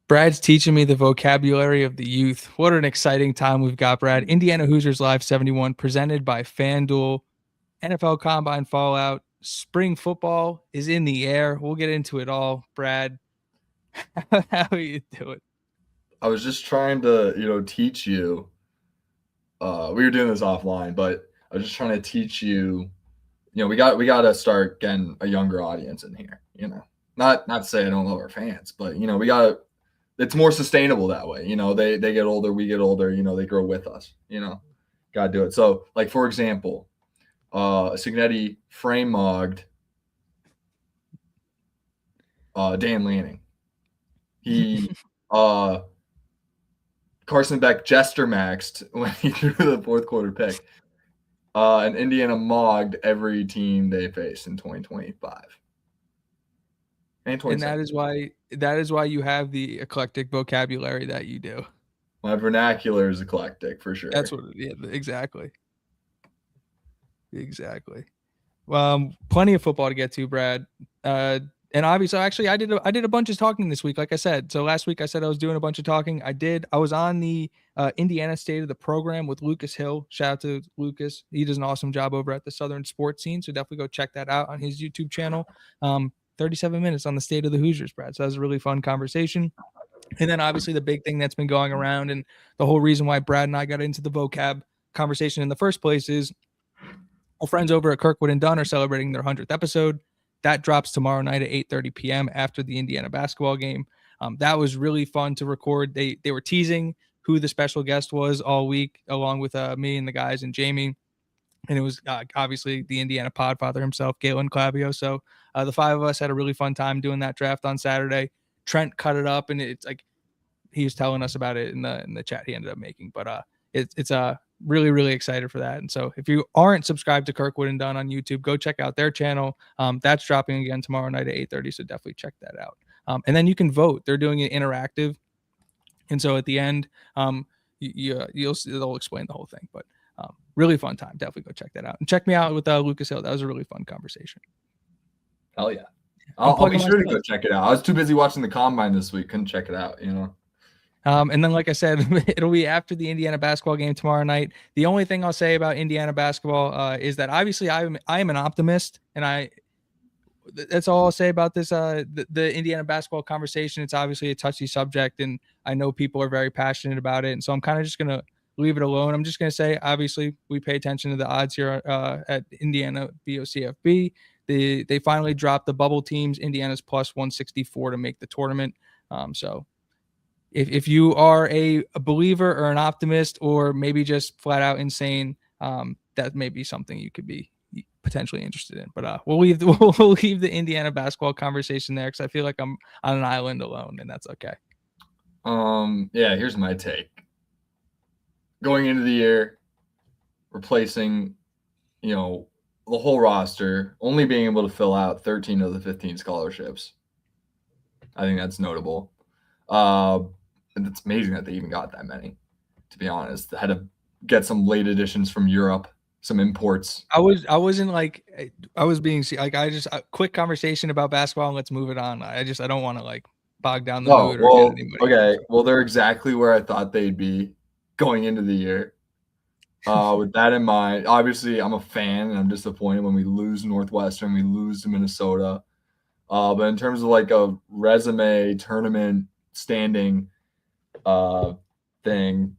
Brad's teaching me the vocabulary of the youth. What an exciting time we've got, Brad. Indiana Hoosiers Live 71, presented by FanDuel. NFL Combine Fallout. Spring football is in the air. We'll get into it all. Brad, how are you doing? I was just trying to, teach you. We were doing this offline, but I was just trying to teach you. We got to start getting a younger audience in here. Not to say I don't love our fans, but we got to. It's more sustainable that way. They get older, we get older. They grow with us. Got to do it. So, like for example, Signetti frame mogged Dan Lanning. He Carson Beck jester maxed when he threw the fourth quarter pick. And Indiana mogged every team they faced in 2025. And that is why you have the eclectic vocabulary that you do. My vernacular is eclectic for sure. That's what exactly. Plenty of football to get to, Brad. And obviously, actually, I did a bunch of talking this week, like I said. So last week I said I was doing a bunch of talking. I was on the Indiana State of the Program with Lucas Hill. Shout out to Lucas. He does an awesome job over at the Southern Sports Scene. So definitely go check that out on his YouTube channel. 37 minutes on the state of the Hoosiers, Brad. So that was a really fun conversation. And then obviously the big thing that's been going around and the whole reason why Brad and I got into the vocab conversation in the first place is our friends over at Kirkwood and Dunn are celebrating their 100th episode. That drops tomorrow night at 8:30 p.m. after the Indiana basketball game. That was really fun to record. They were teasing who the special guest was all week, along with me and the guys and Jamie. And it was obviously the Indiana Podfather himself, Galen Clavio. So the five of us had a really fun time doing that draft on Saturday. Trent cut it up, and it's like he was telling us about it in the chat he ended up making. But it's really, really excited for that. And so if you aren't subscribed to Kirkwood and Dunn on YouTube, go check out their channel. That's dropping again tomorrow night at 8:30. So definitely check that out. And then you can vote. They're doing it interactive. And so at the end, they'll explain the whole thing. But really fun time. Definitely go check that out. And check me out with Lucas Hill. That was a really fun conversation. Hell yeah. I'll be sure to go check it out. I was too busy watching the Combine this week. Couldn't check it out, And then, like I said, it'll be after the Indiana basketball game tomorrow night. The only thing I'll say about Indiana basketball is that obviously I am an optimist, and that's all I'll say about this. The Indiana basketball conversation. It's obviously a touchy subject, and I know people are very passionate about it, and so I'm kind of just gonna leave it alone. I'm just gonna say, obviously, we pay attention to the odds here at Indiana BOCFB. They finally dropped the bubble teams. Indiana's plus 164 to make the tournament. So. If you are a believer or an optimist or maybe just flat out insane, that may be something you could be potentially interested in. But we'll leave the Indiana basketball conversation there because I feel like I'm on an island alone, and that's okay. Yeah, here's my take. Going into the year, replacing, the whole roster, only being able to fill out 13 of the 15 scholarships. I think that's notable. And it's amazing that they even got that many, to be honest. They had to get some late additions from Europe, some imports. I wasn't like, I was being like, a quick conversation about basketball and let's move it on. I don't want to like bog down the mood or get anybody. Okay. Well, they're exactly where I thought they'd be going into the year. With that in mind, obviously I'm a fan and I'm disappointed when we lose Northwestern, we lose to Minnesota. But in terms of like a resume tournament standing thing,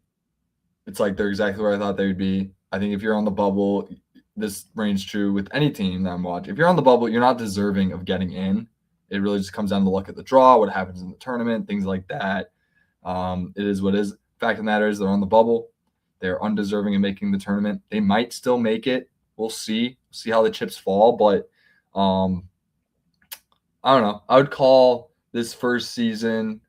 it's like they're exactly where I thought they would be. I think if you're on the bubble, this reigns true with any team that I'm watching. If you're on the bubble, you're not deserving of getting in. It really just comes down to luck at the draw, what happens in the tournament, things like that. It is what it is. Fact of the matter is they're on the bubble. They're undeserving of making the tournament. They might still make it. We'll see. See how the chips fall. But I don't know. I would call this first season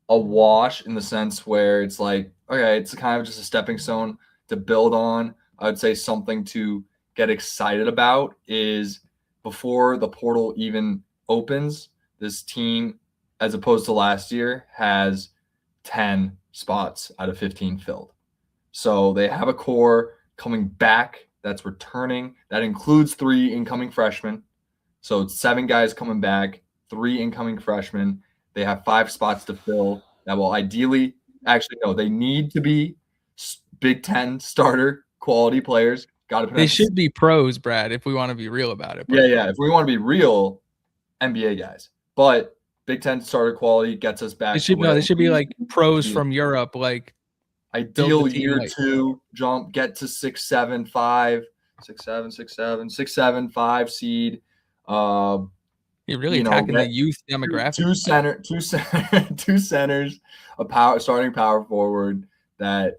a wash in the sense where it's like, okay, it's kind of just a stepping stone to build on. I would say something to get excited about is before the portal even opens, this team, as opposed to last year, has 10 spots out of 15 filled. So they have a core coming back that's returning. That includes 3 incoming freshmen. So it's 7 guys coming back, 3 incoming freshmen. They have 5 spots to fill. that will ideally, actually, no, they need to be Big Ten starter quality players. Got to put They should be pros, Brad, if we want to be real about it. Yeah, yeah. If we want to be real NBA guys, but Big Ten starter quality gets us back to where they should be like pros from Europe, like ideal year 2 jump, get to 6'7", 5, 6'7", 6'7", 5 seed. You're really attacking the youth demographic. Two centers, starting power forward that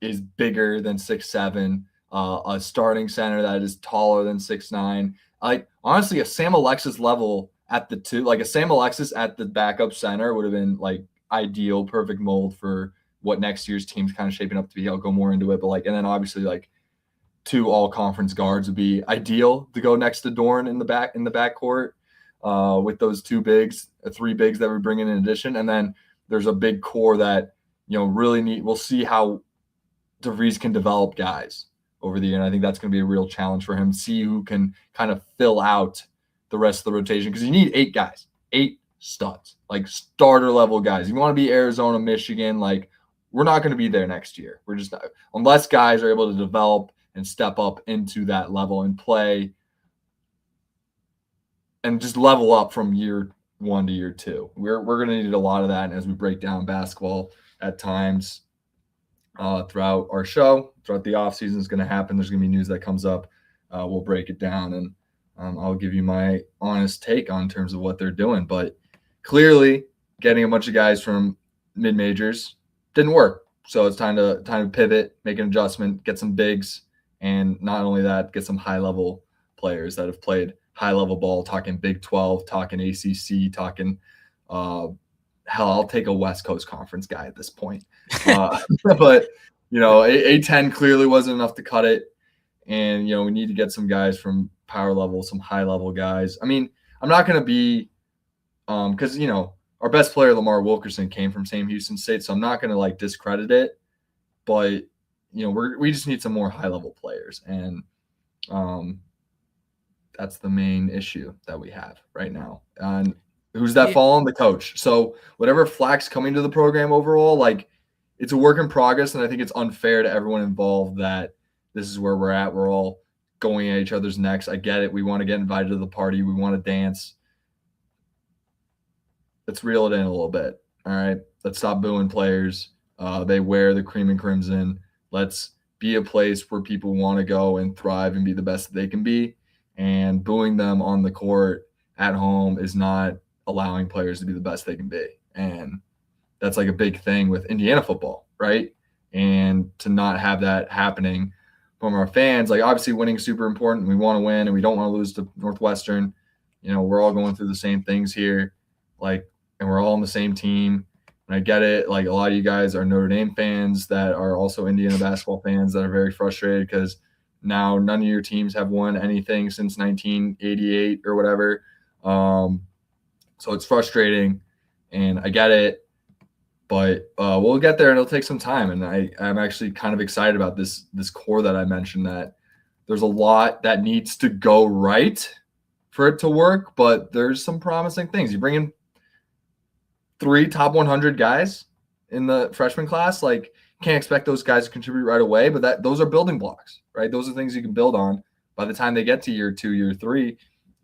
is bigger than 6'7", a starting center that is taller than 6'9". Like honestly, a Sam Alexis level at the 2, like a Sam Alexis at the backup center would have been like ideal, perfect mold for what next year's team's kind of shaping up to be. I'll go more into it, but like, and then obviously like 2 all conference guards would be ideal to go next to Dorn in the backcourt. With those 2 bigs, 3 bigs that we bring in addition. And then there's a big core that, really need, we'll see how DeVries can develop guys over the year. And I think that's going to be a real challenge for him. See who can kind of fill out the rest of the rotation. Because you need 8 guys, 8 studs, like starter level guys. If you want to be Arizona, Michigan, like we're not going to be there next year. We're just not, unless guys are able to develop and step up into that level and play and just level up from year 1 to year 2. We're going to need a lot of that. And as we break down basketball at times throughout our show, throughout the offseason is going to happen. There's going to be news that comes up. We'll break it down, and I'll give you my honest take on terms of what they're doing. But clearly getting a bunch of guys from mid-majors didn't work. So it's time to pivot, make an adjustment, get some bigs, and not only that, get some high-level players that have played high-level ball, talking Big 12, talking ACC, talking hell, I'll take a West Coast Conference guy at this point. But, A10 clearly wasn't enough to cut it. And, we need to get some guys from power level, some high-level guys. I mean, I'm not going to be because, our best player, Lamar Wilkerson, came from Sam Houston State, so I'm not going to, like, discredit it. But, we just need some more high-level players. And that's the main issue that we have right now. And who's that fall on? The coach. So whatever flack's coming to the program overall, like it's a work in progress. And I think it's unfair to everyone involved that this is where we're at. We're all going at each other's necks. I get it. We want to get invited to the party. We want to dance. Let's reel it in a little bit. All right. Let's stop booing players. They wear the cream and crimson. Let's be a place where people want to go and thrive and be the best that they can be. And booing them on the court at home is not allowing players to be the best they can be. And that's like a big thing with Indiana football, right? And to not have that happening from our fans, like obviously winning is super important. We want to win and we don't want to lose to Northwestern. We're all going through the same things here, like, and we're all on the same team. And I get it. Like a lot of you guys are Notre Dame fans that are also Indiana basketball fans that are very frustrated because now none of your teams have won anything since 1988 or whatever. So it's frustrating, and I get it, but we'll get there, and it'll take some time. And I'm actually kind of excited about this core that I mentioned, that there's a lot that needs to go right for it to work, but there's some promising things. You bring in 3 top 100 guys in the freshman class, like can't expect those guys to contribute right away, but those are building blocks, right? Those are things you can build on. By the time they get to year 2, year 3,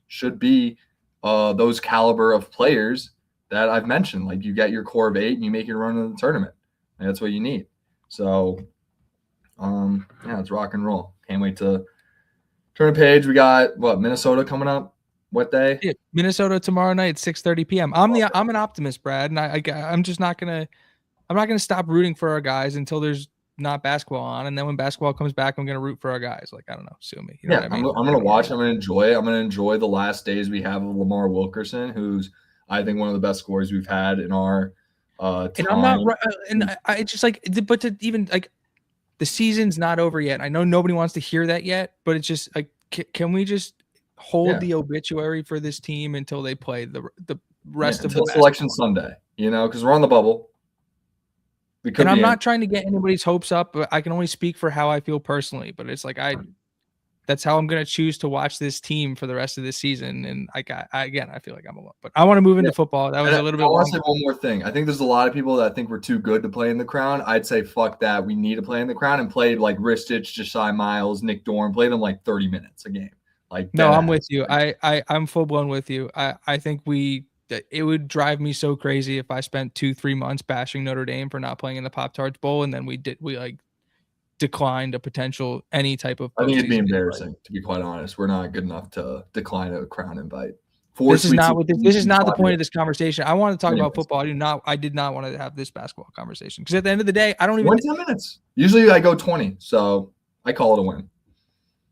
should be those caliber of players that I've mentioned. Like you get your core of 8 and you make your run in the tournament. And that's what you need. So, it's rock and roll. Can't wait to turn a page. We got Minnesota coming up. What day? Yeah, Minnesota tomorrow night, 6:30 p.m. I'm an optimist, Brad, and I'm just not gonna stop rooting for our guys until there's not basketball on, and then when basketball comes back, I'm gonna root for our guys. Like I don't know, sue me. You know what I mean? I'm gonna watch. I'm gonna enjoy it. I'm gonna enjoy the last days we have of Lamar Wilkerson, who's I think one of the best scorers we've had in our time. And I'm not right. And I just like, but to even like, the season's not over yet. I know nobody wants to hear that yet, but it's just like, can we just hold the obituary for this team until they play the rest of the selection Sunday? Because we're on the bubble. And I'm not trying to get anybody's hopes up, but I can only speak for how I feel personally. But it's like that's how I'm going to choose to watch this team for the rest of this season. And I feel like I'm alone, but I want to move into football. That was a little bit I want long. to say one more thing. I think there's a lot of people that think we're too good to play in the Crown. I'd say fuck that. We need to play in the Crown and play like Ristich, Josiah Miles, Nick Dorn. Play them like 30 minutes a game. Like no, I'm with you. I'm full blown with you. I think it would drive me so crazy if I spent 2-3 months bashing Notre Dame for not playing in the Pop-Tarts Bowl, and then we like declined a potential any type of. I think it'd be embarrassing, to be quite honest. We're not good enough to decline a Crown invite. This is not the point of this conversation. I want to talk about football. I did not want to have this basketball conversation because at the end of the day, I don't even. 10 minutes. Usually I go 20, so I call it a win.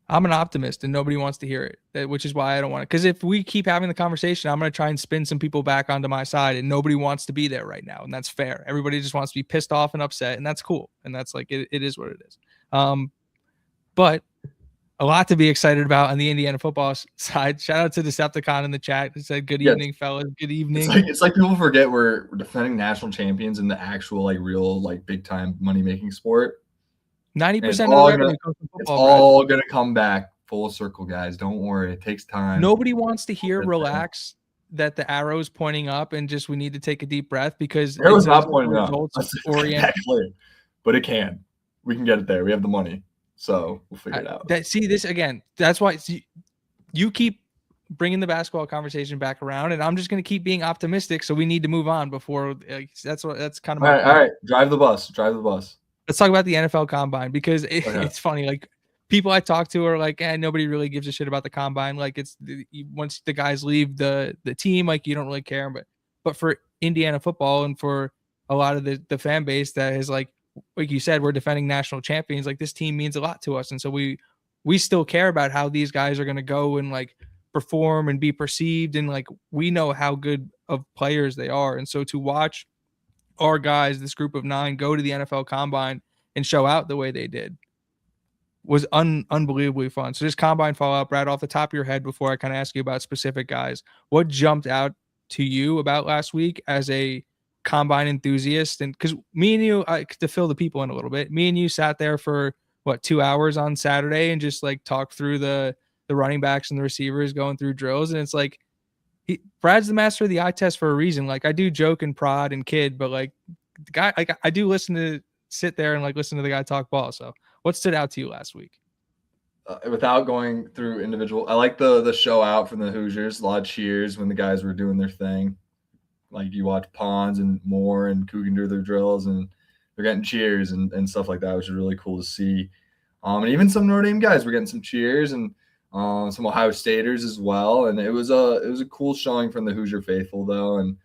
I'm an optimist and nobody wants to hear it, which is why I don't want to. Because if we keep having the conversation, I'm going to try and spin some people back onto my side, and nobody wants to be there right now, and that's fair. Everybody just wants to be pissed off and upset, and that's cool, and that's like it is what it is. But a lot to be excited about on the Indiana football side. Shout out to Decepticon in the chat. It said, "Good evening, fellas. Good evening." It's like people forget we're defending national champions in the actual like real like big time money making sport. 90% of the revenue comes from football. It's all gonna come back full circle, guys. Don't worry. It takes time. Nobody wants to hear relax that the arrow's pointing up and just we need to take a deep breath because arrow's not pointing up. Exactly. But it can. We can get it there. We have the money. So we'll figure it out. This again. That's why you keep bringing the basketball conversation back around, and I'm just going to keep being optimistic. So we need to move on before that's kind of all right. Drive the bus. Let's talk about the NFL Combine because it's funny. Like people I talk to are like, nobody really gives a shit about the Combine. Like once the guys leave the team, like you don't really care. But for Indiana football and for a lot of the fan base that is like you said, we're defending national champions. Like this team means a lot to us, and so we still care about how these guys are going to go and like perform and be perceived, and like we know how good of players they are, and so to watch our guys, this group of 9, go to the NFL Combine and show out the way they did was unbelievably fun. So just Combine fallout, Brad, off the top of your head, before I kind of ask you about specific guys, what jumped out to you about last week as a Combine enthusiast? And because me and you, to fill the people in a little bit, me and you sat there for 2 hours on Saturday and just like talked through the running backs and the receivers going through drills. And it's like, Brad's the master of the eye test for a reason. Like I do joke and prod and kid, but like the guy, like I do sit there and like listen to the guy talk ball. So what stood out to you last week? Without going through individual, I like the show out from the Hoosiers. A lot of cheers when the guys were doing their thing. Like you watch Pons and Moore and Coogan do their drills, and they're getting cheers and stuff like that, which is really cool to see. And even some Notre Dame guys were getting some cheers, and some Ohio Staters as well. And it was a cool showing from the Hoosier faithful though, and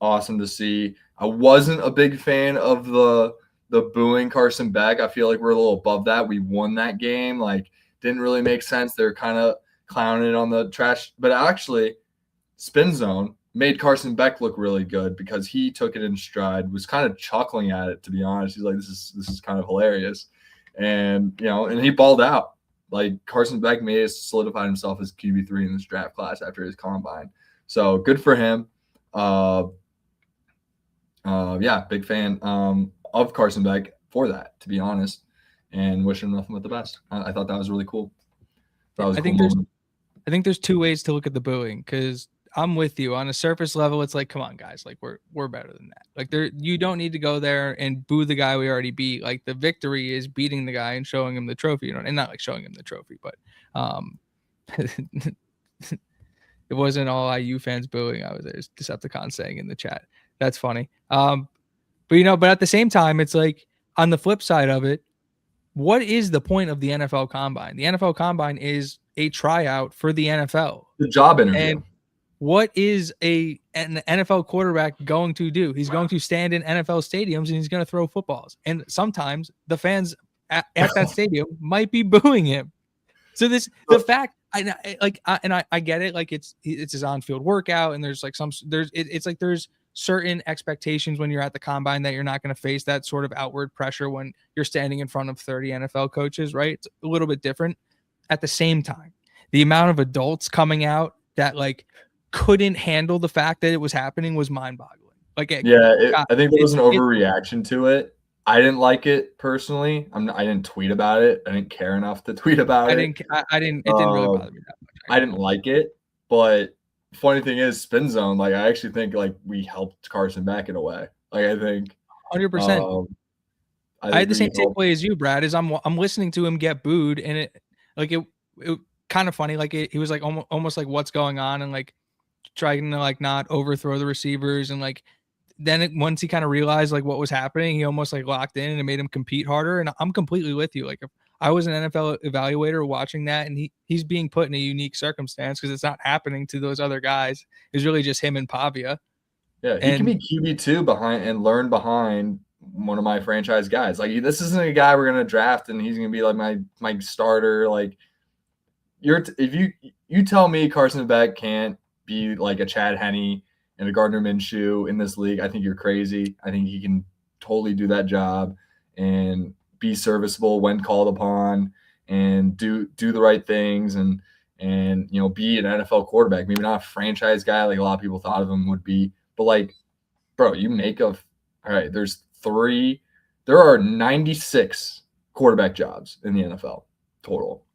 awesome to see. I wasn't a big fan of the booing Carson Beck. I feel like we're a little above that. We won that game. Like didn't really make sense. They're kind of clowning on the trash, but actually Spin Zone made Carson Beck look really good because he took it in stride, was kind of chuckling at it, to be honest. He's like, this is kind of hilarious. And, and he balled out. Like Carson Beck solidified himself as QB3 in this draft class after his combine. So good for him. Big fan of Carson Beck for that, to be honest, and wish him nothing but the best. I thought that was really cool. I think there's 2 ways to look at the booing, because I'm with you. On a surface level, it's like, come on, guys, like we're better than that. Like you don't need to go there and boo the guy we already beat. Like the victory is beating the guy and showing him the trophy, and not like showing him the trophy, but it wasn't all IU fans booing. There's Decepticon saying in the chat. That's funny. But at the same time, it's like on the flip side of it, what is the point of the NFL Combine? The NFL Combine is a tryout for the NFL. The job interview. And what is an NFL quarterback going to do? He's going to stand in NFL stadiums and he's going to throw footballs. And sometimes the fans at that stadium might be booing him. So the fact, I get it. Like it's his on-field workout, and there's like there's certain expectations when you're at the Combine that you're not going to face that sort of outward pressure when you're standing in front of 30 NFL coaches, right? It's a little bit different. At the same time, the amount of adults coming out that like couldn't handle the fact that it was happening was mind-boggling. Like, I think there was an overreaction to it. I didn't like it personally. I didn't tweet about it. I didn't care enough to tweet about it. I didn't it didn't really bother me that much. I I ain't didn't gonna lie. like it, but funny thing is, spin zone. Like I actually think like we helped Carson back in a way. Like 100%. um, I I think had the same we helped. takeaway as you, Brad, is I'm listening to him get booed, and it kind of funny, like, he was, like, almost like, "What's going on?" And, like, trying to, like, not overthrow the receivers, and, like, then once he kinda realized, like, what was happening, he almost, like, locked in, and it made him compete harder, and I'm completely with you, like, if I was an NFL evaluator watching that, and he's being put in a unique circumstance because it's not happening to those other guys. It's really just him and Pavia, Yeah, he can and be QB2 behind and learn behind one of my franchise guys. Like this isn't a guy we're gonna draft and he's gonna be like my starter. Like if you tell me Carson Beck can't be like a Chad Henne and a Gardner Minshew in this league, I think you're crazy. I think he can totally do that job and be serviceable when called upon and do the right things and be an NFL quarterback. Maybe not a franchise guy like a lot of people thought of him would be, but like, bro, you make all right. There are 96 quarterback jobs in the NFL total.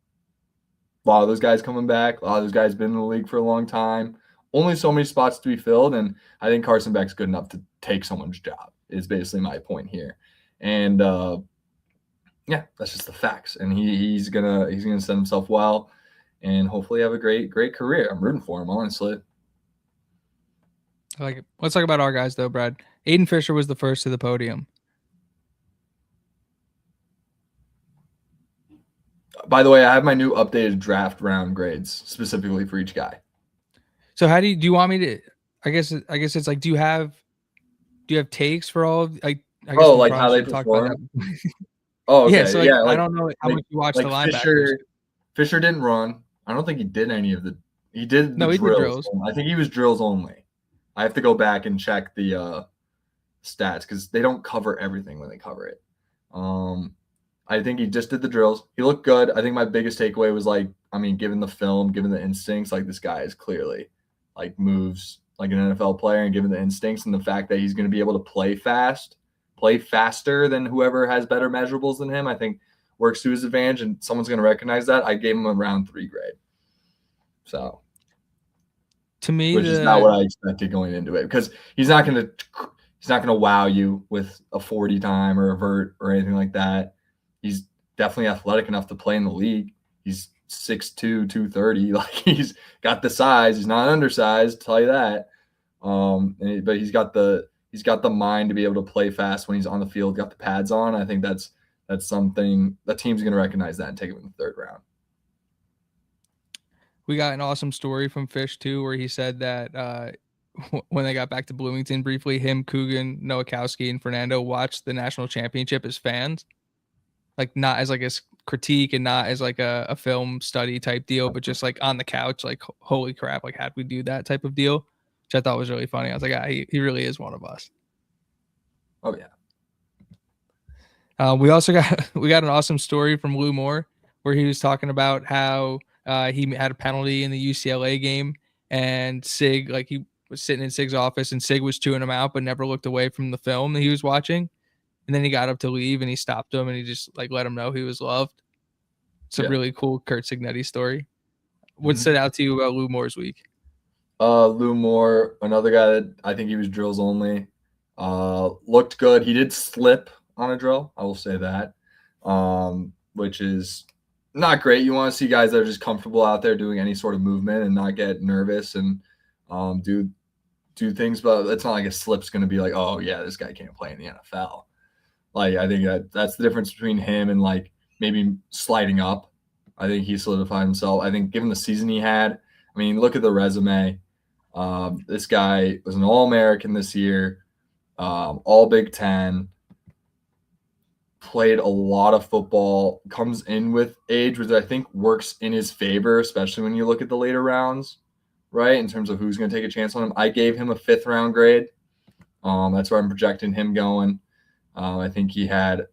A lot of those guys coming back. A lot of those guys been in the league for a long time. Only so many spots to be filled, and I think Carson Beck's good enough to take someone's job. Is basically my point here, and yeah, that's just the facts. And he's gonna set himself well, and hopefully have a great career. I'm rooting for him, honestly. I like it. Let's talk about our guys, though, Brad. Aiden Fisher was the first to the podium. By the way, I have my new updated draft round grades specifically for each guy. So how do you want me to? I guess it's like, do you have takes for all of, like, I guess Oh, we like probably how they should talk about perform? that. Oh, Yeah, okay. so, like, Yeah, I don't know how much you watch the like linebackers. Fisher didn't run. I don't think he did any of the he did the No, he did drills. drills. I think he was drills only. I have to go back and check the stats because they don't cover everything when they cover it. I think he just did the drills. He looked good. I think my biggest takeaway was like, I mean, given the film, given the instincts, like this guy is clearly like moves like an NFL player, and given the instincts and the fact that he's going to be able to play fast, play faster than whoever has better measurables than him, I think works to his advantage, and someone's going to recognize that. I gave him a round 3 grade. So, To me, which is not what I expected going into it because he's not going to wow you with a 40 time or a vert or anything like that. He's definitely athletic enough to play in the league. He's 6'2", 230. Like he's got the size. He's not undersized, tell you that. But he's got the mind to be able to play fast when he's on the field, got the pads on. I think that's something the team's going to recognize that and take him in the 3rd round. we got an awesome story from Fish too, where he said that when they got back to Bloomington briefly, him, Coogan, Nowakowski, and Fernando watched the national championship as fans, like not as like a critique and not as like a film study type deal, but just like on the couch, like, holy crap, like, how'd we do that type of deal, which I thought was really funny. I was like, he really is one of us. Oh yeah. We also got an awesome story from Lou Moore where he was talking about how he had a penalty in the UCLA game, and Sig, like, he was sitting in Sig's office, and Sig was chewing him out but never looked away from the film that he was watching. And then he got up to leave, and he stopped him, and he just, like, let him know he was loved. It's a really cool Kurt Signetti story. What stood out to you about Lou Moore's week? Lou Moore, another guy that I think he was drills only. Looked good. He did slip on a drill, I will say that, which is not great. You want to see guys that are just comfortable out there doing any sort of movement and not get nervous and do things. But it's not like a slip's going to be like, oh yeah, this guy can't play in the NFL. Like I think that's the difference between him and like maybe sliding up. I think he solidified himself. I think given the season he had, I mean, look at the resume. This guy was an All-American this year, All Big Ten, played a lot of football, comes in with age, which I think works in his favor, especially when you look at the later rounds, right, in terms of who's going to take a chance on him. I gave him a 5th round grade. That's where I'm projecting him going. I think he had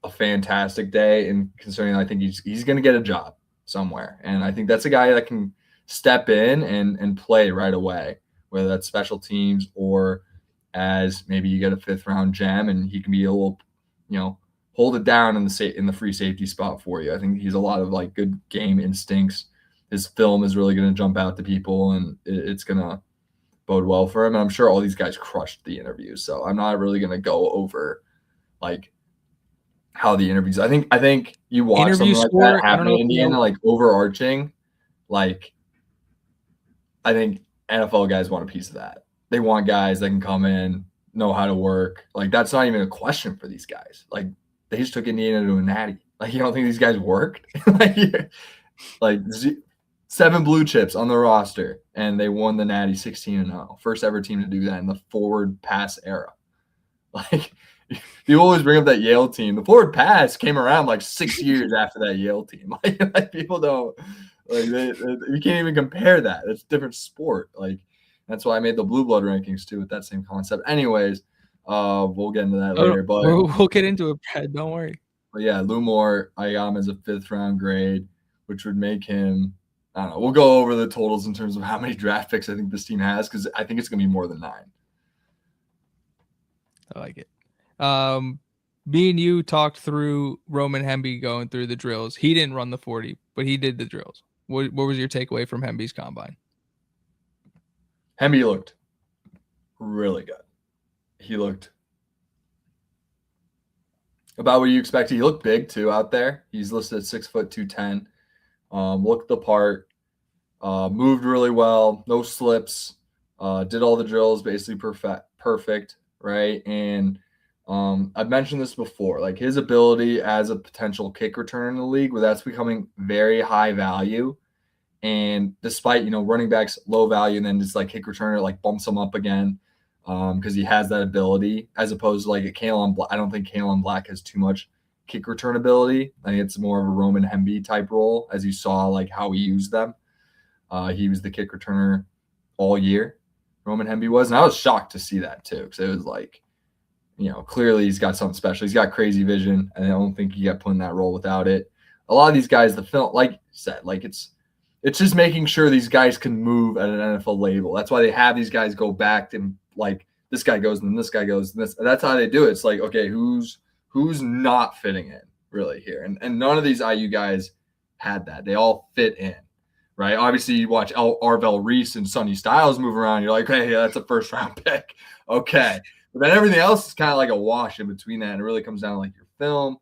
a fantastic day, and considering I think he's going to get a job somewhere. And I think that's a guy that can step in and play right away, whether that's special teams or as maybe you get a 5th round gem and he can be a little, hold it down in the free safety spot for you. I think he's a lot of like good game instincts. His film is really going to jump out to people, and it's going to bode well for him. And I'm sure all these guys crushed the interviews, so I'm not really going to go over like how the interviews. I think you watch Interview something like score, that happen in Indiana, like overarching, like I think NFL guys want a piece of that. They want guys that can come in, know how to work. Like that's not even a question for these guys. Like they just took Indiana to a natty. Like you don't think these guys worked? like 7 blue chips on the roster, and they won the natty 16-0. First ever team to do that in the forward pass era. Like you always bring up that Yale team. The forward pass came around like 6 years after that Yale team. Like people don't like you can't even compare that. It's a different sport. Like that's why I made the blue blood rankings too with that same concept. Anyways, we'll get into that later. But we'll get into it, Brad. Don't worry. But yeah, Lou Moore, I got him as a 5th round grade, which would make him. I don't know. We'll go over the totals in terms of how many draft picks I think this team has because I think it's going to be more than 9. I like it. Me and you talked through Roman Hemby going through the drills. He didn't run the 40, but he did the drills. What was your takeaway from Hemby's combine? Hemby looked really good. He looked about what you expected. He looked big too out there. He's listed at 6 foot 210. Looked the part. Moved really well. No slips. Did all the drills basically perfect. Right. And I've mentioned this before, like his ability as a potential kick returner in the league, where that's becoming very high value. And despite, running backs low value, and then just like kick returner, like bumps him up again because he has that ability as opposed to like a Kalen Black. I don't think Kalen Black has too much kick return ability. I think it's more of a Roman Hemby type role, as you saw like how he used them. He was the kick returner all year. Roman Hemby was, and I was shocked to see that too because it was like, clearly he's got something special. He's got crazy vision, and I don't think he got put in that role without it. A lot of these guys, the film, like you said, like it's just making sure these guys can move at an NFL label. That's why they have these guys go back and like this guy goes and then this guy goes and this. That's how they do it. It's like, okay, who's not fitting in really here? And none of these IU guys had that. They all fit in, right? Obviously, you watch Arvell Reese and Sonny Styles move around. You're like, hey, that's a 1st round pick. Okay. But then everything else is kind of like a wash in between that. And it really comes down to like your film,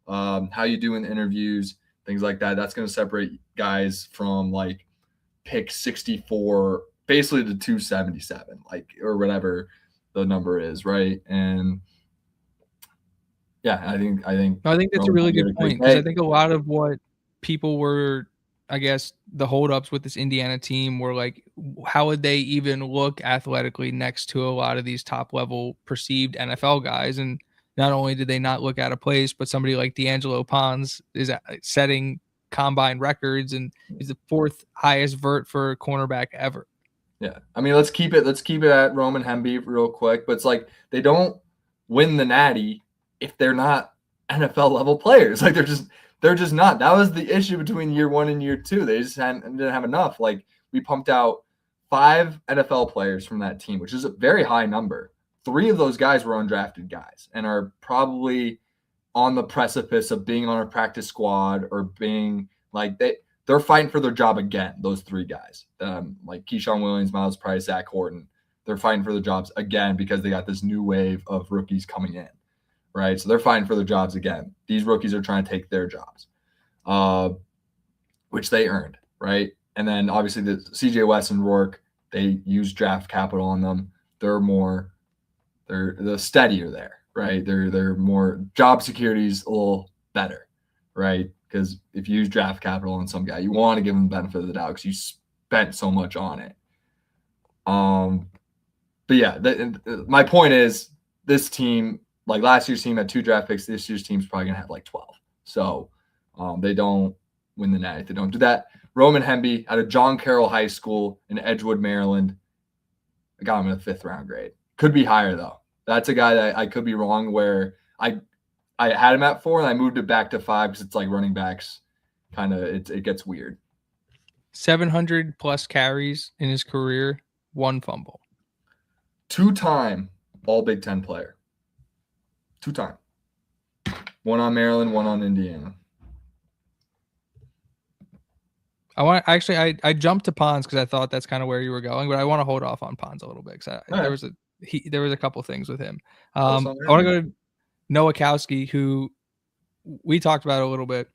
how you do in the interviews, things like that. That's going to separate guys from like pick 64, basically to 277, like, or whatever the number is. Right. And yeah, I think that's a really good point because I think a lot of what people were, I guess, the holdups with this Indiana team were like, how would they even look athletically next to a lot of these top level perceived NFL guys? And not only did they not look out of place, but somebody like D'Angelo Pons is setting combine records and is the 4th highest vert for a cornerback ever. Yeah. I mean, let's keep it at Roman Hemby real quick, but it's like they don't win the natty if they're not NFL level players. Like they're just not. That was the issue between year 1 and year 2. They just didn't have enough. Like we pumped out 5 NFL players from that team, which is a very high number. 3 of those guys were undrafted guys and are probably on the precipice of being on a practice squad or being like they're fighting for their job again. Those 3 guys, like Keyshawn Williams, Miles Price, Zach Horton, they're fighting for their jobs again because they got this new wave of rookies coming in. Right. So they're fighting for their jobs again. These rookies are trying to take their jobs, which they earned. Right. And then obviously the CJ West and Rourke, they use draft capital on them. They're steadier there. Right. They're more job security's a little better. Right. Because if you use draft capital on some guy, you want to give him the benefit of the doubt because you spent so much on it. But yeah, my point is this team, like last year's team had 2 draft picks. This year's team's probably going to have like 12. So they don't win the natty. They don't do that. Roman Hemby out of John Carroll High School in Edgewood, Maryland. I got him in a 5th round grade. Could be higher though. That's a guy that I could be wrong where I had him at 4 and I moved it back to 5 because it's like running backs kind of it gets weird. 700 plus carries in his career, 1 fumble. 2-time All Big Ten player. 2-time. One on Maryland, one on Indiana. I jumped to Pons because I thought that's kind of where you were going, but I want to hold off on Pons a little bit because All right. there was a couple things with him. I That's want not to go to Nowakowski, who we talked about a little bit.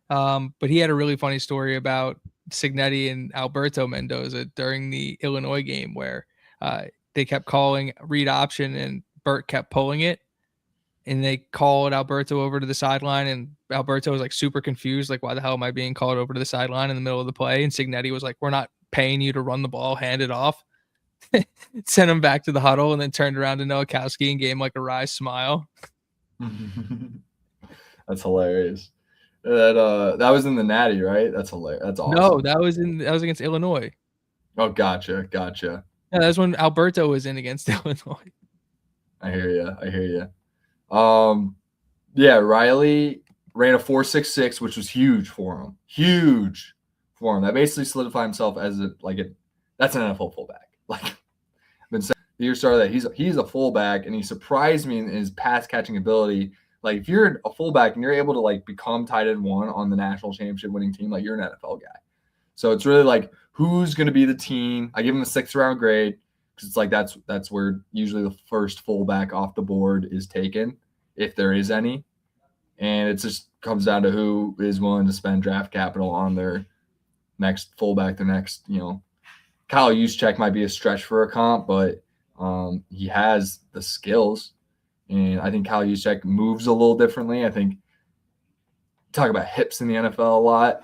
But he had a really funny story about Signetti and Alberto Mendoza during the Illinois game where they kept calling read option and Bert kept pulling it. And they called Alberto over to the sideline, and Alberto was like super confused, like, why the hell am I being called over to the sideline in the middle of the play? And Signetti was like, we're not paying you to run the ball, hand it off. Sent him back to the huddle and then turned around to Nowakowski and gave him like a wry smile. That's hilarious. That was in the Natty, right? That's hilarious. That's awesome. No, that was against Illinois. Oh, gotcha. Yeah, that's when Alberto was in against Illinois. I hear you. Yeah, Riley ran a 4.66, which was huge for him. Huge for him. That basically solidified himself as that's an NFL fullback. Like, I've been saying the year started that he's a fullback, and he surprised me in his pass catching ability. Like, if you're a fullback and you're able to like become tight end one on the national championship winning team, like, you're an NFL guy. So it's really like, who's going to be the team? I give him a 6th round grade because it's like that's where usually the first fullback off the board is taken, if there is any. And it just comes down to who is willing to spend draft capital on their next fullback, the next, Kyle Juszczyk might be a stretch for a comp, but he has the skills. And I think Kyle Juszczyk moves a little differently. I think talk about hips in the NFL a lot.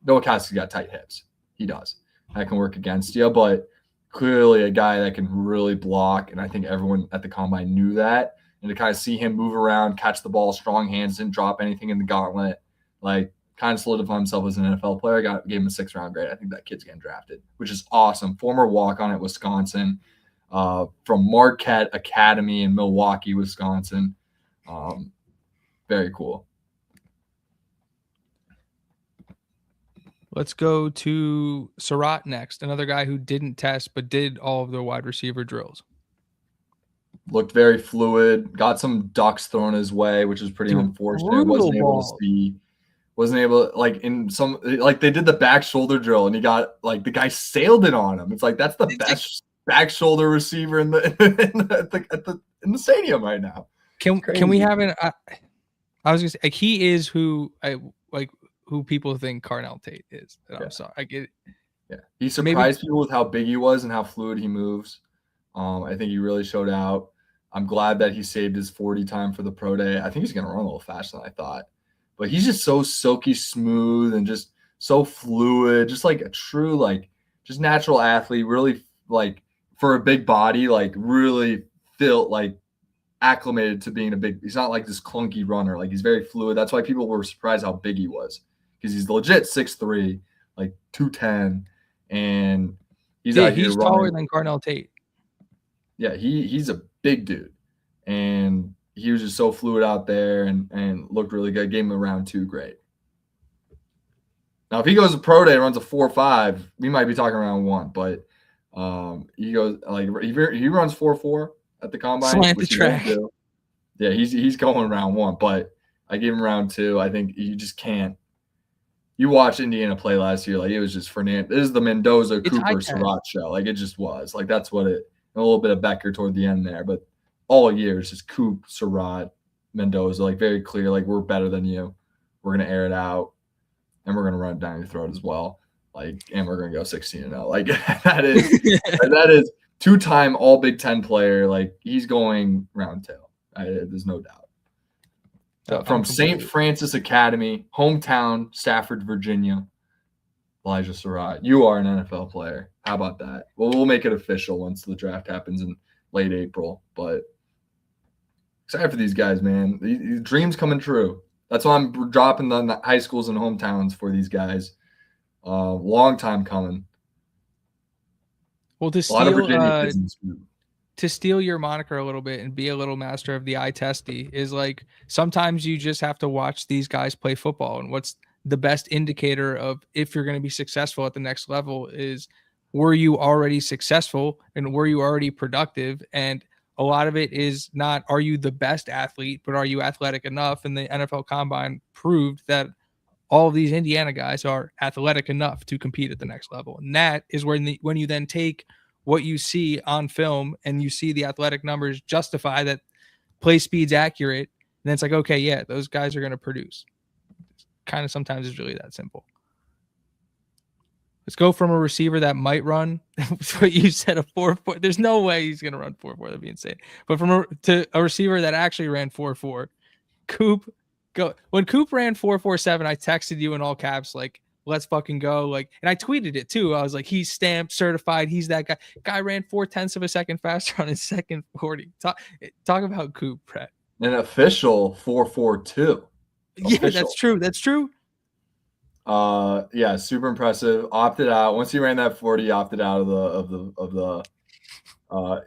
Nowakowski's got tight hips. He does. That can work against you, but clearly a guy that can really block. And I think everyone at the combine knew that. And to kind of see him move around, catch the ball, strong hands, didn't drop anything in the gauntlet, like kind of solidify himself as an NFL player. Gave him a 6th round grade. I think that kid's getting drafted, which is awesome. Former walk-on at Wisconsin, from Marquette Academy in Milwaukee, Wisconsin. Very cool. Let's go to Surratt next, another guy who didn't test but did all of the wide receiver drills. Looked very fluid, got some ducks thrown his way, which is pretty unfortunate. Wasn't able to see. Wasn't able to, like, in some, like, they did the back shoulder drill and he got, like, the guy sailed it on him. It's like, that's the best back shoulder receiver in the stadium right now. Can we have an I was gonna say, like, he is who people think Carnell Tate is. I'm sorry, I get it. Yeah, he surprised people with how big he was and how fluid he moves. I think he really showed out. I'm glad that he saved his 40 time for the pro day. I think he's going to run a little faster than I thought. But he's just so silky smooth and just so fluid, just like a true, like, just natural athlete, really, like, for a big body, like, really felt like acclimated to being he's not like this clunky runner. Like, he's very fluid. That's why people were surprised how big he was, because he's legit 6'3", like 210, and he's taller than Carnell Tate. Yeah, he's a big dude, and he was just so fluid out there and looked really good. Gave him a round 2 grade. Now, if he goes to pro day and runs a 4.5, we might be talking around 1, but he goes, like, he runs 4.4 at the combine. Slant the track. Yeah, he's going round 1, but I gave him round 2. I think you just can't. You watched Indiana play last year, like, it was just Fernandez. This is the Mendoza Cooper Surratt show. Like, it just was. Like, that's what it. A little bit of Becker toward the end there, but all year it's just Coop, Surratt, Mendoza, like, very clear, like, we're better than you. We're gonna air it out, and we're gonna run it down your throat as well. Like, and we're gonna go 16-0. Like, that is 2-time All Big Ten player. Like, he's going round 2. There's no doubt. From St. Francis Academy, hometown, Stafford, Virginia. Elijah Surratt, you are an NFL player. How about that? Well, we'll make it official once the draft happens in late April. But excited for these guys, man. These dreams coming true. That's why I'm dropping the high schools and hometowns for these guys. Long time coming. Well, to steal your moniker a little bit and be a little master of the eye testy is, like, sometimes you just have to watch these guys play football, and what's the best indicator of if you're going to be successful at the next level is, were you already successful and were you already productive, and A lot of it is not, are you the best athlete, but are you athletic enough? And the NFL Combine proved that all of these Indiana guys are athletic enough to compete at the next level. And that is when you then take what you see on film and you see the athletic numbers justify that play speed's accurate, and then it's like, okay, yeah, those guys are going to produce. Kind of sometimes it's really that simple. Let's go from a receiver that might run what you said, a 4.4. There's no way he's going to run 4.4. That'd be insane. But to a receiver that actually ran 4.4, Coop. Go. When Coop ran 4.47, I texted you in all caps, like, let's fucking go. Like, and I tweeted it too. I was like, he's stamped, certified. He's that guy. Guy ran 0.4 of a second faster on his second 40. Talk about Coop, Brett. An official 4.42. Yeah, that's true. That's true. Yeah, super impressive. Opted out once he ran that 40. Opted out of the.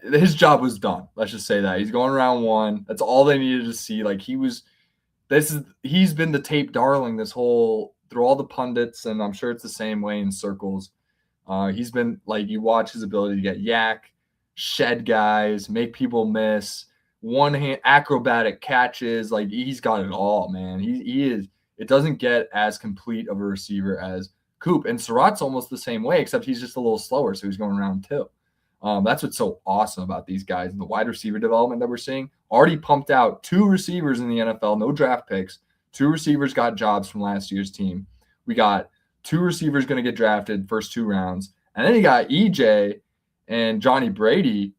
His job was done. Let's just say that he's going round one. That's all they needed to see. Like he's been the tape darling this whole through all the pundits, and I'm sure it's the same way in circles. He's been like, you watch his ability to get yak, shed guys, make people miss, one hand acrobatic catches. Like he's got it all, man. He is. It doesn't get as complete of a receiver as Coop, and Surratt's almost the same way, except he's just a little slower, so he's going round two. That's what's so awesome about these guys and the wide receiver development that we're seeing. Already pumped out 2 receivers in the NFL, no draft picks. 2 receivers got jobs from last year's team. We got 2 receivers going to get drafted first 2 rounds. And then you got EJ and Johnny Brady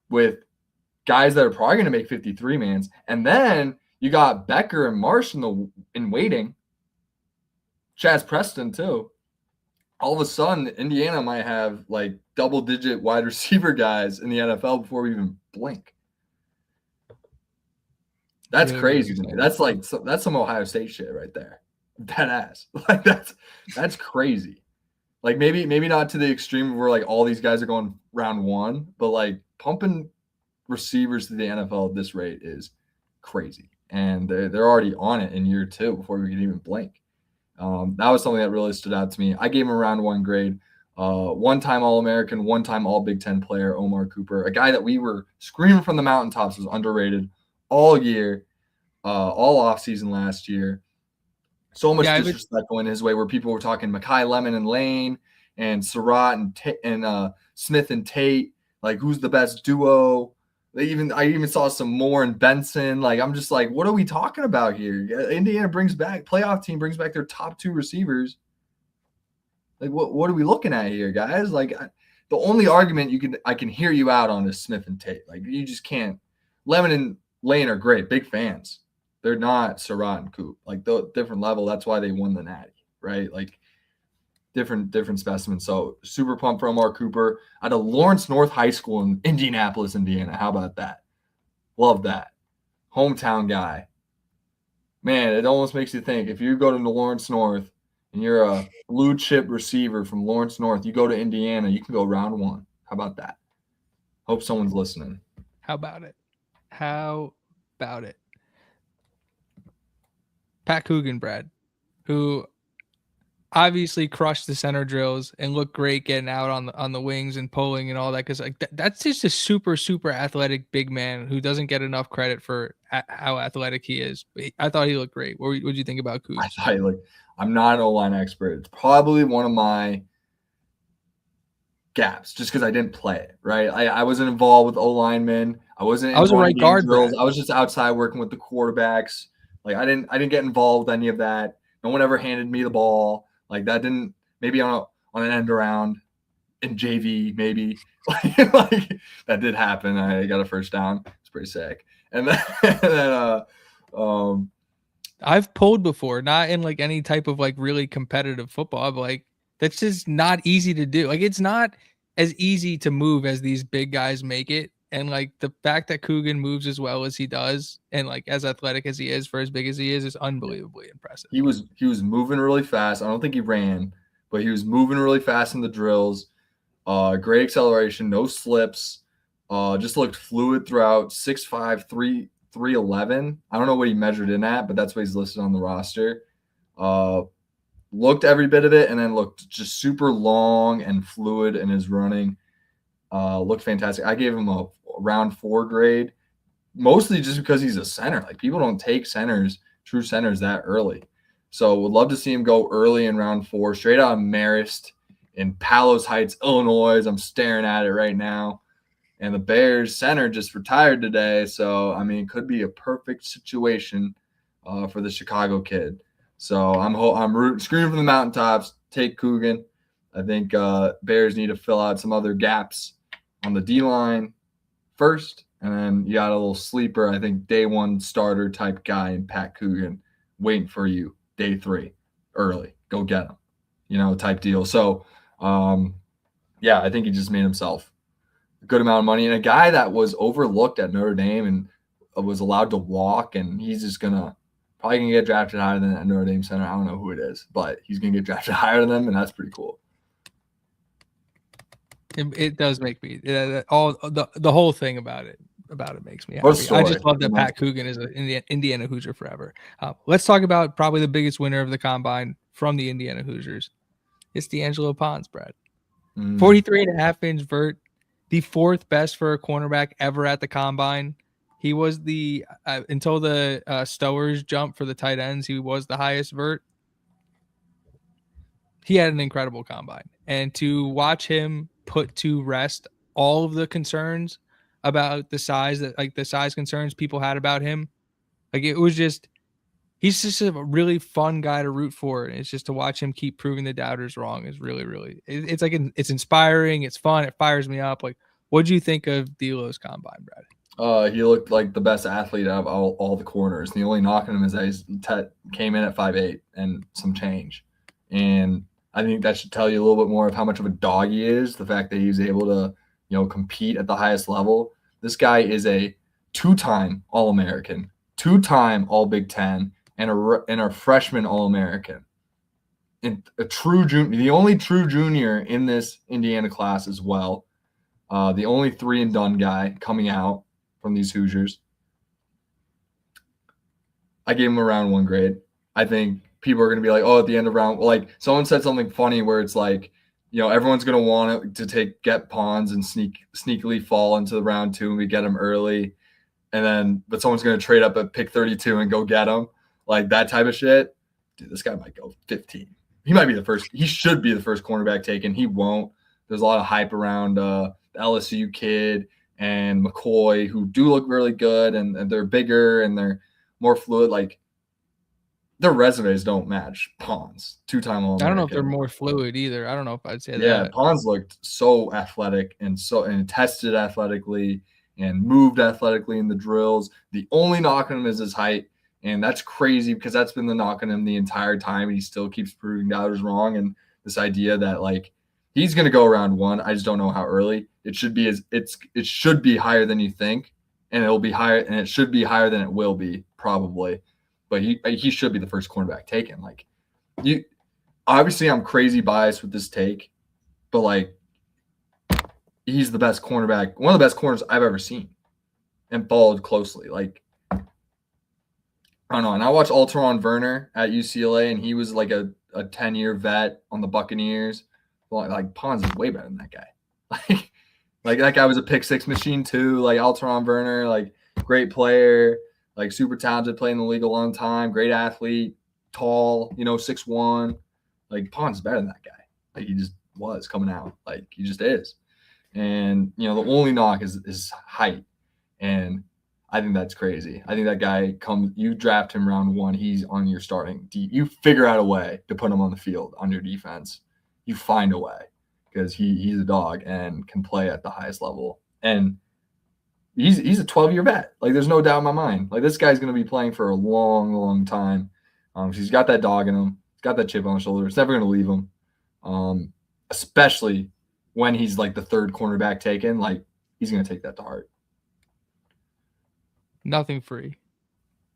with guys that are probably going to make 53 mans. And then you got Becker and Marsh in waiting. Chaz Preston too. All of a sudden, Indiana might have like double-digit wide receiver guys in the NFL before we even blink. That's crazy to me. That's some Ohio State shit right there. Dead ass. Like that's crazy. Like maybe not to the extreme where like all these guys are going round one, but like pumping receivers to the NFL at this rate is crazy. And they're already on it in year 2 before we can even blink. That was something that really stood out to me. I gave him a round 1 grade. One-time All-American, one-time All-Big Ten player, Omar Cooper, a guy that we were screaming from the mountaintops was underrated all year, all offseason last year. So much disrespect going his way where people were talking Mekhi Lemon and Lane and Surratt and Smith and Tate, like who's the best duo. I even saw some Moore and Benson. Like, I'm just like, what are we talking about here? Indiana playoff team brings back their top 2 receivers. Like, what are we looking at here, guys? Like, the only argument I can hear you out on is Smith and Tate. Like, you just can't. Lemon and Lane are great, big fans. They're not Surratt and Coop. Like, the different level. That's why they won the Natty, right? Like, different specimens. So super pumped for Omar Cooper out of Lawrence North High School in Indianapolis, Indiana. How about that? Love that. Hometown guy. Man, it almost makes you think if you go to Lawrence North and you're a blue chip receiver from Lawrence North, you go to Indiana, you can go round 1. How about that? Hope someone's listening. How about it? Pat Coogan, Brad, who obviously crushed the center drills and looked great getting out on the wings and pulling and all that, because like that's just a super athletic big man who doesn't get enough credit for how athletic he is. I thought he looked great. What did you think about Coogan? I'm not an O-line expert. It's probably one of my gaps just because I didn't play it, right? I wasn't involved with O-linemen. I was a right guard drills. I was just outside working with the quarterbacks. Like I didn't get involved with any of that. No one ever handed me the ball. Like that didn't, maybe on an end around in JV, maybe like that did happen. I got a first down. It's pretty sick. And then I've pulled before, not in like any type of like really competitive football, but like that's just not easy to do. Like it's not as easy to move as these big guys make it. And like the fact that Coogan moves as well as he does and like as athletic as he is for as big as he is unbelievably impressive. He was moving really fast. I don't think he ran, but he was moving really fast in the drills. Great acceleration, no slips. Just looked fluid throughout. 6'5", 311. I don't know what he measured in at, but that's what he's listed on the roster. Looked every bit of it, and then looked just super long and fluid in his running. Looked fantastic. I gave him a round 4 grade, mostly just because he's a center. Like people don't take true centers that early. So would love to see him go early in round 4, straight out of Marist in Palos Heights, Illinois. I'm staring at it right now. And the Bears center just retired today. So, I mean, it could be a perfect situation for the Chicago kid. So I'm screaming from the mountaintops, take Coogan. I think Bears need to fill out some other gaps on the D-line first. And then you got a little sleeper, I think day 1 starter type guy in Pat Coogan waiting for you day 3 early. Go get him, type deal. So, yeah, I think he just made himself a good amount of money. And a guy that was overlooked at Notre Dame and was allowed to walk, and he's just probably going to get drafted higher than that Notre Dame center. I don't know who it is, but he's going to get drafted higher than them, and that's pretty cool. It does make me all the whole thing about it makes me happy. I just love that Pat Coogan is an Indiana Hoosier forever. Let's talk about probably the biggest winner of the combine from the Indiana Hoosiers. It's D'Angelo Pons, Brad. 43.5-inch vert, the 4th best for a cornerback ever at the combine. He was the until the Stowers jump for the tight ends, he was the highest vert. He had an incredible combine, and to watch him put to rest all of the concerns about the size concerns people had about him. Like he's just a really fun guy to root for. And it's just to watch him keep proving the doubters wrong is really, really, it's inspiring. It's fun. It fires me up. Like, what do you think of D'Lo's combine, Brad? He looked like the best athlete out of all the corners. The only knock on him is that he came in at 5'8" and some change. And I think that should tell you a little bit more of how much of a dog he is. The fact that he's able to, compete at the highest level. This guy is a 2-time All-American, 2-time All-Big Ten, and a freshman All-American. And the only true junior in this Indiana class as well. The only 3-and-done guy coming out from these Hoosiers. I gave him a round 1 grade. I think people are going to be like, oh, at the end of round, like someone said something funny where it's like, everyone's going to want to get Pons and sneakily fall into the round 2 and we get him early. But someone's going to trade up at pick 32 and go get him. Like that type of shit. Dude, this guy might go 15. He might be the first. He should be the first cornerback taken. He won't. There's a lot of hype around the LSU kid and McCoy, who do look really good, and they're bigger and they're more fluid. Like, their resumes don't match Pons, 2-time All-American. I don't know if they're more fluid either. I don't know if I'd say that. Yeah, Pons looked so athletic and tested athletically and moved athletically in the drills. The only knock on him is his height, and that's crazy because that's been the knock on him the entire time, and he still keeps proving doubters wrong. And this idea that like he's going to go round 1, I just don't know how early. It should be higher than you think, and it'll be higher, and it should be higher than it will be probably. But he should be the first cornerback taken. Like, obviously I'm crazy biased with this take, but like he's the best cornerback, one of the best corners I've ever seen, and followed closely. Like, I don't know. And I watched Alteron Werner at UCLA, and he was like a 10-year vet on the Buccaneers. Well, like Pons is way better than that guy. Like that guy was a pick 6 machine too. Like Alteron Werner, like great player. Like super talented, played in the league a long time, great athlete, tall, 6'1". Like Pons is better than that guy. Like he just was coming out. Like he just is. And the only knock is height. And I think that's crazy. I think that guy you draft him round 1, he's on your starting. You figure out a way to put him on the field on your defense. You find a way because he's a dog and can play at the highest level. And he's a 12-year vet. Like, there's no doubt in my mind. Like, this guy's going to be playing for a long, long time. He's got that dog in him. He's got that chip on his shoulder. It's never going to leave him, especially when he's, like, the 3rd cornerback taken. Like, he's going to take that to heart. Nothing free.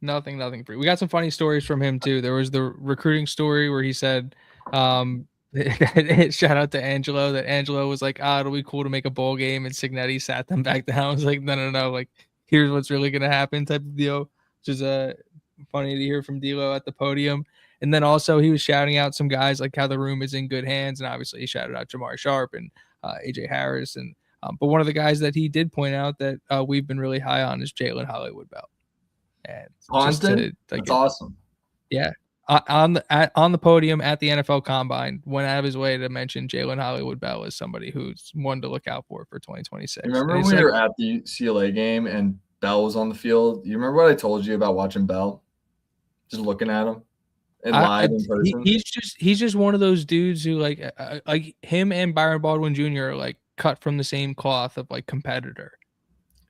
Nothing free. We got some funny stories from him, too. There was the recruiting story where he said shout out to Angelo, that Angelo was like, it'll be cool to make a bowl game, and Signetti sat them back down. I was like, no, like, here's what's really gonna happen type of deal, which is funny to hear from D'Lo at the podium. And then also he was shouting out some guys, like how the room is in good hands, and obviously he shouted out Jamar Sharp and AJ Harris and But one of the guys that he did point out that we've been really high on is Jalen Hollywood Bell. And just to That's awesome. Yeah. On the podium at the NFL Combine, went out of his way to mention Jalen Hollywood Bell as somebody who's one to look out for 2026. Remember when we were at the CLA game and Bell was on the field? You remember what I told you about watching Bell? Just looking at him and live in person. He's just one of those dudes who like him and Byron Baldwin Jr. are like cut from the same cloth of like competitor.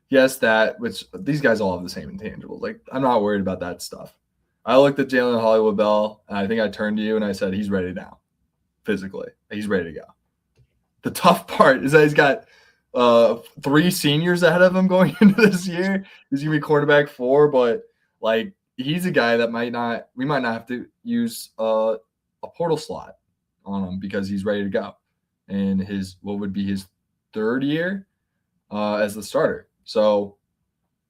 Yes, which these guys all have the same intangibles. Like, I'm not worried about that stuff. I looked at Jalen Hollywood Bell, and I think I turned to you and I said, he's ready now, physically. He's ready to go. The tough part is that he's got 3 seniors ahead of him going into this year. He's going to be quarterback 4, but, like, he's a guy that we might not have to use a portal slot on him because he's ready to go. And what would be his 3rd year as the starter. So,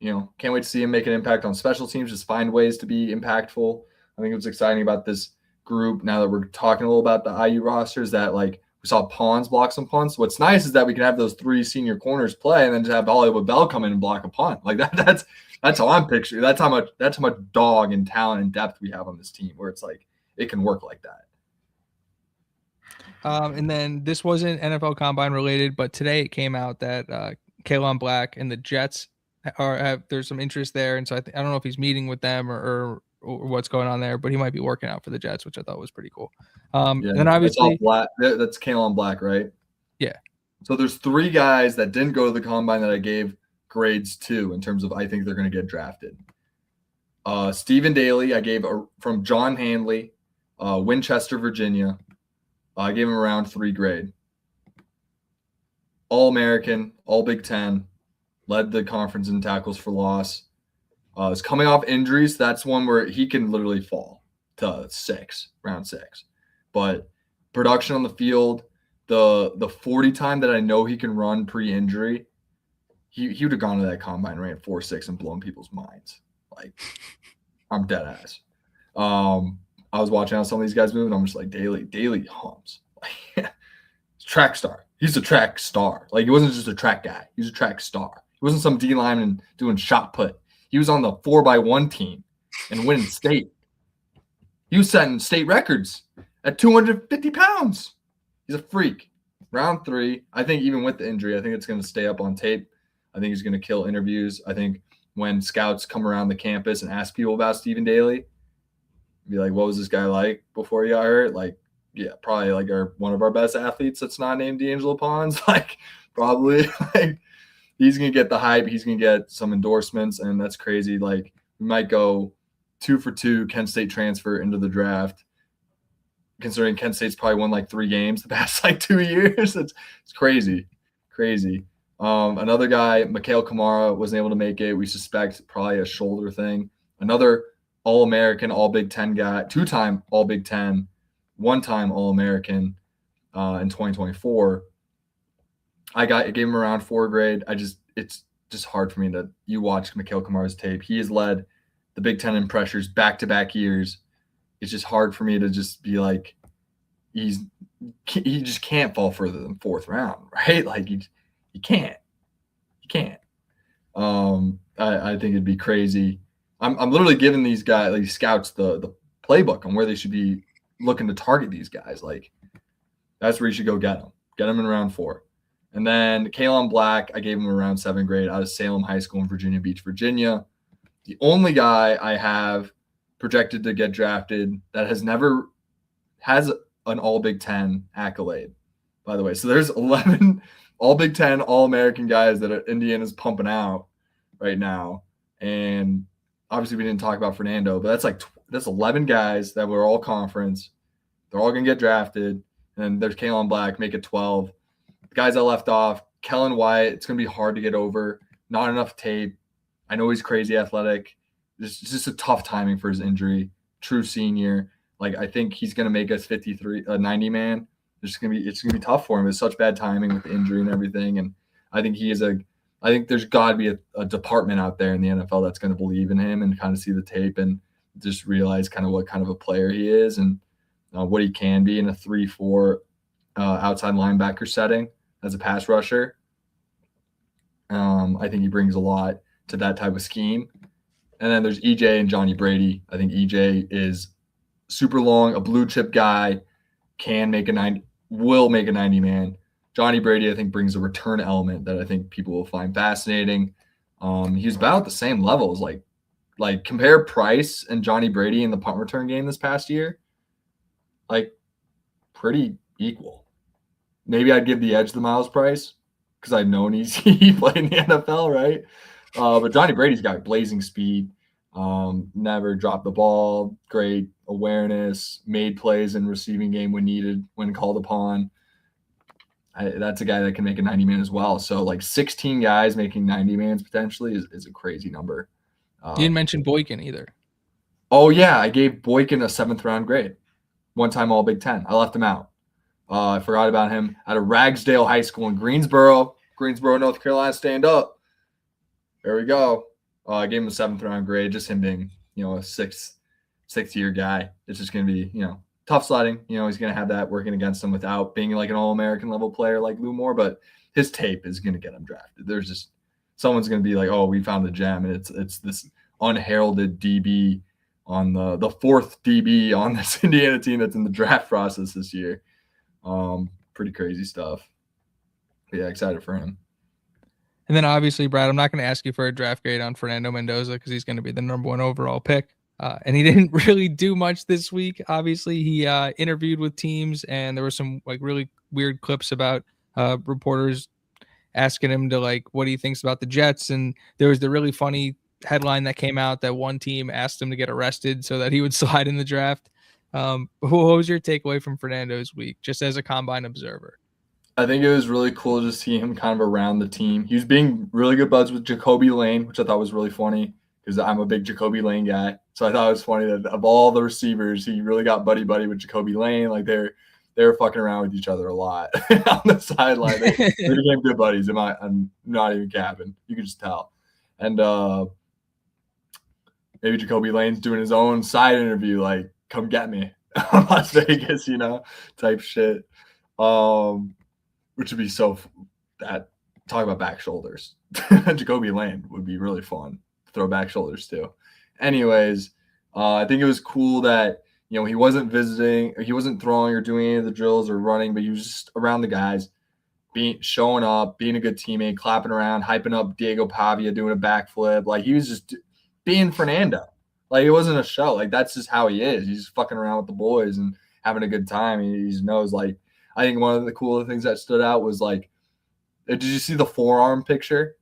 can't wait to see him make an impact on special teams, just find ways to be impactful. I think what's exciting about this group, now that we're talking a little about the IU rosters, that like we saw Pawns block some punts. What's nice is that we can have those 3 senior corners play and then just have Hollywood Bell come in and block a punt. Like that's how I'm picturing. That's how much dog and talent and depth we have on this team, where it's like it can work like that. And then this wasn't NFL Combine related, but today it came out that Kalen Black and the Jets there's some interest there, and so I don't know if he's meeting with them or what's going on there, but he might be working out for the Jets, which I thought was pretty cool. And obviously that's Kalen Black, right? Yeah. So there's 3 guys that didn't go to the combine that I gave grades to in terms of I think they're going to get drafted. Stephen Daly, I gave from John Handley, Winchester, Virginia. I gave him around 3 grade. All-American, all Big Ten. Led the conference in tackles for loss. Is coming off injuries. That's one where he can literally fall to round 6. But production on the field, the 40 time that I know he can run pre-injury, he would have gone to that combine, ran 4.6 and blown people's minds. Like, I'm dead ass. I was watching how some of these guys move, and I'm just like, Daly hums. Like, track star. He's a track star. Like, he wasn't just a track guy. He was a track star. He wasn't some D lineman doing shot put. He was on the 4x1 team and winning state. He was setting state records at 250 pounds. He's a freak. Round 3, I think even with the injury, I think it's going to stay up on tape. I think he's going to kill interviews. I think when scouts come around the campus and ask people about Stephen Daly, be like, what was this guy like before he got hurt? Like, yeah, probably like one of our best athletes that's not named D'Angelo Pons. Like, probably like he's going to get the hype. He's going to get some endorsements, and that's crazy. Like, we might go 2 for 2 Kent State transfer into the draft, considering Kent State's probably won like 3 games the past like 2 years. It's crazy. Another guy, Mikhail Kamara, wasn't able to make it. We suspect probably a shoulder thing. Another All-American, All-Big Ten guy, 2-time All-Big Ten, 1-time All-American in 2024. I gave him around 4 grade. It's just hard for me you watch Mikhail Kamara's tape. He has led the Big Ten in pressures back-to-back years. It's just hard for me to just be like, he just can't fall further than 4th round, right? Like he can't. I think it'd be crazy. I'm literally giving these scouts the playbook on where they should be looking to target these guys. Like, that's where you should go get them. Get them in round 4. And then Kalen Black, I gave him around 7th grade out of Salem High School in Virginia Beach, Virginia. The only guy I have projected to get drafted that has an All Big Ten accolade, by the way. So there's 11 All Big Ten, All-American guys that Indiana's pumping out right now. And obviously we didn't talk about Fernando, but that's 11 guys that were all conference. They're all going to get drafted. And there's Kalen Black, make it 12. The guys I left off, Kellen Wyatt, it's going to be hard to get over. Not enough tape. I know he's crazy athletic. It's just a tough timing for his injury. True senior. Like, I think he's going to make us 90 man. It's going to be tough for him. It's such bad timing with the injury and everything. And I think I think there's got to be a department out there in the NFL that's going to believe in him and kind of see the tape and just realize kind of what kind of a player he is and what he can be in a 3-4 outside linebacker setting as a pass rusher. I think he brings a lot to that type of scheme. And then there's EJ and Johnny Brady. I think EJ is super long, a blue chip guy, can make a 90, will make a 90 man. Johnny Brady, I think, brings a return element that I think people will find fascinating. He's about the same level as like compare Price and Johnny Brady in the punt return game this past year, like pretty equal. Maybe I'd give the edge to Miles Price because I've known he played in the NFL, right? But Johnny Brady's got blazing speed, never dropped the ball, great awareness, made plays in receiving game when needed, when called upon. That's a guy that can make a 90 man as well. So like 16 guys making 90 mans potentially is a crazy number. You didn't mention Boykin either. Oh yeah, I gave Boykin a 7th round grade. One time All Big Ten. I left him out. I forgot about him out of Ragsdale High School in Greensboro, North Carolina. Stand up. There we go. I gave him a 7th round grade. Just him being, a sixth year guy. It's just going to be, tough sledding. He's going to have that working against him without being like an All-American level player like Lou Moore, but his tape is going to get him drafted. There's just someone's going to be like, oh, we found the gem, and it's this unheralded DB on the 4th DB on this Indiana team that's in the draft process this year. Pretty crazy stuff. But yeah, excited for him. And then obviously, Brad, I'm not going to ask you for a draft grade on Fernando Mendoza because he's going to be the number 1 overall pick. And he didn't really do much this week. Obviously, he interviewed with teams, and there were some like really weird clips about reporters asking him to like what he thinks about the Jets. And there was the really funny headline that came out that one team asked him to get arrested so that he would slide in the draft. What was your takeaway from Fernando's week, just as a combine observer? I think it was really cool to see him kind of around the team. He was being really good buds with Jacoby Lane, which I thought was really funny because I'm a big Jacoby Lane guy. So I thought it was funny that of all the receivers, he really got buddy with Jacoby Lane. Like they were fucking around with each other a lot on the sideline. They became good buddies. I'm not even capping. You can just tell. And maybe Jacoby Lane's doing his own side interview, like, come get me. Las Vegas, type shit. Which would be so that talk about back shoulders. Jacoby Lane would be really fun. Throw back shoulders too. Anyways, I think it was cool that he wasn't visiting, he wasn't throwing or doing any of the drills or running, but he was just around the guys, showing up, being a good teammate, clapping around, hyping up Diego Pavia doing a backflip. Like he was just being Fernando. Like it wasn't a show. Like that's just how he is. He's just fucking around with the boys and having a good time. He just knows like. I think one of the cooler things that stood out was like, did you see the forearm picture?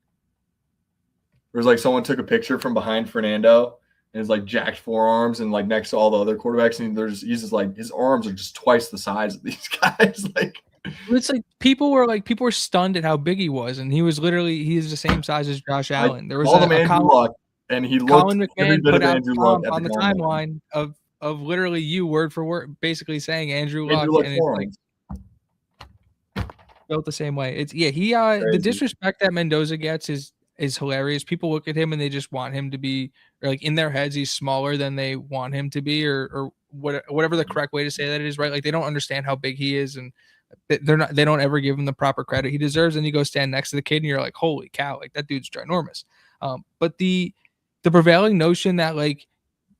It was like someone took a picture from behind Fernando and it's like jacked forearms and like next to all the other quarterbacks. And he's just like, his arms are just twice the size of these guys. Like, it's like people were stunned at how big he was. And he's the same size as Josh Allen. There was Andrew Luck, and he looked Colin McMahon put out on the timeline of literally you word for word, basically saying Andrew Luck and it's like, built the same way. It's the disrespect that Mendoza gets is hilarious. People look at him and they just want him to be, or like in their heads he's smaller than they want him to be, or whatever the correct way to say that is, right? Like they don't understand how big he is, and they don't ever give him the proper credit he deserves. And you go stand next to the kid and you're like, holy cow, like that dude's ginormous. But the prevailing notion that like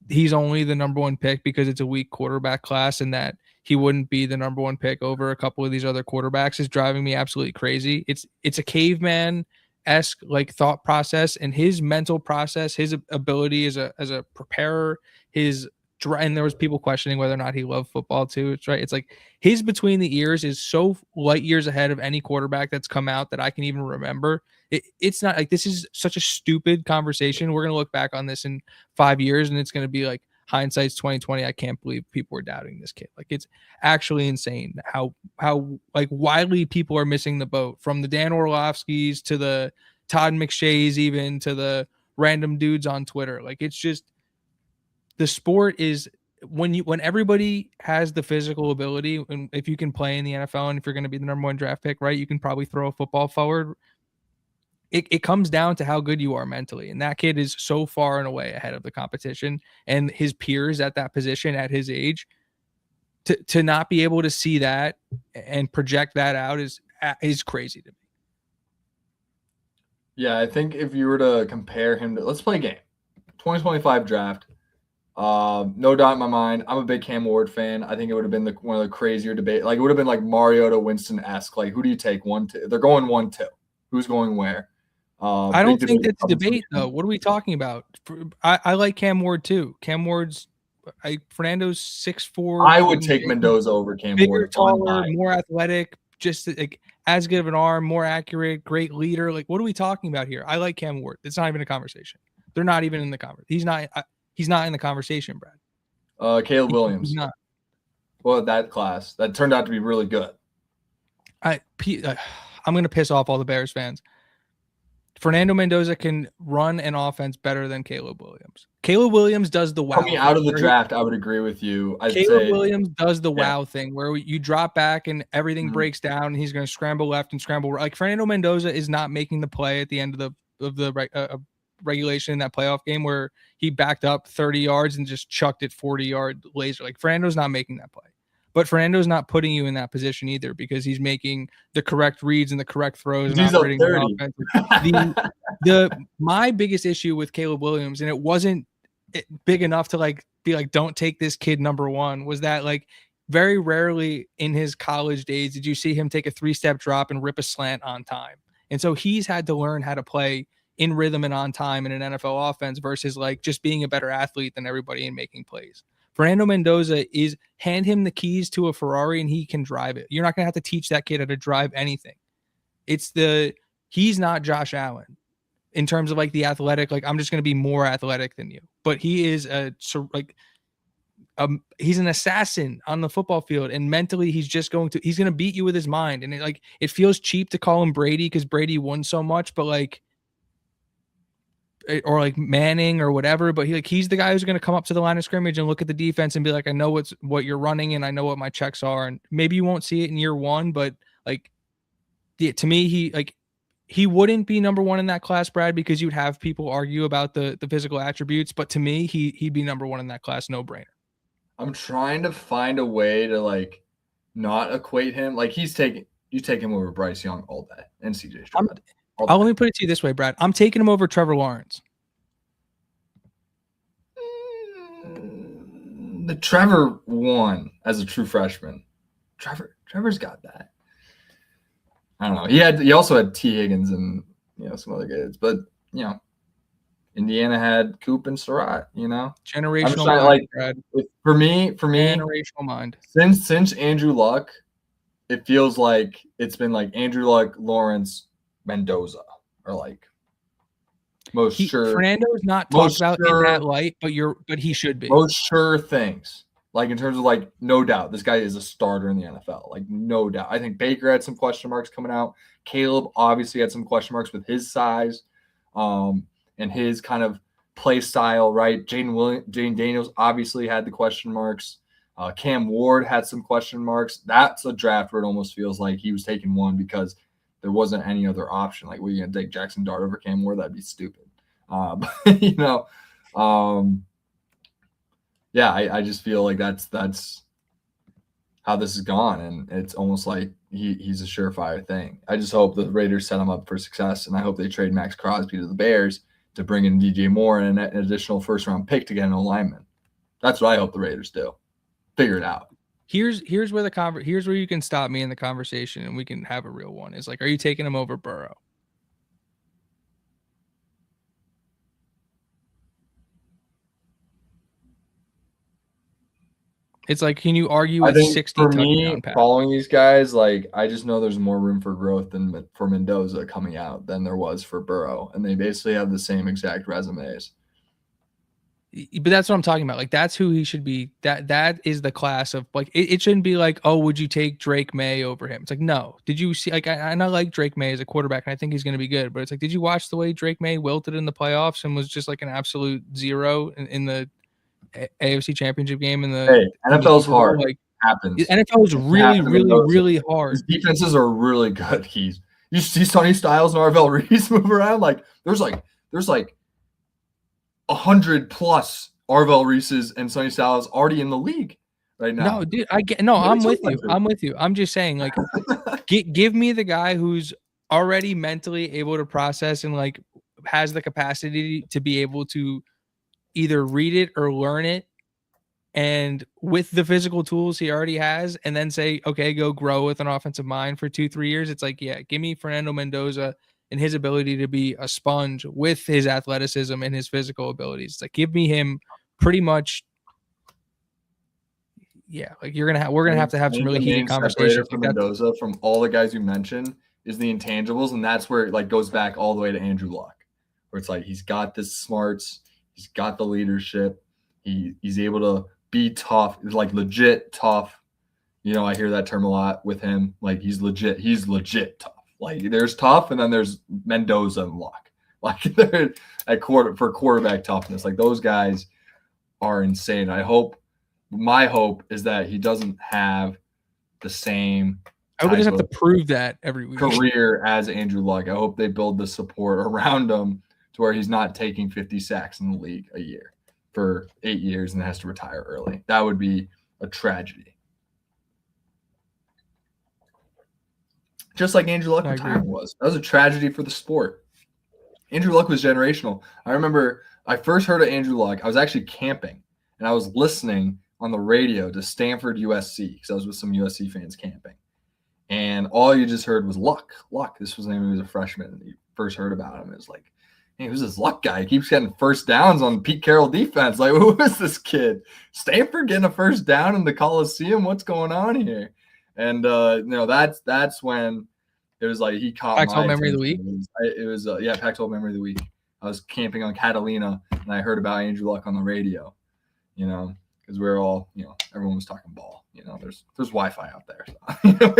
he's only the number 1 pick because it's a weak quarterback class and that he wouldn't be the number 1 pick over a couple of these other quarterbacks is driving me absolutely crazy. It's a caveman-esque like thought process, and his mental process, his ability as a preparer, and there was people questioning whether or not he loved football too. It's right. It's like his between the ears is so light years ahead of any quarterback that's come out that I can even remember. It's not like this is such a stupid conversation. We're going to look back on this in 5 years and it's going to be like hindsight's 2020. I can't believe people were doubting this kid. Like it's actually insane how like widely people are missing the boat, from the Dan Orlovskis to the Todd McShays, even to the random dudes on Twitter. Like it's just, the sport is when everybody has the physical ability, and if you can play in the NFL and if you're going to be the number 1 draft pick, right, you can probably throw a football forward. It comes down to how good you are mentally. And that kid is so far and away ahead of the competition and his peers at that position at his age. To not be able to see that and project that out is crazy to me. Yeah, I think if you were to compare him to, let's play a game. 2025 draft. No doubt in my mind, I'm a big Cam Ward fan. I think it would have been one of the crazier debate. Like it would have been like Mariota Winston-esque. Like who do you take 1-2? They're going 1-2. Who's going where? I Big don't think debate. that's a debate though. What are we talking about? I like Cam Ward too. Cam Ward's Fernando's 6'4", I would take Mendoza over Cam bigger, Ward. taller, more athletic, just like as good of an arm, more accurate, great leader. Like, what are we talking about here? I like Cam Ward. It's not even a conversation. They're not even in the conversation. He's not in the conversation, Brad. Caleb He's Williams. not. Well, that class that turned out to be really good. I'm going to piss off all the Bears fans. Fernando Mendoza can run an offense better than Caleb Williams. Caleb Williams does the wow. Coming out of the draft, I would agree with you. Caleb Williams does the wow thing where you drop back and everything breaks down and he's going to scramble left and scramble right. Like Fernando Mendoza is not making the play at the end of the regulation in that playoff game where he backed up 30 yards and just chucked it 40-yard laser. Like Fernando's not making that play. But Fernando's not putting you in that position either because he's making the correct reads and the correct throws and operating the offense. My biggest issue with Caleb Williams, and it wasn't big enough to be like, don't take this kid number one, was that like very rarely in his college days did you see him take a 3-step drop and rip a slant on time. And so he's had to learn how to play in rhythm and on time in an NFL offense versus like just being a better athlete than everybody and making plays. Fernando Mendoza is hand him the keys to a Ferrari and he can drive it. You're not going to have to teach that kid how to drive anything. He's not Josh Allen in terms of like the athletic, like I'm just going to be more athletic than you, but he is he's an assassin on the football field and mentally he's going to beat you with his mind. And it feels cheap to call him Brady because Brady won so much, but or like Manning or whatever, but he's the guy who's going to come up to the line of scrimmage and look at the defense and be like, I know what you're running and I know what my checks are. And maybe you won't see it in year one, but to me, he wouldn't be number one in that class, Brad, because you'd have people argue about the physical attributes. But to me, he'd be number one in that class. No brainer. I'm trying to find a way to not equate him. Like you take him over Bryce Young all day and CJ Stroud. Let me put it to you this way, Brad. I'm taking him over Trevor Lawrence. The Trevor won as a true freshman. Trevor's got that. I don't know. He also had T. Higgins and some other guys, but Indiana had Coop and Surratt. Generational mind, Brad. For me, generational mind. Since Andrew Luck, it feels like it's been like Andrew Luck, Lawrence, Mendoza, or most sure. Fernando's not talked about in that light, but he should be. Most sure things. In terms of no doubt, this guy is a starter in the NFL. No doubt. I think Baker had some question marks coming out. Caleb obviously had some question marks with his size, and his kind of play style, right? Jane Daniels obviously had the question marks. Cam Ward had some question marks. That's a draft where it almost feels like he was taking one because there wasn't any other option. Were you going to take Jackson Dart over Cam Ward? That'd be stupid. I just feel like that's how this has gone. And it's almost like he's a surefire thing. I just hope the Raiders set him up for success. And I hope they trade Max Crosby to the Bears to bring in DJ Moore and an additional first-round pick to get an alignment. That's what I hope the Raiders do. Figure it out. Here's where you can stop me in the conversation and we can have a real one. Is are you taking him over Burrow? It's can you argue with 60 for me, touchdown passes? Following these guys, I just know there's more room for growth for Mendoza coming out than there was for Burrow. And they basically have the same exact resumes. But that's what I'm talking about. That's who he should be. That is the class of it shouldn't be oh, would you take Drake May over him? It's no. Did you see I like Drake May as a quarterback and I think he's going to be good, but it's did you watch the way Drake May wilted in the playoffs and was just an absolute zero in the AFC Championship game NFL's hard. Happens. NFL is really hard. His defenses are really good. You see Sonny Styles and Arvell Reese move around. There's 100 plus Arvell Reeses and Sonny Styles already in the league right now. No, dude, I'm with you. I'm with you. I'm just saying, give me the guy who's already mentally able to process and like has the capacity to be able to either read it or learn it, and with the physical tools he already has, and then say, okay, go grow with an offensive mind for 2-3 years. It's like, yeah, give me Fernando Mendoza and his ability to be a sponge with his athleticism and his physical abilities. It's like, give me him pretty much. Yeah, like we're gonna have to have some really the heated main separator conversations. for Like that's Mendoza from all the guys you mentioned is the intangibles, and that's where it like goes back all the way to Andrew Luck, where it's like he's got the smarts, he's got the leadership, he's able to be tough, like legit tough. You know, I hear that term a lot with him. Like he's legit tough. Like there's tough, and then there's Mendoza and Luck. Like they're at quarterback toughness. Like those guys are insane. My hope is that he doesn't have the same I would just type have to of prove that every week. career as Andrew Luck. I hope they build the support around him to where he's not taking 50 sacks in the league a year for 8 years and has to retire early. That would be a tragedy. Just like Andrew Luck retiring was. That was a tragedy for the sport. Andrew Luck was generational. I remember I first heard of Andrew Luck. I was actually camping, and I was listening on the radio to Stanford USC because I was with some USC fans camping. And all you just heard was Luck. This was the name. He was a freshman. And you first heard about him. It was like, hey, who's this Luck guy? He keeps getting first downs on Pete Carroll defense. Like, who is this kid? Stanford getting a first down in the Coliseum? What's going on here? And that's when it was like he caught Pac-12 my memory of the attention. week. It was Pac-12 memory of the week. I was camping on Catalina, and I heard about Andrew Luck on the radio. You know, because we're all, everyone was talking ball. There's Wi-Fi out there. So,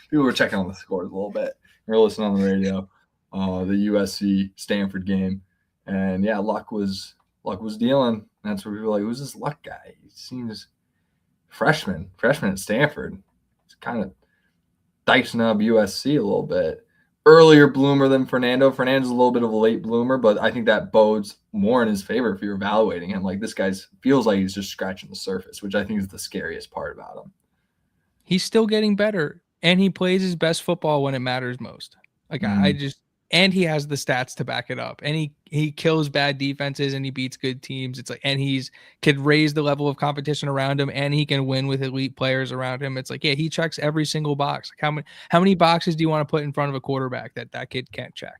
people were checking on the scores a little bit. We were listening on the radio, the USC Stanford game, and yeah, Luck was dealing. And that's where we were like, who's this Luck guy? He seems freshman at Stanford. He's kind of dicing up USC a little bit. Earlier bloomer than Fernando. Fernando's a little bit of a late bloomer, but I think that bodes more in his favor if you're evaluating him. Like this guy feels like he's just scratching the surface, which I think is the scariest part about him. He's still getting better, and he plays his best football when it matters most. Like and he has the stats to back it up, and he kills bad defenses and he beats good teams. It's like, and he's could raise the level of competition around him, and he can win with elite players around him. It's like, yeah, he checks every single box. Like how many boxes do you want to put in front of a quarterback that kid can't check?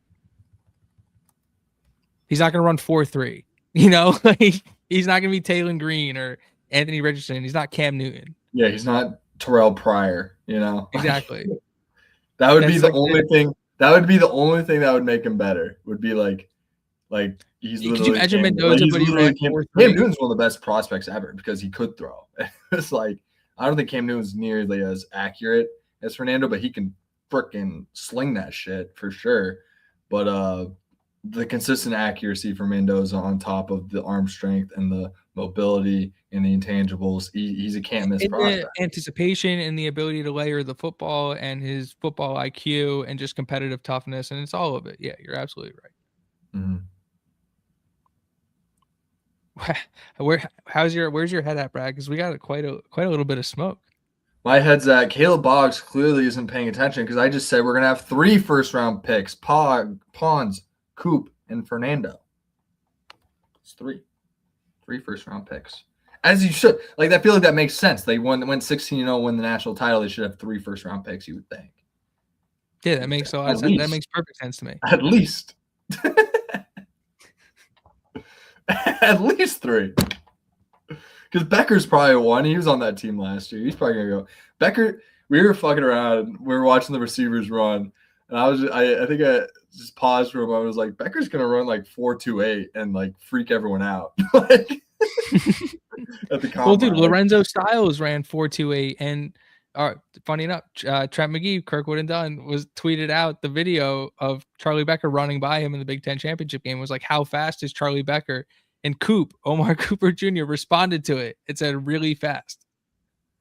He's not going to run 4.3, like he's not going to be Taylor Green or Anthony Richardson. He's not Cam Newton. Yeah, he's not Terrell Pryor, Exactly. That would be the only thing. That would be the only thing that would make him better. Would be like he's literally. Could you imagine Mendoza? But Cam Newton's one of the best prospects ever because he could throw. It's like I don't think Cam Newton's nearly as accurate as Fernando, but he can freaking sling that shit for sure. But the consistent accuracy for Mendoza on top of the arm strength and the mobility and the intangibles, he's a can't miss prospect. The anticipation and the ability to layer the football and his football IQ and just competitive toughness, and it's all of it. Yeah, you're absolutely right. Mm-hmm. Where's your head at, Brad? Because we got quite a little bit of smoke. My head's at Caleb Boggs clearly isn't paying attention because I just said we're gonna have 3 first-round picks: Pons, Coop, and Fernando. It's 3 first-round picks. As you should. Like, I feel like that makes sense. They went 16-0, win the national title. They should have 3 first-round picks, you would think. Yeah, that makes a lot of sense. That makes perfect sense to me. At least. At least 3. Because Becker's probably 1. He was on that team last year. He's probably going to go. Becker, we were fucking around. We were watching the receivers run. And I think I just paused for a moment. I was like, Becker's going to run like 4.28 and like freak everyone out. Like, at the well, dude, Lorenzo Styles ran 4.28, and funny enough, Trent McGee, Kirkwood and Dunn was tweeted out the video of Charlie Becker running by him in the Big Ten championship game. It was like, how fast is Charlie Becker? And Omar Cooper Jr. responded to it. It said really fast.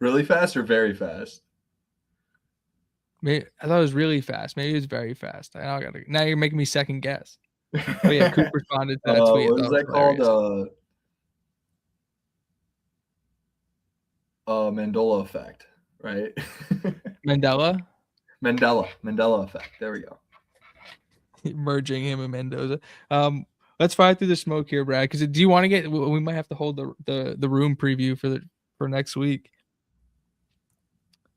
Really fast or very fast? Maybe, I thought it was really fast. Maybe it was very fast. Now you're making me second guess. Oh yeah, Coop responded to that tweet. What is that called? Mandela effect, right? Mandela effect. There we go. merging him and Mendoza. Let's fire through the smoke here, Brad. Because do you want to get? We might have to hold the room preview for next week.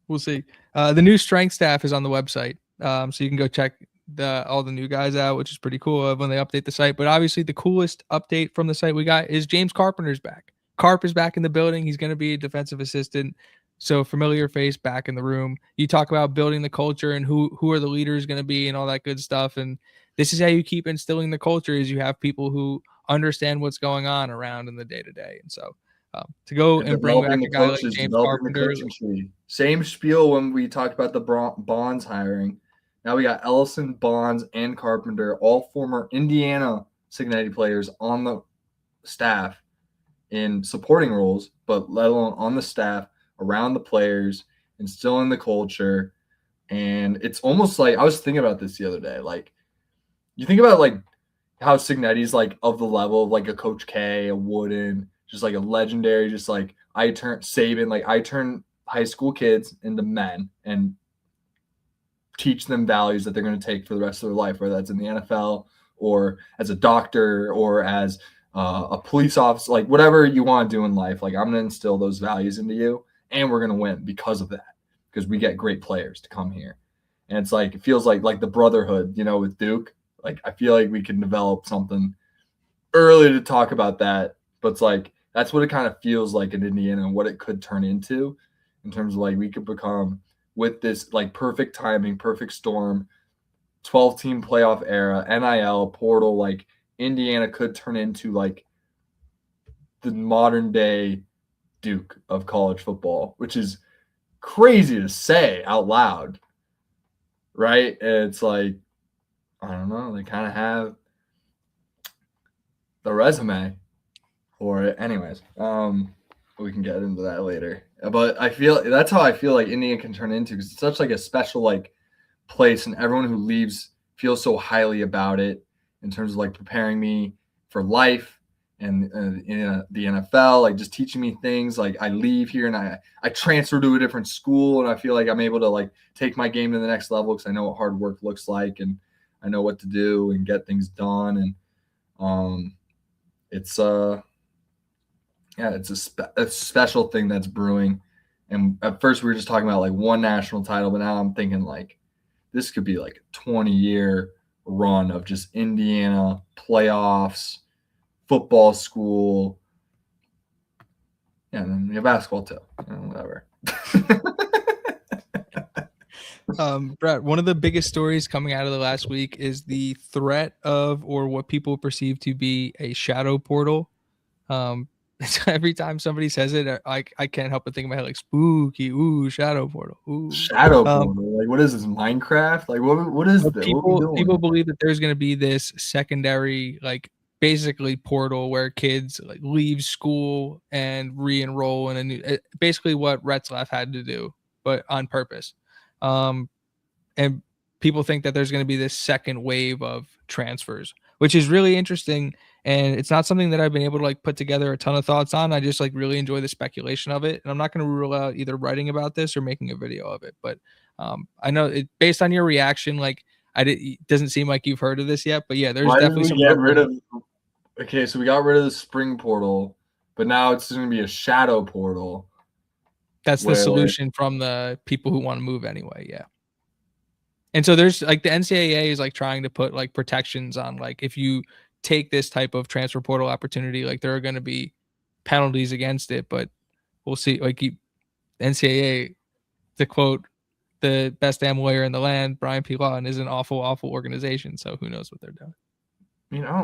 We'll see. The new strength staff is on the website, so you can go check all the new guys out, which is pretty cool when they update the site. But obviously, the coolest update from the site we got is James Carpenter's back. Carp is back in the building. He's going to be a defensive assistant. So familiar face back in the room. You talk about building the culture and who are the leaders going to be and all that good stuff. And this is how you keep instilling the culture: is you have people who understand what's going on around in the day to day. And so to go and bring back a guy like James Carpenter, same spiel when we talked about the Bonds hiring. Now we got Ellison, Bonds, and Carpenter, all former Indiana Cincinnati players on the staff in supporting roles, but let alone on the staff, around the players, instilling the culture. And it's almost like, I was thinking about this the other day. Like, you think about like how Cincinnati's like of the level of like a Coach K, a Wooden, just like a legendary, just like I turn high school kids into men and teach them values that they're going to take for the rest of their life, whether that's in the NFL or as a doctor or as a police officer, like whatever you want to do in life. Like, I'm going to instill those values into you, and we're going to win because of that, because we get great players to come here. And it's like, it feels like the brotherhood, with Duke. Like, I feel like we can develop something early to talk about that, but it's like, that's what it kind of feels like in Indiana and what it could turn into in terms of like, we could become, with this like perfect timing, perfect storm, 12-team playoff era, NIL portal, like Indiana could turn into like the modern day Duke of college football, which is crazy to say out loud, right? It's like, I don't know, they kind of have the resume for it. Anyways, we can get into that later. But I feel that's how I feel like Indiana can turn into, because it's such like a special like place, and everyone who leaves feels so highly about it in terms of like preparing me for life and in the NFL, like just teaching me things. Like, I leave here and I transfer to a different school, and I feel like I'm able to like take my game to the next level because I know what hard work looks like, and I know what to do and get things done. And it's a special thing that's brewing. And at first we were just talking about like one national title, but now I'm thinking like this could be like a 20-year run of just Indiana playoffs, football school, and then basketball too, whatever. Brett, one of the biggest stories coming out of the last week is the threat of, or what people perceive to be, a shadow portal. Every time somebody says it, I can't help but think in my head like, spooky, ooh, shadow portal, ooh. Shadow portal, like what is this, Minecraft? Like what is this? People believe that there's going to be this secondary, like basically portal where kids like leave school and re-enroll in a new, basically what Retzlaff had to do, but on purpose. And people think that there's going to be this second wave of transfers, which is really interesting. And it's not something that I've been able to like put together a ton of thoughts on. I just like really enjoy the speculation of it. And I'm not going to rule out either writing about this or making a video of it. But I know it, based on your reaction, like it doesn't seem like you've heard of this yet. But yeah, there's definitely some. Okay, so we got rid of the spring portal, but now it's going to be a shadow portal. That's the solution from the people who want to move anyway. Yeah. And so there's like the NCAA is like trying to put like protections on, like, if you take this type of transfer portal opportunity, like there are going to be penalties against it, but we'll see. Like NCAA, to quote the best damn lawyer in the land, Brian P. Lawton, is an awful, awful organization. So who knows what they're doing?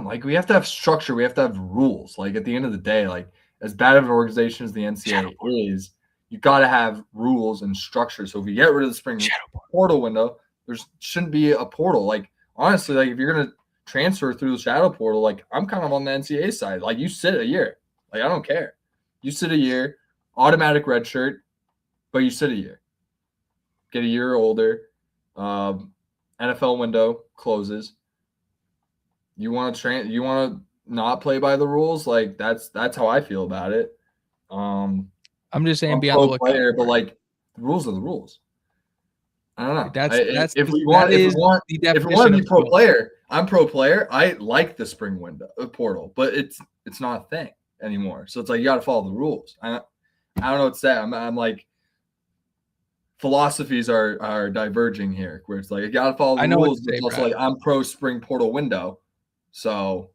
Like we have to have structure. We have to have rules. Like at the end of the day, like as bad of an organization as the NCAA is, you got to have rules and structure. So if you get rid of the spring portal window, there shouldn't be a portal. Like honestly, like if you're going to transfer through the shadow portal, like I'm kind of on the NCAA side. Like you sit a year. Like I don't care. You sit a year, automatic red shirt, but you sit a year. Get a year older. NFL window closes. You want to not play by the rules? Like that's how I feel about it. I'm just saying, be on the lookout. Player, but like the rules are the rules. I don't know. If we want to be pro player, I'm pro player. I like the spring window portal, but it's not a thing anymore. So it's like you got to follow the rules. I don't know what to say. I'm like philosophies are diverging here, where it's like you got to follow I the know what rules, to but say, it's also Brad. like I'm pro spring portal window. So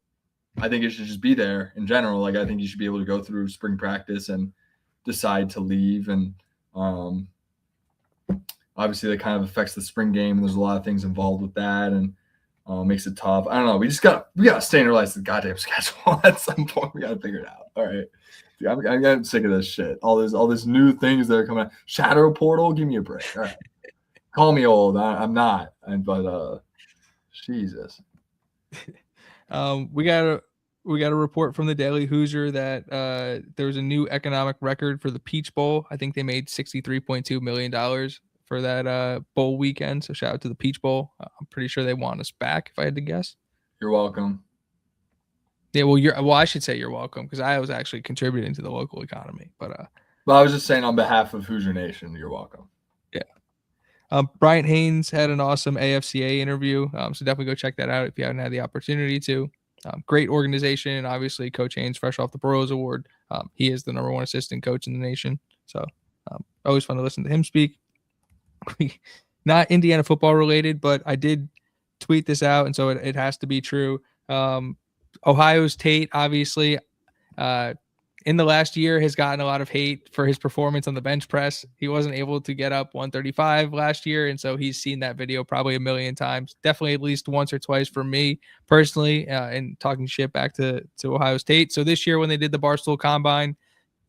I think it should just be there in general. Like I think you should be able to go through spring practice and decide to leave, and obviously that kind of affects the spring game, and there's a lot of things involved with that, and makes it tough. I don't know. We gotta standardize the goddamn schedule at some point. We gotta figure it out. All right. Dude, I'm getting sick of this shit. All this new things that are coming out. Shadow portal, give me a break. All right. Call me old. I'm not. But Jesus. We got a report from the Daily Hoosier that there was a new economic record for the Peach Bowl. I think they made $63.2 million for that bowl weekend. So shout out to the Peach Bowl. I'm pretty sure they want us back, if I had to guess. You're welcome. Yeah, well, I should say you're welcome, because I was actually contributing to the local economy. But I was just saying on behalf of Hoosier Nation, you're welcome. yeah. Bryant Haynes had an awesome AFCA interview, so definitely go check that out if you haven't had the opportunity to. Great organization, and obviously Coach Haynes, fresh off the Burroughs Award, he is the #1 assistant coach in the nation. So always fun to listen to him speak. Not Indiana football related, but I did tweet this out, and so it has to be true. Ohio's Tate, obviously, in the last year has gotten a lot of hate for his performance on the bench press. He wasn't able to get up 135 last year, and so he's seen that video probably a million times, definitely at least once or twice for me personally, and talking shit back to Ohio State. So this year when they did the Barstool Combine,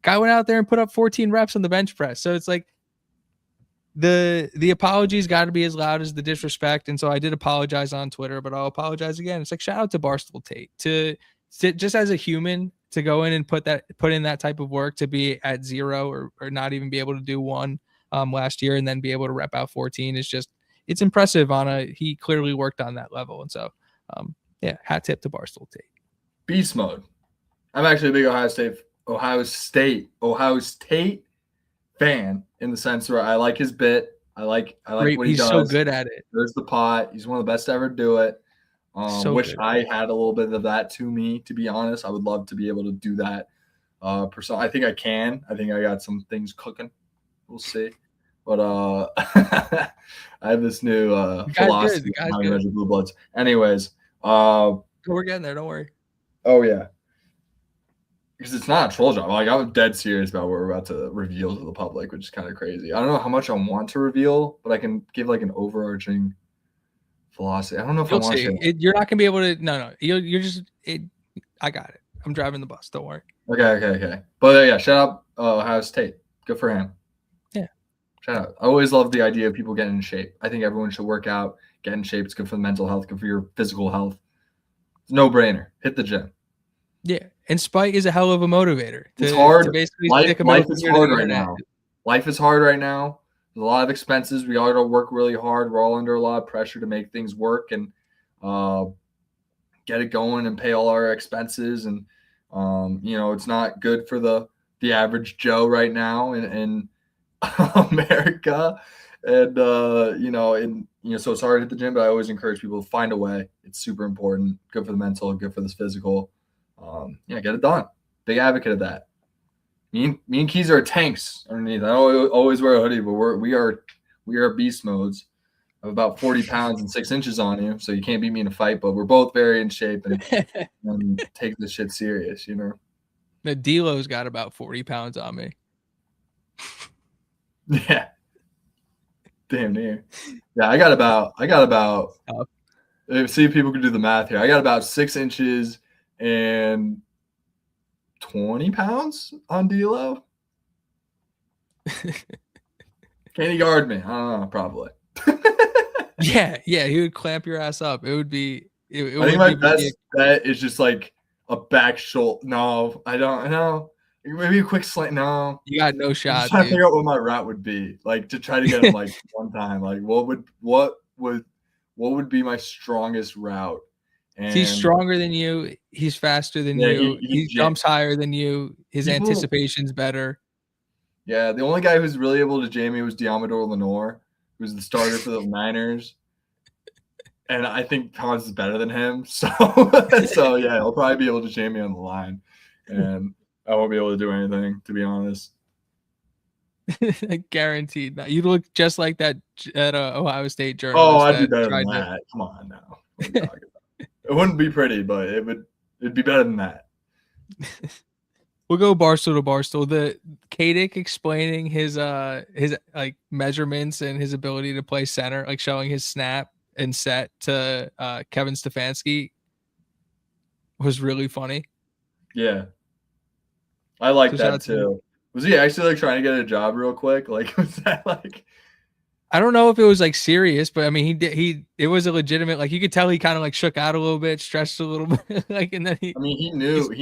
guy went out there and put up 14 reps on the bench press. So it's like the apologies got to be as loud as the disrespect, and so I did apologize on Twitter, but I'll apologize again. It's like, shout out to Barstool Tate to just as a human, to go in and put in that type of work, to be at 0 or not even be able to do 1 last year, and then be able to rep out 14 is just, it's impressive. He clearly worked on that level, and so yeah, hat tip to Barstool Tate. Beast mode. I'm actually a big Ohio State fan, in the sense where I like his bit. I like what he does. He's so good at it. There's the pot. He's one of the best to ever do it. Wish I had a little bit of that to me, to be honest. I would love to be able to do that. I think I can. I think I got some things cooking. We'll see. But I have this new philosophy on how to measure blue bloods. Anyways, we're getting there. Don't worry. Oh yeah, because it's not a troll job. Like, I'm dead serious about what we're about to reveal to the public, which is kind of crazy. I don't know how much I want to reveal, but I can give like an overarching philosophy. I don't know if I want to. You're not gonna be able to. No. You're just. I got it. I'm driving the bus. Don't worry. Okay. But yeah, shout out Ohio State. Good for him. Yeah. Shout out. I always love the idea of people getting in shape. I think everyone should work out, get in shape. It's good for the mental health, good for your physical health. It's no brainer. Hit the gym. Yeah, and spite is a hell of a motivator. It's hard. Life is hard right now. Life is hard right now. There's a lot of expenses. We all got to work really hard. We're all under a lot of pressure to make things work and get it going and pay all our expenses. And it's not good for the average Joe right now in America. And so it's hard to hit the gym, but I always encourage people to find a way. It's super important. Good for the mental, good for the physical. Get it done. Big advocate of that. Me and Keys are tanks underneath. I always wear a hoodie, but we are beast modes of about 40 pounds and 6 inches on you, so you can't beat me in a fight. But we're both very in shape and take this shit serious, you know. The D-Lo's got about 40 pounds on me. Yeah. Damn near. Yeah, I got about. See if people can do the math here. I got about 6 inches and 20 pounds on D-Lo. Can he guard me? I don't know, probably. Yeah, he would clamp your ass up. It would be. I think my best bet is just like a back shoulder. No, I don't know. Maybe a quick slant. No, you got no shot. I'm trying to figure out what my route would be, like, to try to get him like one time. Like, what would be my strongest route? And he's stronger than you. He's faster than you. He jumps higher than you. His anticipation's better. Yeah, the only guy who's really able to jam me was Diamador Lenore, who's the starter for the Niners. And I think Thomas is better than him. So yeah, he'll probably be able to jam me on the line. And I won't be able to do anything, to be honest. Guaranteed. You look just like that Ohio State Oh, journalist. I'd be that better than tried to. that. Come on now. What are you talking about? It wouldn't be pretty, but it'd be better than that. We'll go Barstool to Barstool. The Kadick explaining his like measurements and his ability to play center, like showing his snap and set to Kevin Stefanski, was really funny. Yeah. I like So shout that out to him. too. Was he actually like trying to get a job real quick? Like, was that like? I don't know if it was like serious, but I mean, it was a legitimate, like you could tell he kind of like shook out a little bit, stretched a little bit, like, and then I mean, he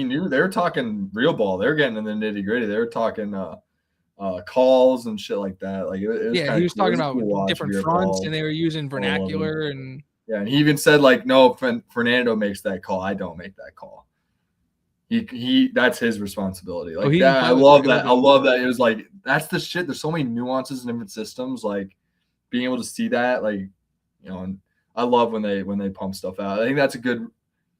knew they were talking real ball. They were getting in the nitty gritty. They were talking calls and shit like that. Like it was yeah, kind he of was cool. talking It was a about cool watch different if you're a fronts, ball, and they were using ball lover. vernacular, and Yeah, and he even said like, no, Fernando makes that call. I don't make that call. He that's his responsibility. Like that, I love that. I love that. It was like that's the shit. There's so many nuances in different systems. Like being able to see that, like, you know, and I love when they pump stuff out. I think that's a good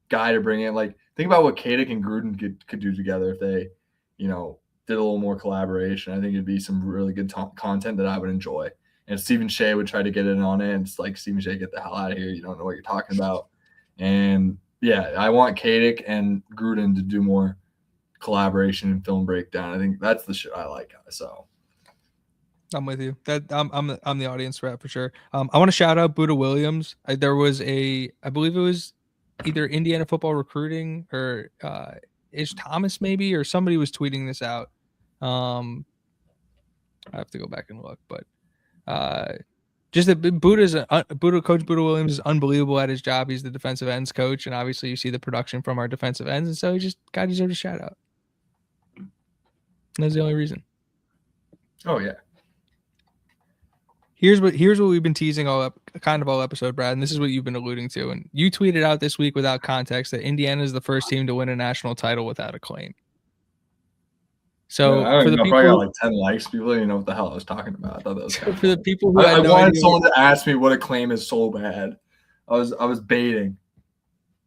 guy to bring in. Like think about what Kadick and Gruden could do together if they, you know, did a little more collaboration. I think it'd be some really good content that I would enjoy. And Stephen Shea would try to get in on it. And it's like, Stephen Shea, get the hell out of here. You don't know what you're talking about. And yeah, I want Kadick and Gruden to do more collaboration and film breakdown. I think that's the shit I like. So I'm with you. That I'm the audience for that for sure. I want to shout out Buddha Williams. There was I believe it was either Indiana football recruiting or Ish Thomas maybe, or somebody was tweeting this out. I have to go back and look, but just that Coach Buddha Williams is unbelievable at his job. He's the defensive ends coach, and obviously you see the production from our defensive ends, and so he just guy deserves a shout out. And that's the only reason. Oh yeah. Here's what we've been teasing all episode, Brad, and this is what you've been alluding to. And you tweeted out this week without context that Indiana is the first team to win a national title without a claim. So I for the know, people, probably got like 10 likes. People didn't know what the hell I was talking about. I thought that was kind of for the people who I wanted someone to ask me what a claim is so bad. I was baiting.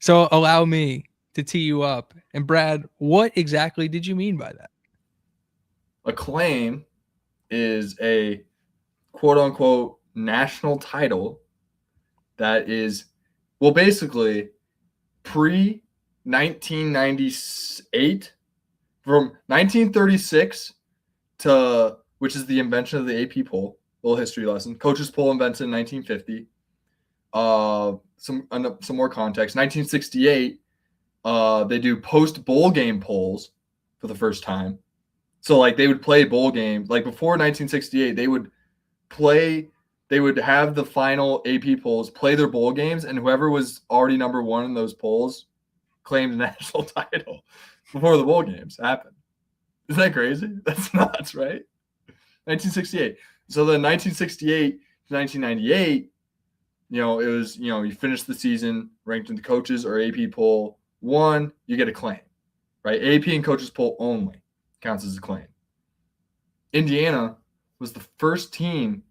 So allow me to tee you up. And Brad, what exactly did you mean by that? A claim is a quote unquote national title that is, well, basically pre 1998, from 1936 to, which is the invention of the AP poll, little history lesson. Coaches poll invented in 1950. Some more context. 1968, they do post bowl game polls for the first time. So like they would play bowl games. Like before 1968, they would have the final AP polls play their bowl games, and whoever was already number one in those polls claimed a national title before the bowl games happened. Isn't that crazy? That's nuts, right? 1968. So then 1968 to 1998, you know, it was, you know, you finish the season ranked in the coaches or AP poll one, you get a claim, right? AP and coaches poll only counts as a claim. Indiana was the first team.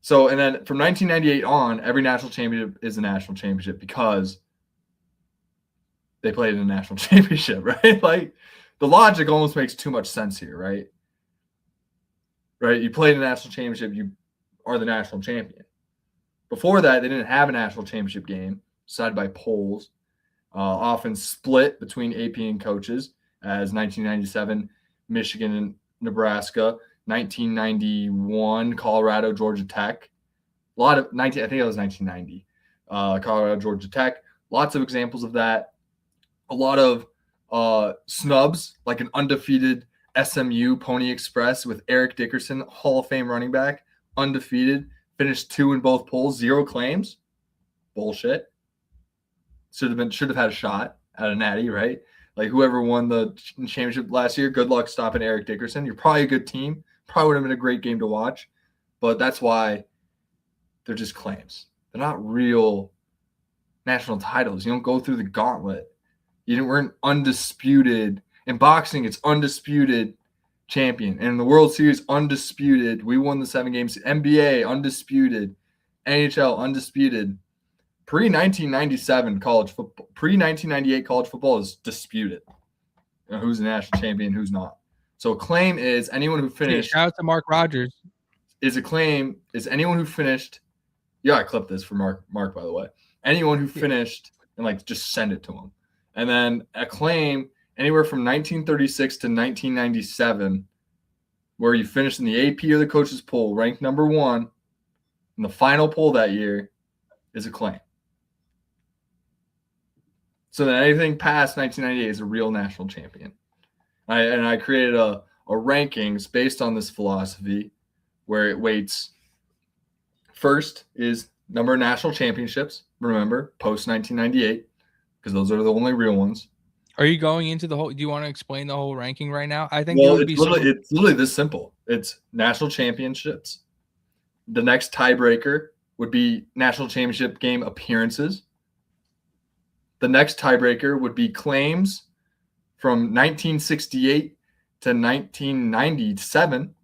So, and then from 1998 on, every national championship is a national championship because they played in a national championship, right? Like the logic almost makes too much sense here, right? Right? You played in a national championship, you are the national champion. Before that, they didn't have a national championship game decided by polls, often split between AP and coaches, as 1997, Michigan and Nebraska, 1991, Colorado, Georgia Tech. I think it was 1990, Colorado, Georgia Tech. Lots of examples of that. A lot of snubs, like an undefeated SMU Pony Express with Eric Dickerson, Hall of Fame running back, undefeated, finished 2 in both polls, 0 claims. Bullshit. Should have had a shot at a natty, right? Like whoever won the championship last year, good luck stopping Eric Dickerson. You're probably a good team. Probably would have been a great game to watch. But that's why they're just claims. They're not real national titles. You don't go through the gauntlet. You weren't undisputed. In boxing, it's undisputed champion. And in the World Series, undisputed. We won the 7 games. NBA, undisputed. NHL undisputed. Pre-1997 college football, pre-1998 college football is disputed. You know, who's the national champion, who's not. So a claim is anyone who finished. Shout out to Mark Rogers. Is a claim is anyone who finished. Yeah, I clipped this for Mark, by the way. Anyone who finished and like just send it to him. And then a claim anywhere from 1936 to 1997, where you finished in the AP or the coaches poll, ranked number 1 in the final poll that year, is a claim. So that anything past 1998 is a real national champion. I created a rankings based on this philosophy where it weights. First is number of national championships. Remember, post 1998, because those are the only real ones. Are you going into the whole? Do you want to explain the whole ranking right now? I think it's literally this simple. It's national championships. The next tiebreaker would be national championship game appearances. The next tiebreaker would be claims from 1968 to 1997.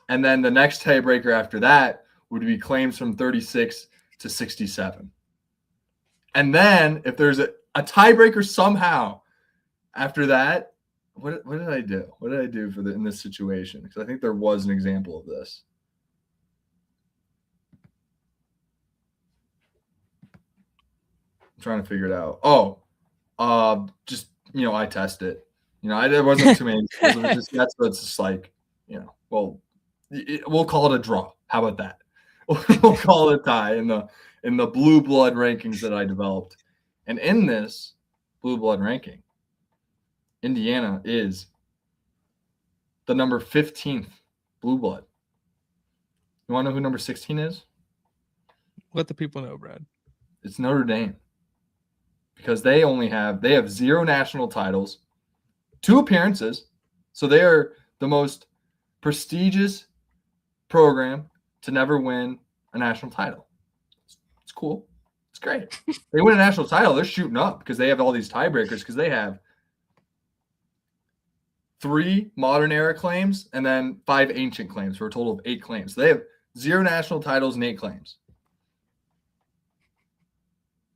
And then the next tiebreaker after that would be claims from 36 to 67. And then if there's a tiebreaker somehow after that, what did I do? What did I do in this situation? Because I think there was an example of this. I'm trying to figure it out. Just, I test it. There wasn't too many. That's what it's just like, well, we'll call it a draw. How about that? We'll call it a tie in the blue blood rankings that I developed. And in this blue blood ranking, Indiana is the number 15th blue blood. You want to know who number 16 is? Let the people know, Brad. It's Notre Dame. Because they have 0 national titles, 2 appearances. So they are the most prestigious program to never win a national title. It's cool. It's great. They win a national title, they're shooting up because they have all these tiebreakers because they have 3 modern era claims and then 5 ancient claims for a total of 8 claims. So they have 0 national titles and 8 claims.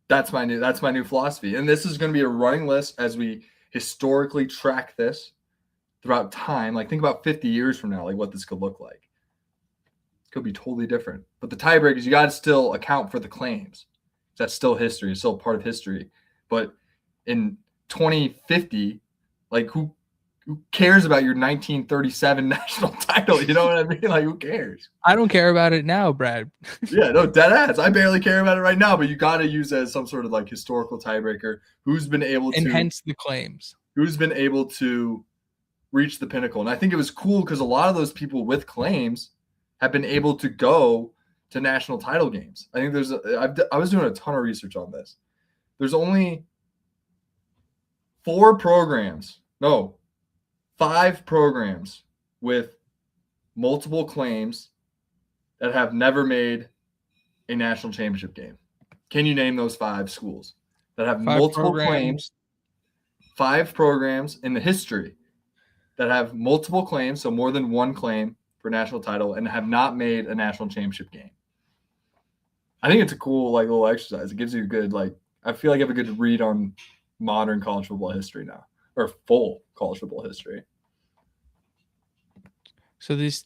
That's my new philosophy. And this is going to be a running list as we historically track this throughout time. Like, think about 50 years from now, like what this could look like. It could be totally different. But the tiebreakers, you got to still account for the claims. That's still history. It's still part of history. But in 2050, like who cares about your 1937 national title? You know what I mean? Like, who cares? I don't care about it now, Brad. Yeah, no, dead ass. I barely care about it right now, but you got to use it as some sort of like historical tiebreaker. Who's been able to, and hence the claims. Who's been able to reach the pinnacle? And I think it was cool because a lot of those people with claims have been able to go to national title games. I think I was doing a ton of research on this. There's only 5 programs with multiple claims that have never made a national championship game. Can you name those 5 schools that have multiple claims? 5 programs in the history that have multiple claims, so more than 1 claim for national title, and have not made a national championship game. I think it's a cool like little exercise. It gives you a good I feel like I have a good read on modern college football history now, or full college football history. So this,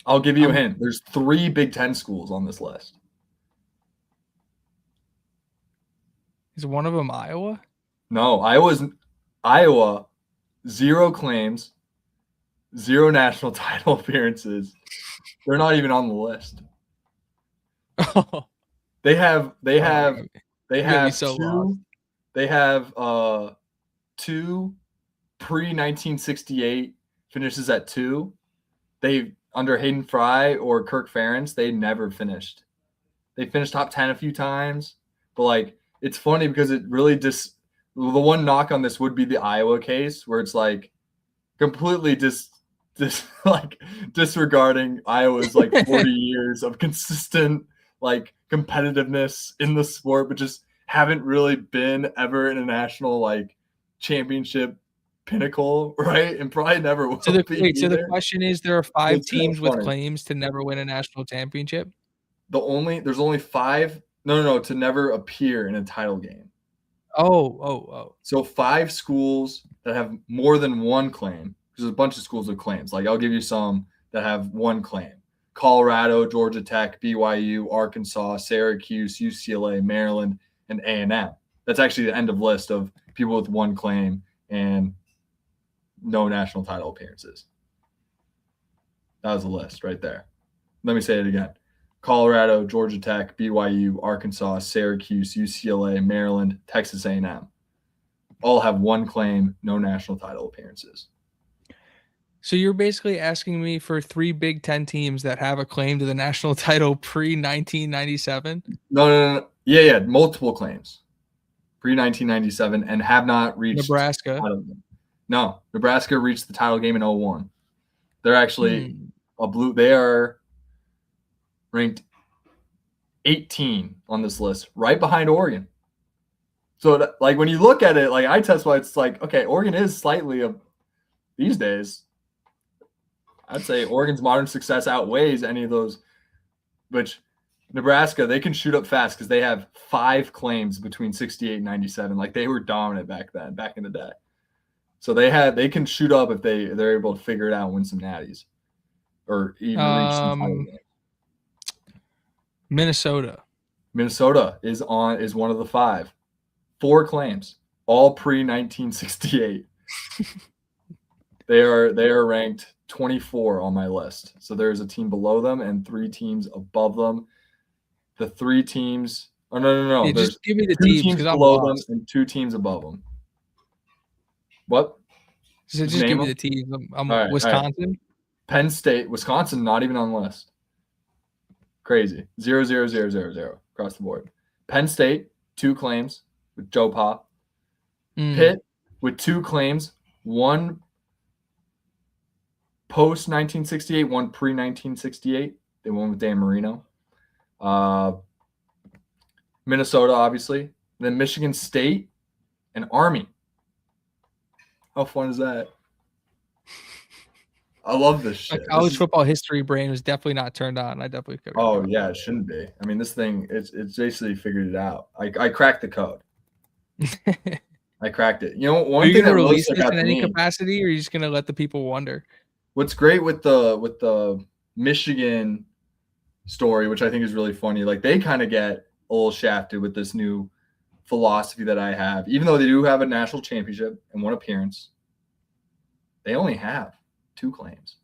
I'll give you a hint. There's 3 Big Ten schools on this list. Is one of them Iowa? No, Iowa, 0 claims, 0 national title appearances. They're not even on the list. Oh. They have so 2. lost. They have 2 pre-1968 finishes at 2. They under Hayden Fry or Kirk Ferentz, they never finished. They finished top 10 a few times, but it's funny because it really the one knock on this would be the Iowa case where it's completely disregarding Iowa's 40 years of consistent competitiveness in the sport, but just haven't really been ever in a national championship pinnacle, right? And probably never will So the be wait, so the either. question is, there are 5 It's so teams with funny. claims to never win a national championship? There's only 5 no, to never appear in a title game. Oh. So 5 schools that have more than one claim. There's a bunch of schools with claims. Like I'll give you some that have one claim. Colorado, Georgia Tech, BYU, Arkansas, Syracuse, UCLA, Maryland, and A&M. That's actually the end of list of people with one claim and no national title appearances. That was a list right there. Let me say it again. Colorado, Georgia Tech, BYU, Arkansas, Syracuse, UCLA, Maryland, Texas A&M. All have one claim, no national title appearances. So you're basically asking me for 3 Big Ten teams that have a claim to the national title pre-1997? No. Yeah, multiple claims pre-1997 and have not reached Nebraska. No, Nebraska reached the title game in 01. They're actually they are ranked 18 on this list, right behind Oregon. So like when you look at it, like I test why it's like, okay, Oregon is slightly these days. I'd say Oregon's modern success outweighs any of those, which Nebraska, they can shoot up fast because they have 5 claims between 68 and 97. Like they were dominant back in the day. So they can shoot up if they're able to figure it out and win some natties or even reach some title games. Minnesota. Minnesota is one of the 5. 4 claims, all pre-1968. They are ranked 24 on my list. So there's a team below them and 3 teams above them. The 3 teams. Oh no. Yeah, there's just give me the 2 teams below them and 2 teams above them. What? So just give me the teams. Right, Wisconsin. Right. Penn State, Wisconsin, not even on the list. Crazy. 0, 0, 0, 0, 0 across the board. Penn State, 2 claims with Joe Pa. Pitt with 2 claims, 1 post 1968, 1 pre 1968. They won with Dan Marino. Minnesota, obviously. And then Michigan State and Army. How fun is that? I love this shit. My college football history brain was definitely not turned on. I definitely could. Oh yeah, it shouldn't be. I mean, this thing, it's basically figured it out. I cracked the code. I cracked it. You know, one thing that release this in any capacity, or are you just gonna let the people wonder? What's great with the Michigan story, which I think is really funny, like they kind of get a little shafted with this new philosophy that I have. Even though they do have a national championship and 1 appearance, they only have 2 claims.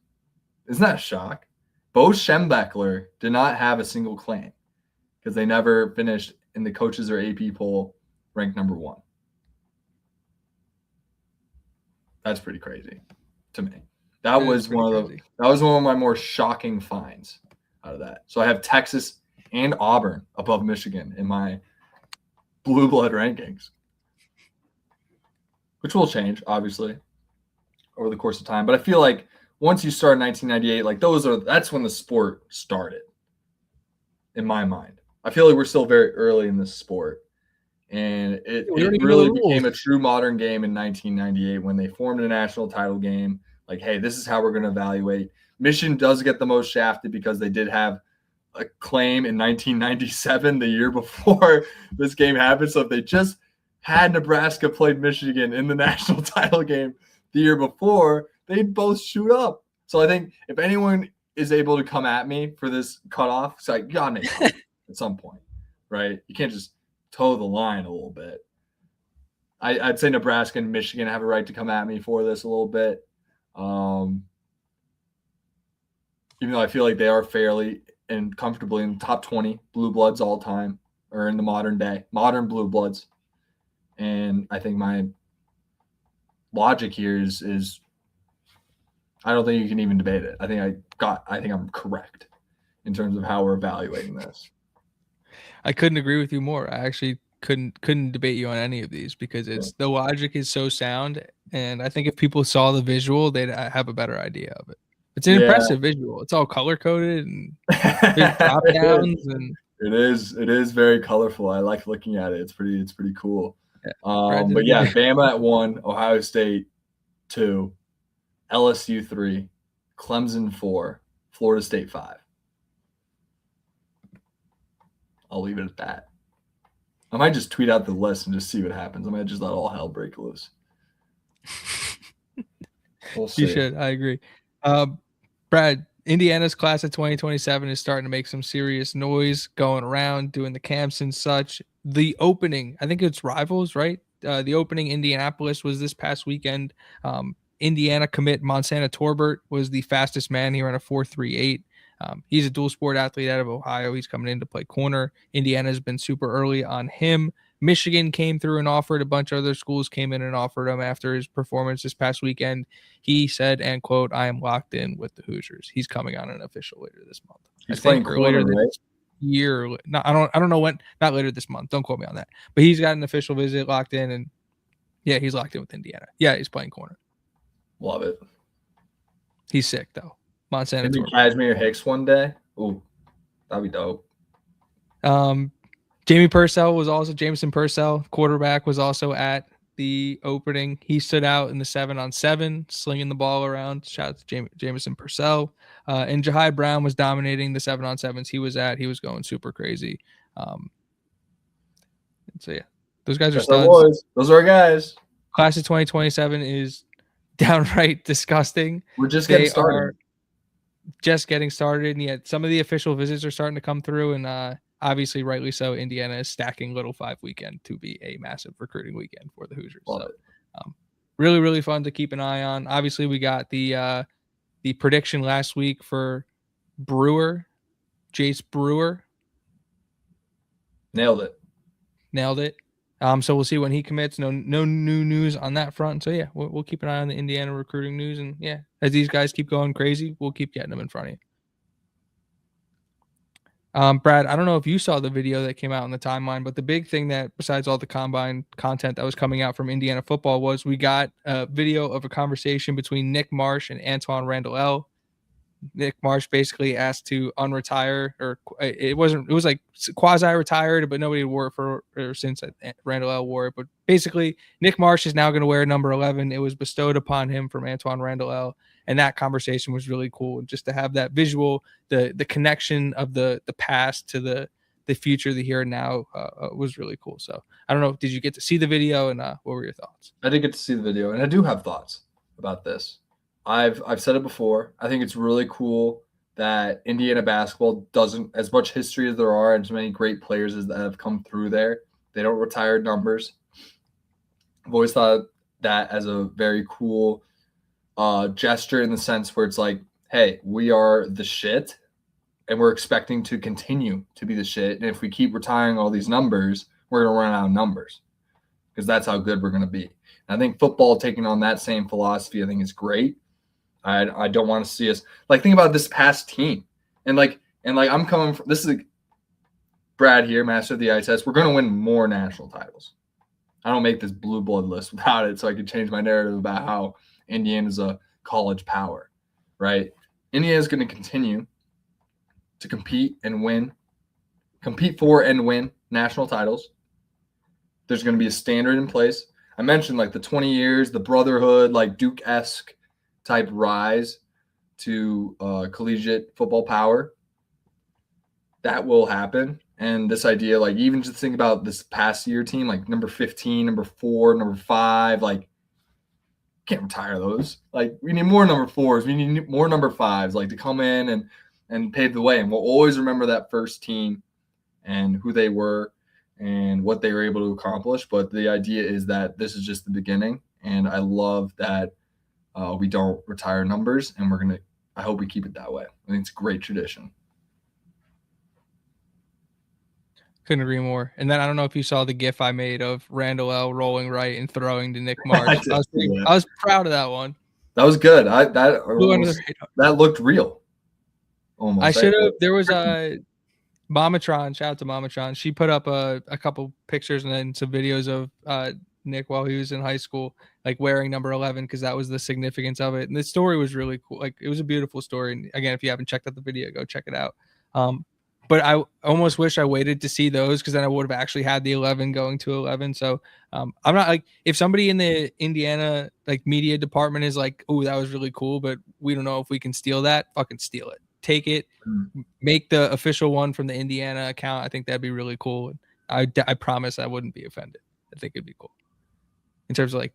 Isn't that a shock? Bo Schembechler did not have a single claim because they never finished in the coaches or AP poll ranked number 1. That's pretty crazy to me. That was one of my more shocking finds out of that. So I have Texas and Auburn above Michigan in my blue blood rankings, which will change obviously over the course of time. But I feel like once you start in 1998, like that's when the sport started in my mind. I feel like we're still very early in this sport. And it really became a true modern game in 1998 when they formed a national title game. Like, hey, this is how we're going to evaluate. Michigan does get the most shafted because they did have a claim in 1997, the year before this game happened. So if they just had Nebraska played Michigan in the national title game the year before, they'd both shoot up. So I think if anyone is able to come at me for this cutoff, it's like, you got to make it at some point, right? You can't just toe the line a little bit. I'd say Nebraska and Michigan have a right to come at me for this a little bit. Even though I feel like they are fairly and comfortably in the top 20 blue bloods all time, or in the modern blue bloods. And I think my logic here is I don't think you can even debate it. I think I'm correct in terms of how we're evaluating this. I couldn't agree with you more. I actually couldn't debate you on any of these because the logic is so sound, and I think if people saw the visual, they'd have a better idea of it. It's an impressive visual. It's all color coded and big drop downs, and it is very colorful. I like looking at it. It's pretty cool. Yeah, but yeah, Bama at 1, Ohio State 2, LSU 3, Clemson 4, Florida State 5. I'll leave it at that. I might just tweet out the list and just see what happens. I might just let all hell break loose. We'll see. You should. I agree. Brad, Indiana's class of 2027 is starting to make some serious noise going around, doing the camps and such. The opening, I think it's Rivals, right? The opening Indianapolis was this past weekend. Indiana commit Montana Torbert was the fastest man. He ran a 4.38. He's a dual sport athlete out of Ohio. He's coming in to play corner. Indiana's been super early on him. Michigan came through and offered. A bunch of other schools came in and offered him after his performance this past weekend. He said, and quote, "I am locked in with the Hoosiers." He's coming on an official later this month. He's playing corner, right? Year. No, I don't know when. Not later this month. Don't quote me on that. But he's got an official visit locked in, and yeah, he's locked in with Indiana. Yeah, he's playing corner. Love it. He's sick though. Montana. Maybe Kazmir Hicks one day. Ooh, that'd be dope. Jamison Purcell, quarterback, was also at the opening. He stood out in the 7-on-7, slinging the ball around. Shout out to Jamison Purcell. And Jahai Brown was dominating the 7-on-7s he was at. He was going super crazy. So yeah, those guys are studs. Those are our guys. Class of 2027 is downright disgusting. We're just getting started. Just getting started, and yet some of the official visits are starting to come through, and obviously, rightly so, Indiana is stacking Little Five weekend to be a massive recruiting weekend for the Hoosiers. So, really, really fun to keep an eye on. Obviously, we got the prediction last week for Jace Brewer. Nailed it. So we'll see when he commits. No new news on that front. So yeah, we'll keep an eye on the Indiana recruiting news, and yeah, as these guys keep going crazy, we'll keep getting them in front of you. Brad, I don't know if you saw the video that came out on the timeline, but the big thing that, besides all the combine content that was coming out from Indiana football, was we got a video of a conversation between Nick Marsh and Antoine Randall. Nick Marsh basically asked to unretire, or it was like quasi-retired, but nobody wore it for or since Randall wore it. But basically, Nick Marsh is now going to wear number 11. It was bestowed upon him from Antoine Randall, and that conversation was really cool. And just to have that visual, the connection of the past to the future, the here and now, was really cool. So I don't know, did you get to see the video, and what were your thoughts? I did get to see the video, and I do have thoughts about this. I've said it before. I think it's really cool that Indiana basketball doesn't, as much history as there are and as many great players as that have come through there, they don't retire numbers. I've always thought that as a very cool gesture, in the sense where it's like, hey, we are the shit and we're expecting to continue to be the shit. And if we keep retiring all these numbers, we're going to run out of numbers, because that's how good we're going to be. And I think football taking on that same philosophy, I think, is great. I don't want to see us, like, think about this past team, and I'm coming from, this is like Brad here, master of the eye test. We're going to win more national titles. I don't make this blue blood list without it, so I can change my narrative about how Indiana's a college power, right? Indiana's going to continue to compete for and win national titles. There's going to be a standard in place. I mentioned like the 20 years, the brotherhood, like Duke-esque type rise to collegiate football power. That will happen. And this idea, like, even just think about this past year team, like number 15, number 4, number 5, like, can't retire those. Like, we need more number 4s. We need more number 5s, like, to come in and pave the way. And we'll always remember that first team and who they were and what they were able to accomplish. But the idea is that this is just the beginning. And I love that we don't retire numbers, and I hope we keep it that way. I think it's a great tradition. Couldn't agree more. And then I don't know if you saw the GIF I made of Randall rolling right and throwing to Nick Marsh. I was proud of that one. That was good. That looked real. Almost. I should have. There was a Mamatron. Shout out to Mamatron. She put up a couple pictures and then some videos of Nick while he was in high school, like wearing number 11, because that was the significance of it. And the story was really cool. Like, it was a beautiful story. And again, if you haven't checked out the video, go check it out. but I almost wish I waited to see those because then I would have actually had the 11 going to 11. So I'm not like, if somebody in the Indiana like media department is like, oh, that was really cool, but we don't know if we can steal that, fucking steal it. Take it, make the official one from the Indiana account. I think that'd be really cool. I promise I wouldn't be offended. I think it'd be cool in terms of like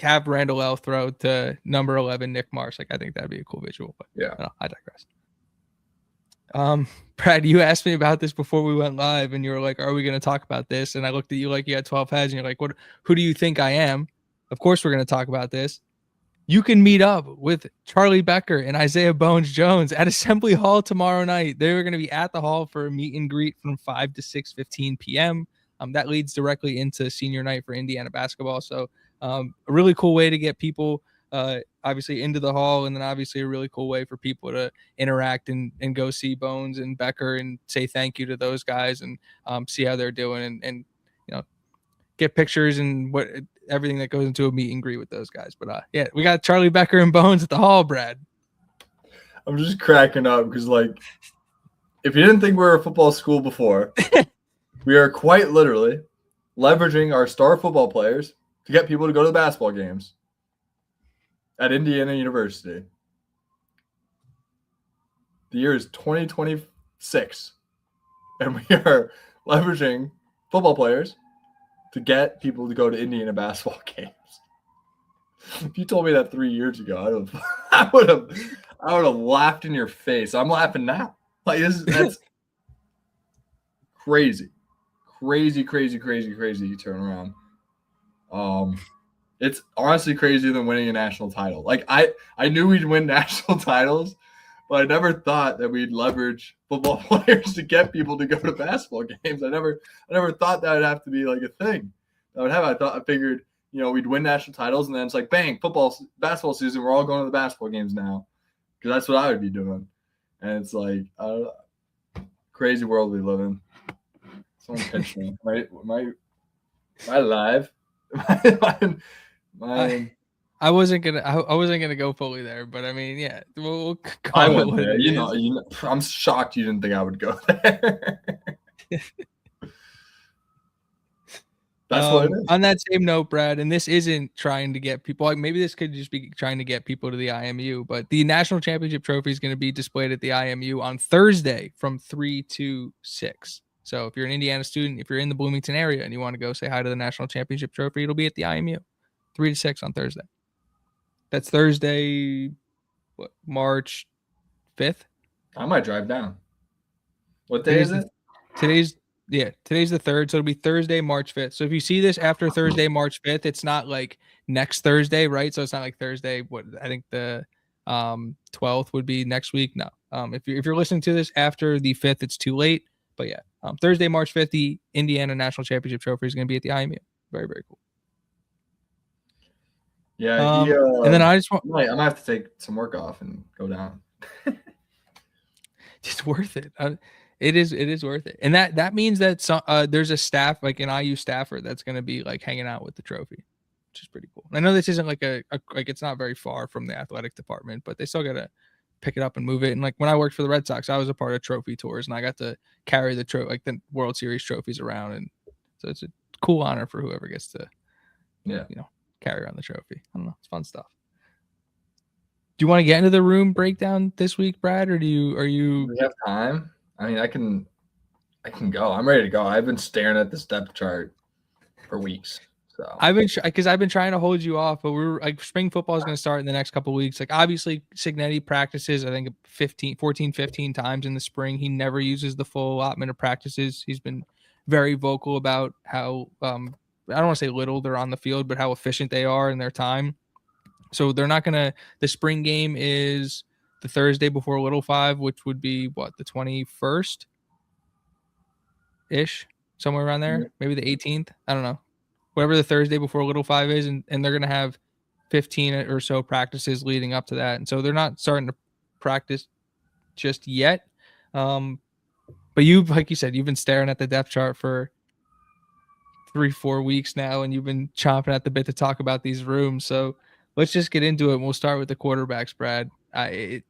have Randall L throw to number 11 Nick Marsh. Like I think that'd be a cool visual. But yeah, I digress. Brad, you asked me about this before we went live, and you were like, "Are we going to talk about this?" And I looked at you like you had 12 heads, and you're like, "What? Who do you think I am?" Of course, we're going to talk about this. You can meet up with Charlie Becker and Isaiah Bones-Jones at Assembly Hall tomorrow night. They're going to be at the hall for a meet and greet from 5 to 6:15 p.m. That leads directly into senior night for Indiana basketball. So a really cool way to get people obviously into the hall, and then obviously a really cool way for people to interact and go see Bones and Becker and say thank you to those guys and see how they're doing and you know, get pictures and what everything that goes into a meet and greet with those guys. But yeah, we got Charlie Becker and Bones at the hall, Brad. I'm just cracking up because, like, if you didn't think we were a football school before, we are quite literally leveraging our star football players to get people to go to the basketball games at Indiana University. The year is 2026, and we are leveraging football players to get people to go to Indiana basketball games. If you told me that 3 years ago, I would have laughed in your face. I'm laughing now. Like that's crazy. Crazy turnaround. It's honestly crazier than winning a national title. Like I knew we'd win national titles, but I never thought that we'd leverage football players to get people to go to basketball games. I never thought that would have to be like a thing that would have. I figured, we'd win national titles and then it's like, bang, basketball season. We're all going to the basketball games now, because that's what I would be doing. And it's like, crazy world we live in. Someone pinch me. Am I live? I wasn't gonna go fully there, but I mean, yeah, we'll I went there. I'm shocked you didn't think I would go there. That's what it is. On that same note, Brad, and this isn't trying to get people, like maybe this could just be trying to get people to the IMU, but the national championship trophy is going to be displayed at the IMU on Thursday from 3 to 6. So if you're an Indiana student, if you're in the Bloomington area and you want to go say hi to the national championship trophy, it'll be at the IMU 3 to 6 on Thursday. That's Thursday, March 5th? I might drive down. What day is it? Today's the 3rd, so it'll be Thursday, March 5th. So if you see this after Thursday, March 5th, it's not like next Thursday, right? So it's not like Thursday. I think the 12th would be next week. No. If you're listening to this after the 5th, it's too late. But yeah, Thursday, March 5th, the Indiana National Championship Trophy is going to be at the IMU. Very, very cool. Yeah, and then I just want. I'm gonna have to take some work off and go down. It's worth it. It is worth it, and that means that there's a staff, like an IU staffer, that's going to be like hanging out with the trophy, which is pretty cool. I know this isn't like like it's not very far from the athletic department, but they still got to pick it up and move it. And like when I worked for the Red Sox, I was a part of trophy tours, and I got to carry the World Series trophies around, and so it's a cool honor for whoever gets to, carry around the trophy. I don't know, it's fun stuff. Do you want to get into the room breakdown this week, Brad, or do you have time? I mean, I can go. I'm ready to go. I've been staring at this depth chart for weeks. So I've been trying to hold you off, but we're like, spring football is going to start in the next couple of weeks. Like obviously Signetti practices, I think 15 times in the spring. He never uses the full allotment of practices. He's been very vocal about how, I don't want to say little they're on the field, but how efficient they are in their time. So they're not going to, the spring game is the Thursday before Little Five, which would be the 21st ish, somewhere around there, maybe the 18th. I don't know. Whatever the Thursday before Little Five is, and they're going to have 15 or so practices leading up to that. And so they're not starting to practice just yet. But like you said, you've been staring at the depth chart for 3-4 weeks now, and you've been chomping at the bit to talk about these rooms. So let's just get into it. And we'll start with the quarterbacks, Brad. Wait,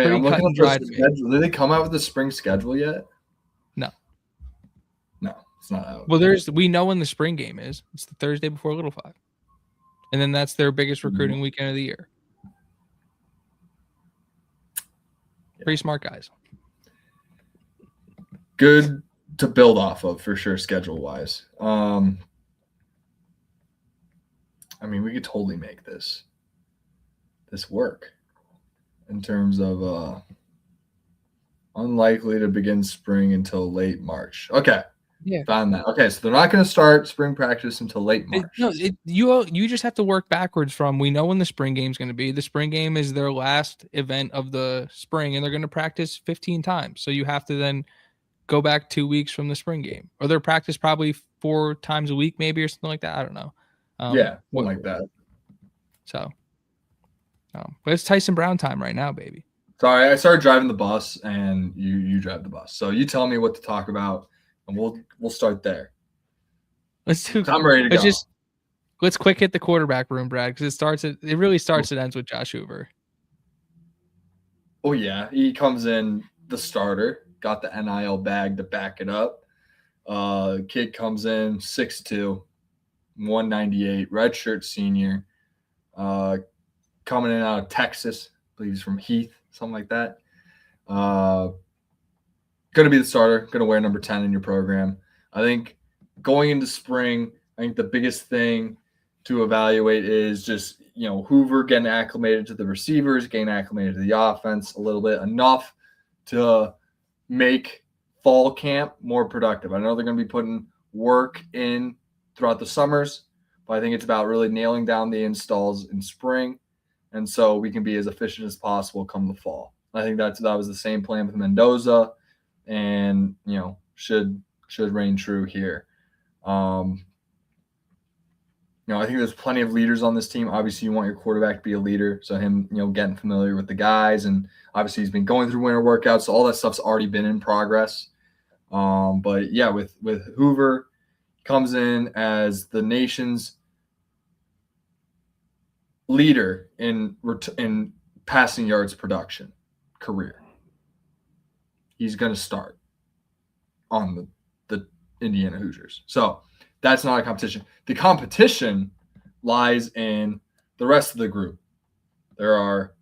I'm looking at the schedule. Did they come out with the spring schedule yet? It's not out. Well, we know when the spring game is. It's the Thursday before Little Five. And then that's their biggest recruiting weekend of the year. Yeah. Pretty smart guys. Good to build off of for sure, schedule-wise. I mean, we could totally make this work in terms of unlikely to begin spring until late March. Okay. Yeah. Found that. Okay, so they're not going to start spring practice until late March. You just have to work backwards from, we know when the spring game is going to be. The spring game is their last event of the spring, and they're going to practice 15 times. So you have to then go back 2 weeks from the spring game, or they're practice probably 4 times a week, maybe, or something like that. I don't know. Something like that. So, but it's Tyson Brown time right now, baby. Sorry, I started driving the bus, and you drive the bus. So you tell me what to talk about, and we'll start there. I'm ready to go. Let's quick hit the quarterback room, Brad, because it really starts and ends with Josh Hoover. Oh yeah, he comes in the starter, got the NIL bag to back it up. Kid comes in 6'2", 198, redshirt senior, coming in out of Texas. I believe he's from Heath, something like that. Going to be the starter, going to wear number 10 in your program. I think going into spring, I think the biggest thing to evaluate is just, Hoover getting acclimated to the receivers, getting acclimated to the offense a little bit, enough to make fall camp more productive. I know they're going to be putting work in throughout the summers, but I think it's about really nailing down the installs in spring, and so we can be as efficient as possible come the fall. I think that was the same plan with Mendoza, and should reign true here. I think there's plenty of leaders on this team. Obviously, you want your quarterback to be a leader, so him, getting familiar with the guys, and obviously he's been going through winter workouts, so all that stuff's already been in progress. But yeah, with Hoover, comes in as the nation's leader in passing yards production career. He's going to start on the Indiana Hoosiers. So that's not a competition. The competition lies in the rest of the group. There are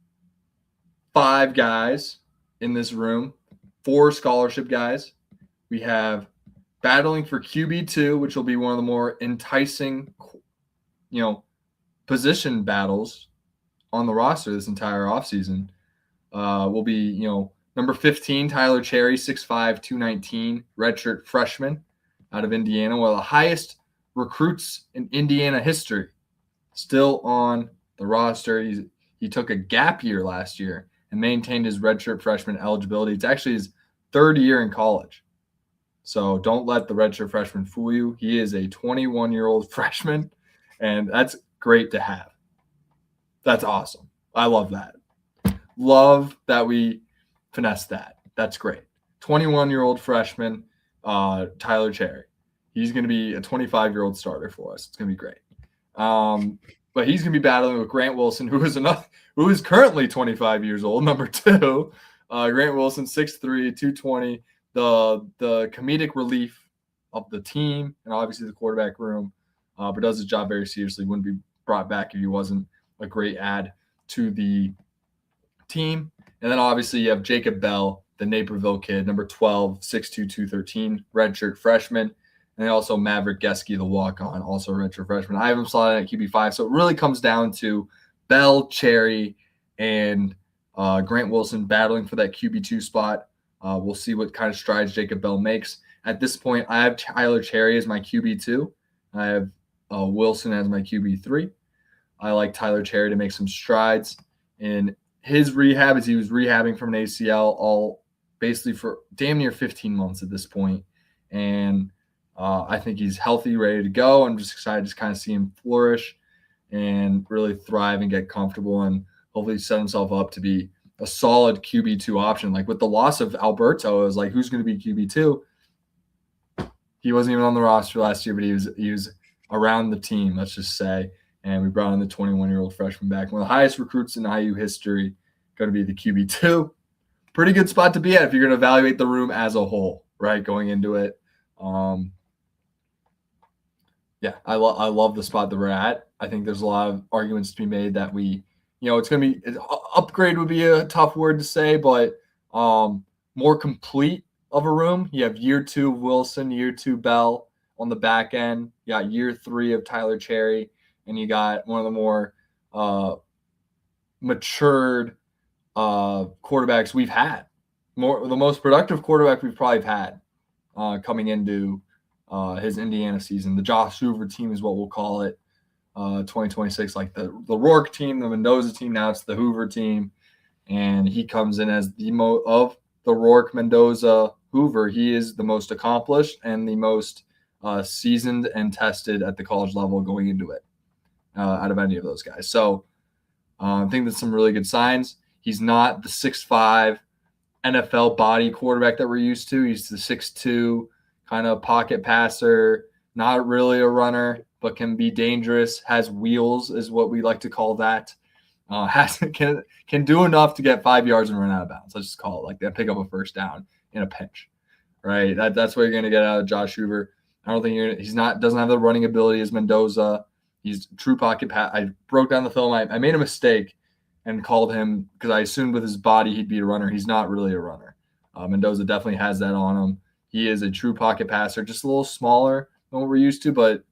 5 guys in this room, 4 scholarship guys. We have battling for QB2, which will be one of the more enticing, position battles on the roster this entire offseason. Will be, number 15, Tyler Cherry, 6'5", 219, redshirt freshman out of Indiana, one of the highest recruits in Indiana history, still on the roster. He took a gap year last year and maintained his redshirt freshman eligibility. It's actually his 3rd year in college. So don't let the redshirt freshman fool you. He is a 21-year-old freshman, and that's great to have. That's awesome. I love that. Love that we finessed that. That's great. 21-year-old freshman, Tyler Cherry. He's going to be a 25-year-old starter for us. It's going to be great. But he's going to be battling with Grant Wilson, who is currently 25 years old, number 2. Grant Wilson, 6'3", 220, the comedic relief of the team and obviously the quarterback room, but does his job very seriously. Wouldn't be brought back if he wasn't a great add to the team. And then obviously you have Jacob Bell, the Naperville kid, number 12, 6'2", 213, redshirt freshman. And then also Maverick Geske, the walk-on, also a redshirt freshman. I have him slotted at QB5. So it really comes down to Bell, Cherry, and Grant Wilson battling for that QB2 spot. We'll see what kind of strides Jacob Bell makes. At this point, I have Tyler Cherry as my QB2. I have Wilson as my QB3. I like Tyler Cherry to make some strides in his rehab, as he was rehabbing from an ACL all basically for damn near 15 months at this point. And I think he's healthy, ready to go. I'm just excited to just kind of see him flourish and really thrive and get comfortable and hopefully set himself up to be a solid QB2 option. Like with the loss of Alberto, it was like, who's going to be QB2? He wasn't even on the roster last year, but he was around the team, let's just say. And we brought in the 21-year-old freshman back. One of the highest recruits in IU history, going to be the QB2. Pretty good spot to be at if you're going to evaluate the room as a whole, right, going into it. Yeah, I love the spot that we're at. I think there's a lot of arguments to be made that it's going to be upgrade would be a tough word to say, but more complete of a room. You have year 2 of Wilson, year 2 Bell on the back end. You got year 3 of Tyler Cherry, and you got one of the more matured quarterbacks we've had. The most productive quarterback we've probably had coming into his Indiana season. The Josh Hoover team is what we'll call it. 2026, like the Rourke team, the Mendoza team. Now it's the Hoover team, and he comes in as of the Rourke, Mendoza, Hoover. He is the most accomplished and the most seasoned and tested at the college level going into it out of any of those guys. So I think that's some really good signs. He's not the 6'5" NFL body quarterback that we're used to. He's the 6'2" kind of pocket passer, not really a runner, but can be dangerous, has wheels is what we like to call that. Can do enough to get 5 yards and run out of bounds. Let's just call it like that, pick up a first down in a pinch, right? That's what you're going to get out of Josh Hoover. I don't think doesn't have the running ability as Mendoza. He's true pocket pass. I broke down the film. I made a mistake and called him because I assumed with his body he'd be a runner. He's not really a runner. Mendoza definitely has that on him. He is a true pocket passer, just a little smaller than what we're used to, but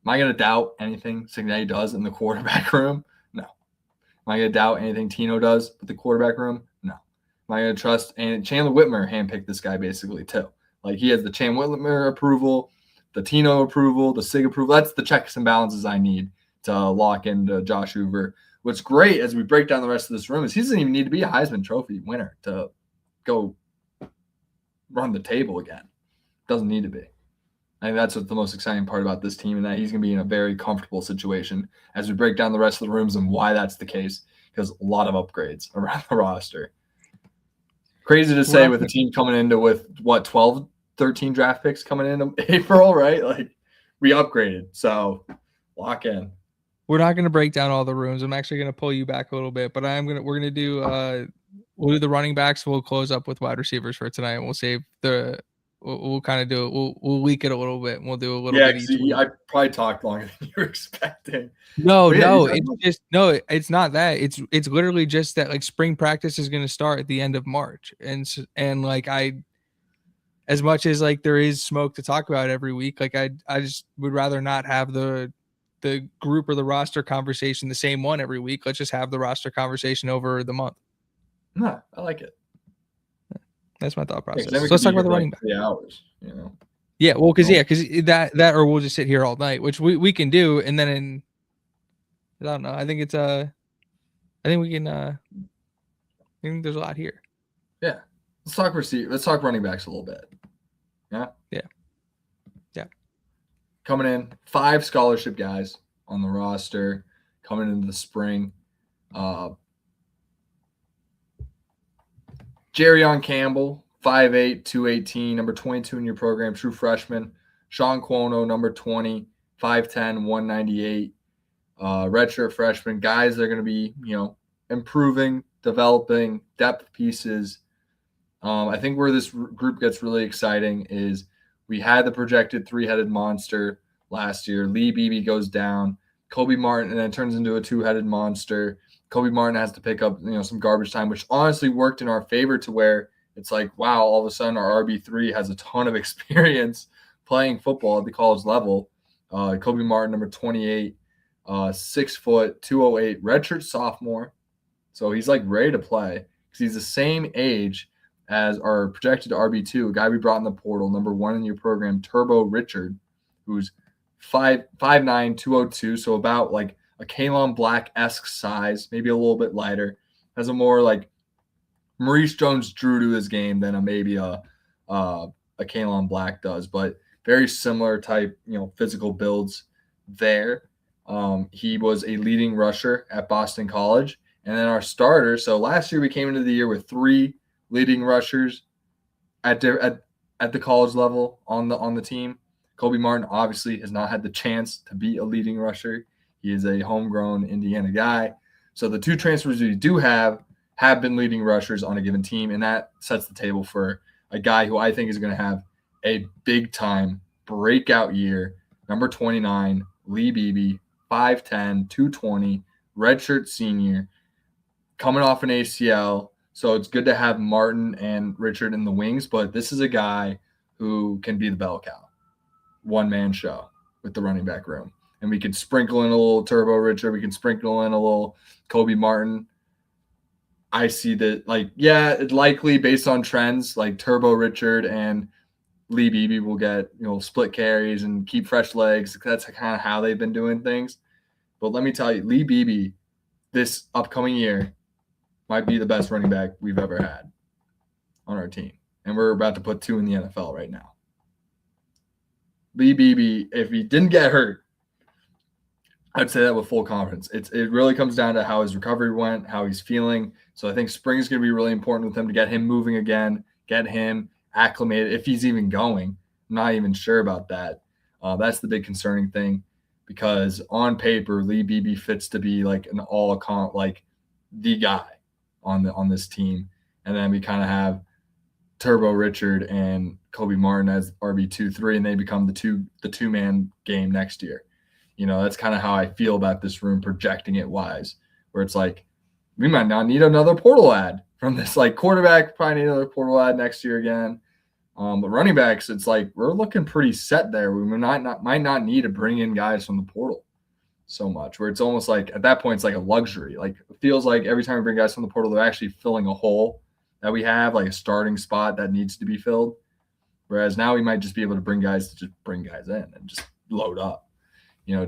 am I going to doubt anything Cignetti does in the quarterback room? No. Am I going to doubt anything Tino does with the quarterback room? No. Am I going to trust? And Chandler Whitmer handpicked this guy basically too. Like he has the Chandler Whitmer approval, the Tino approval, the Sig approval. That's the checks and balances I need to lock into Josh Hoover. What's great as we break down the rest of this room is he doesn't even need to be a Heisman Trophy winner to go run the table again. Doesn't need to be. I think that's what's the most exciting part about this team, and that he's going to be in a very comfortable situation as we break down the rest of the rooms and why that's the case, because a lot of upgrades around the roster. Crazy to say with a team coming into with, 12, 13 draft picks coming in April, right? Like, we upgraded. So, lock in. We're not going to break down all the rooms. I'm actually going to pull you back a little bit, but we're going to do we'll do the running backs. We'll close up with wide receivers for tonight, and we'll save we'll kind of do it. We'll leak it a little bit, and we'll do a little bit each week. I probably talked longer than you were expecting. No, it's not that. It's literally just that like spring practice is going to start at the end of March, and like as much as like there is smoke to talk about every week, like I just would rather not have the group or the roster conversation the same one every week. Let's just have the roster conversation over the month. No, I like it. That's my thought process. So let's talk about the running back. 3 hours, Yeah, well, because that or we'll just sit here all night, which we can do, and then I don't know. I think it's I think we can. I think there's a lot here. Yeah, let's talk receiver. Let's talk running backs a little bit. Yeah. Coming in, 5 scholarship guys on the roster coming into the spring. Jerrion Campbell, 5'8", 218, number 22 in your program, true freshman. Sean Cuono, number 20, 5'10", 198, redshirt freshman. Guys that are going to be, improving, developing, depth pieces. I think where this group gets really exciting is we had the projected 3-headed monster last year. Lee Beebe goes down. Kobe Martin, and then turns into a 2-headed monster. Kobe Martin has to pick up, some garbage time, which honestly worked in our favor to where it's like, wow, all of a sudden our RB3 has a ton of experience playing football at the college level. Kobe Martin, number 28, 6 foot, 208, redshirt sophomore. So he's like ready to play because he's the same age as our projected RB2, a guy we brought in the portal, number 1 in your program, Turbo Richard, who's 5'9", 202, so about like a Kalon Black-esque size, maybe a little bit lighter. Has a more like Maurice Jones-Drew to his game than maybe a Kalon Black does, but very similar type, physical builds there. He was a leading rusher at Boston College. And then our starter, so last year we came into the year with 3 leading rushers at the college level on the team. Kobe Martin obviously has not had the chance to be a leading rusher. He is a homegrown Indiana guy. So the 2 transfers we do have been leading rushers on a given team, and that sets the table for a guy who I think is going to have a big-time breakout year. number 29, Lee Beebe, 5'10", 220, redshirt senior, coming off an ACL. So it's good to have Martin and Richard in the wings, but this is a guy who can be the bell cow, one-man show with the running back room. And we could sprinkle in a little Turbo Richard. We can sprinkle in a little Kobe Martin. I see that, like, yeah, it's likely based on trends, like Turbo Richard and Lee Beebe will get, split carries and keep fresh legs. That's kind of how they've been doing things. But let me tell you, Lee Beebe this upcoming year might be the best running back we've ever had on our team. And we're about to put 2 in the NFL right now. Lee Beebe, if he didn't get hurt, I'd say that with full confidence. It really comes down to how his recovery went, how he's feeling. So I think spring is going to be really important with him to get him moving again, get him acclimated, if he's even going. I'm not even sure about that. That's the big concerning thing, because on paper, Lee Beebe fits to be like an like the guy on this team. And then we kind of have Turbo Richard and Kobe Martin as RB2-3, and they become the two-man game next year. That's kind of how I feel about this room, projecting it wise, where it's like, we might not need another portal ad from this, like quarterback, probably need another portal ad next year again. But running backs, it's like, we're looking pretty set there. We might not need to bring in guys from the portal so much, where it's almost like at that point, it's like a luxury. Like it feels like every time we bring guys from the portal, they're actually filling a hole that we have, like a starting spot that needs to be filled. Whereas now we might just be able to bring guys in and just load up,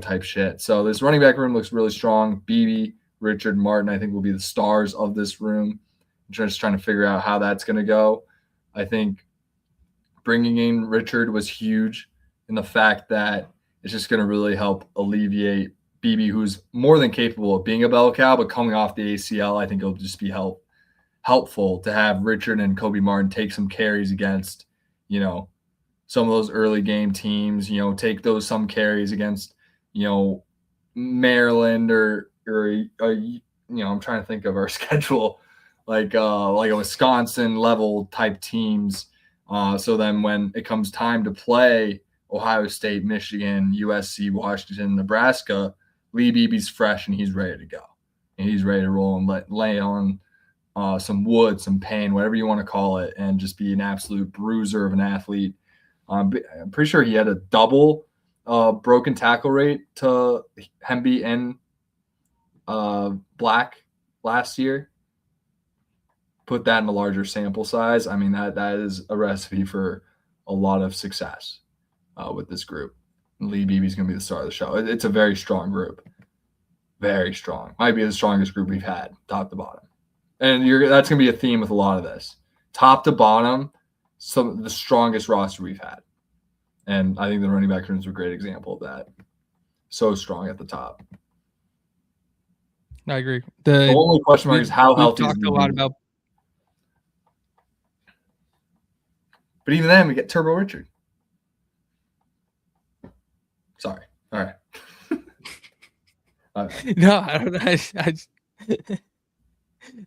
type shit. So this running back room looks really strong. Beebe, Richard, Martin, I think will be the stars of this room. I'm just trying to figure out how that's going to go. I think bringing in Richard was huge in the fact that it's just going to really help alleviate Beebe, who's more than capable of being a bell cow, but coming off the ACL, I think it'll just be helpful to have Richard and Kobe Martin take some carries against, some of those early game teams, take some carries against, Maryland or I'm trying to think of our schedule, like a Wisconsin level type teams. So then when it comes time to play Ohio State, Michigan, USC, Washington, Nebraska, Lee Beebe's fresh and he's ready to go. And he's ready to roll and lay on some wood, some pain, whatever you want to call it, and just be an absolute bruiser of an athlete. I'm pretty sure he had a double broken tackle rate to Hemby and Black last year. Put that in a larger sample size. I mean, that is a recipe for a lot of success with this group. Lee Beebe's going to be the star of the show. It's a very strong group. Very strong. Might be the strongest group we've had, top to bottom. And that's going to be a theme with a lot of this. Top to bottom, some of the strongest roster we've had. And I think the running back room is a great example of that. So strong at the top. I agree. The only question mark is how healthy is Lee. Talked a lot about. But even then, we get Turbo Richard. Sorry. All right. No, I don't know.